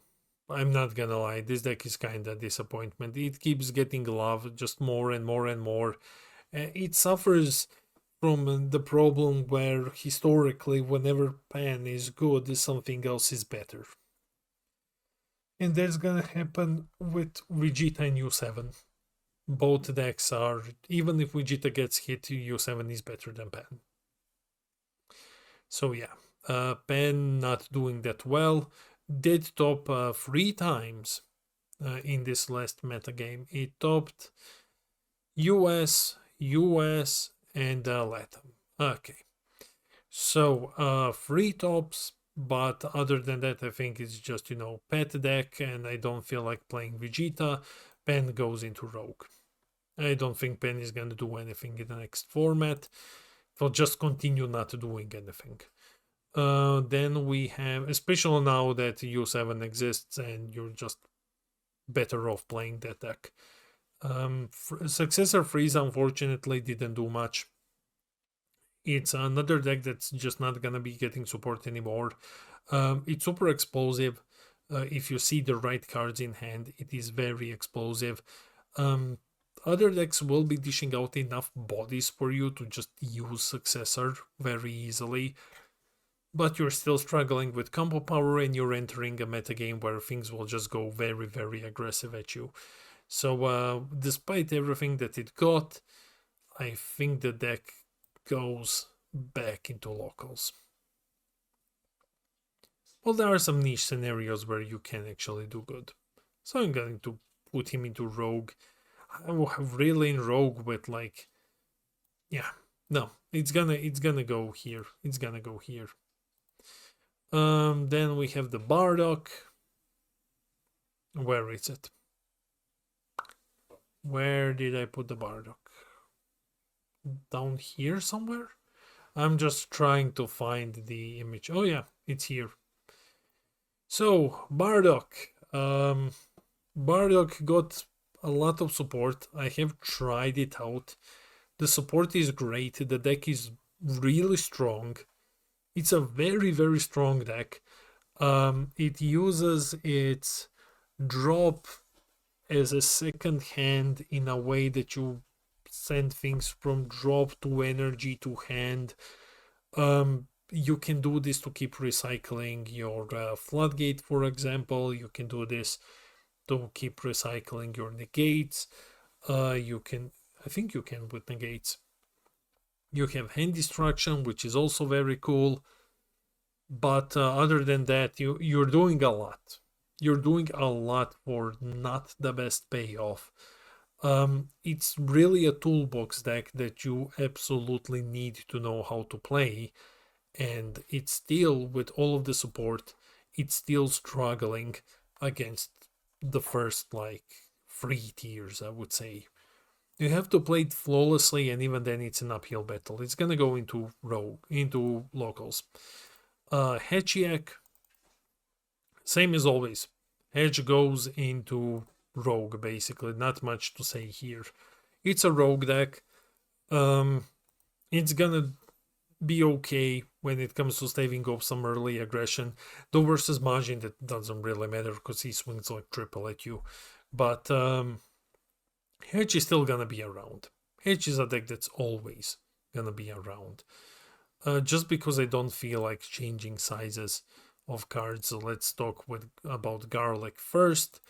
I'm not gonna lie, this deck is kinda disappointment. It keeps getting love, just more and more and more. It suffers from the problem where historically, whenever Pan is good, something else is better. And that's gonna happen with Vegeta and U7. Both decks are, even if Vegeta gets hit, U7 is better than Pan. So yeah, Pan not doing that well. Did top 3 times in this last metagame. It topped US, and Latin. Okay, so 3 tops, but other than that, I think it's just, pet deck, and I don't feel like playing Vegeta. Pen goes into Rogue. I don't think Pen is going to do anything in the next format. It'll just continue not doing anything. Then we have, especially now that U7 exists, and you're just better off playing that deck. Successor Freeze unfortunately didn't do much. It's another deck that's just not gonna be getting support anymore. It's super explosive. If you see the right cards in hand, it is very explosive. Other decks will be dishing out enough bodies for you to just use Successor very easily, but you're still struggling with combo power, and you're entering a metagame where things will just go very, very aggressive at you. So despite everything that it got, I think the deck goes back into locals. Well, there are some niche scenarios where you can actually do good. So I'm going to put him into Rogue. I will have really in Rogue with like, yeah, no, it's gonna go here. It's gonna go here. Then we have the Bardock. Where is it? Where did I put the Bardock? Down here somewhere? I'm just trying to find the image. Oh yeah, it's here. So Bardock. Bardock got a lot of support. I have tried it out. The support is great. The deck is really strong. It's a very, very strong deck. It uses its drop as a second hand in a way that you send things from drop to energy to hand. You can do this to keep recycling your floodgate, for example. You can do this to keep recycling your negates. You can, I think you can with negates. You have hand destruction, which is also very cool. But other than that, you're doing a lot. You're doing a lot for not the best payoff. It's really a toolbox deck that you absolutely need to know how to play, and it's still, with all of the support, it's still struggling against the first like 3 tiers, I would say. You have to play it flawlessly, and even then it's an uphill battle. It's gonna go into locals. Hedgiak, same as always. Hedge goes into rogue, basically. Not much to say here. It's a rogue deck. It's gonna be okay when it comes to staving off some early aggression. Though versus Majin, that doesn't really matter because he swings like triple at you. But Hedge is still gonna be around. Hedge is a deck that's always gonna be around. Just because I don't feel like changing sizes of cards. So let's talk about Garlic first.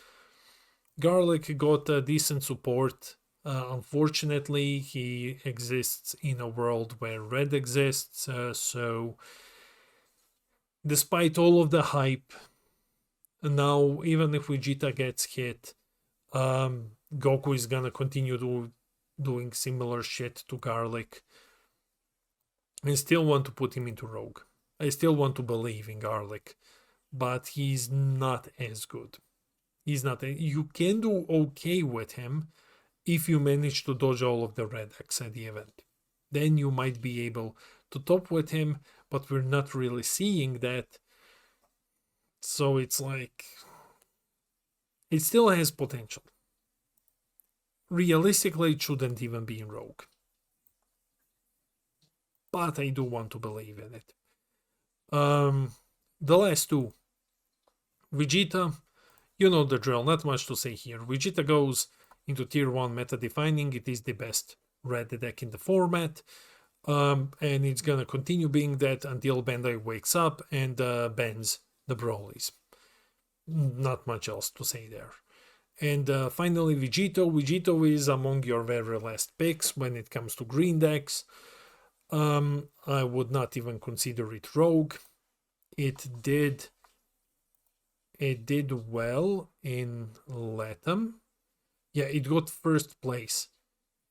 Garlic got a decent support. Unfortunately, he exists in a world where red exists, so despite all of the hype, now even if Vegeta gets hit, Goku is gonna continue doing similar shit to Garlic. I still want to put him into Rogue. I still want to believe in Garlic, but he's not as good. He's not. You can do okay with him if you manage to dodge all of the red X at the event. Then you might be able to top with him, but we're not really seeing that. So it's like, it still has potential. Realistically, it shouldn't even be in Rogue. But I do want to believe in it. The last two. Vegeta, you know the drill, not much to say here. Vegeta goes into tier 1 meta defining. It is the best red deck in the format. And it's gonna continue being that until Bandai wakes up and bans the Brolys. Not much else to say there. And finally, Vegito. Vegito is among your very last picks when it comes to green decks. I would not even consider it rogue. It did well in Latam. Yeah, it got first place.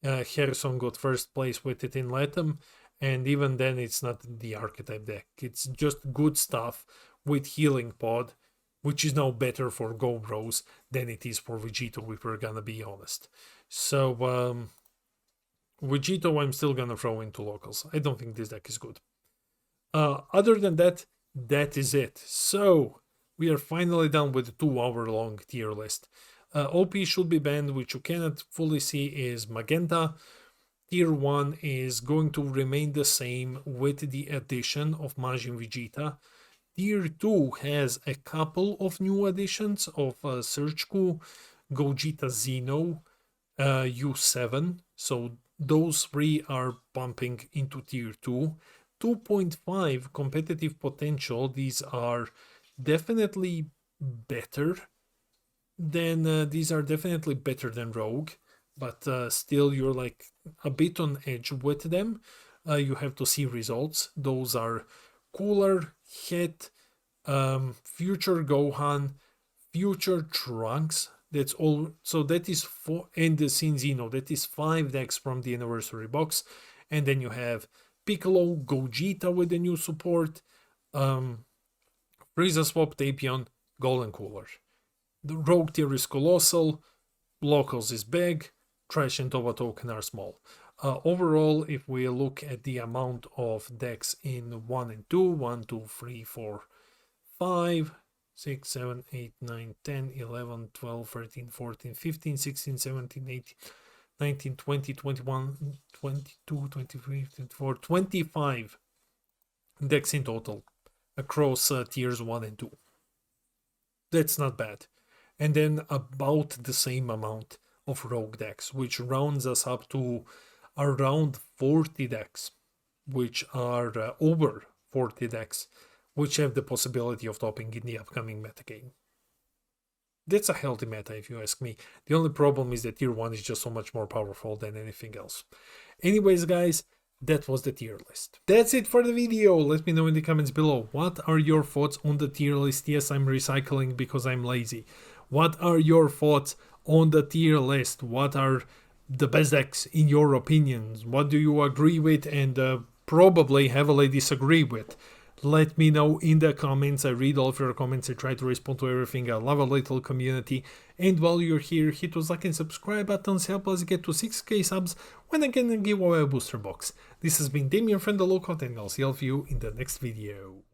Harrison got first place with it in Latam, and even then it's not the archetype deck. It's just good stuff with Healing Pod, which is now better for Go Bros than it is for Vegito, if we're gonna be honest. So Vegito I'm still gonna throw into locals. I don't think this deck is good. Other than that, that is it. So we are finally done with the 2-hour long tier list. OP should be banned, which you cannot fully see is Magenta. Tier 1 is going to remain the same with the addition of Majin Vegeta. Tier 2 has a couple of new additions of Surgiku, Gogeta Zeno, U7. So those 3 are bumping into tier 2. 2.5 competitive potential. These are definitely better than Rogue, but still you're like a bit on edge with them. You have to see results. Those are Cooler, Het, Future Gohan, Future Trunks. That's all. So that is 4, and the Cinzino. That is 5 decks from the anniversary box, and then you have Piccolo, Gogeta with the new support, Frieza Swap, Tapion, Golden Cooler. The Rogue tier is colossal, locals is big, Trash and Tova Token are small. Overall, if we look at the amount of decks in 1 and 2, 1, 2, 3, 4, 5, 6, 7, 8, 9, 10, 11, 12, 13, 14, 15, 16, 17, 18, 19, 20, 21, 22, 23, 24, 25 decks in total across tiers 1 and 2. That's not bad. And then about the same amount of rogue decks, which rounds us up to around 40 decks, which are over 40 decks, which have the possibility of topping in the upcoming metagame. That's a healthy meta, if you ask me. The only problem is that tier 1 is just so much more powerful than anything else. Anyways, guys, That was the tier list. That's it for the video. Let me know in the comments below. What are your thoughts on the tier list? Yes, I'm recycling because I'm lazy. What are your thoughts on the tier list? What are the best decks in your opinions? What do you agree with and probably heavily disagree with? Let me know in the comments. I read all of your comments. I try to respond to everything. I love a little community. And while you're here, hit those like and subscribe buttons. Help us get to 6k subs when I can give away a booster box. This has been Damien from the Lookout, and I'll see all of you in the next video.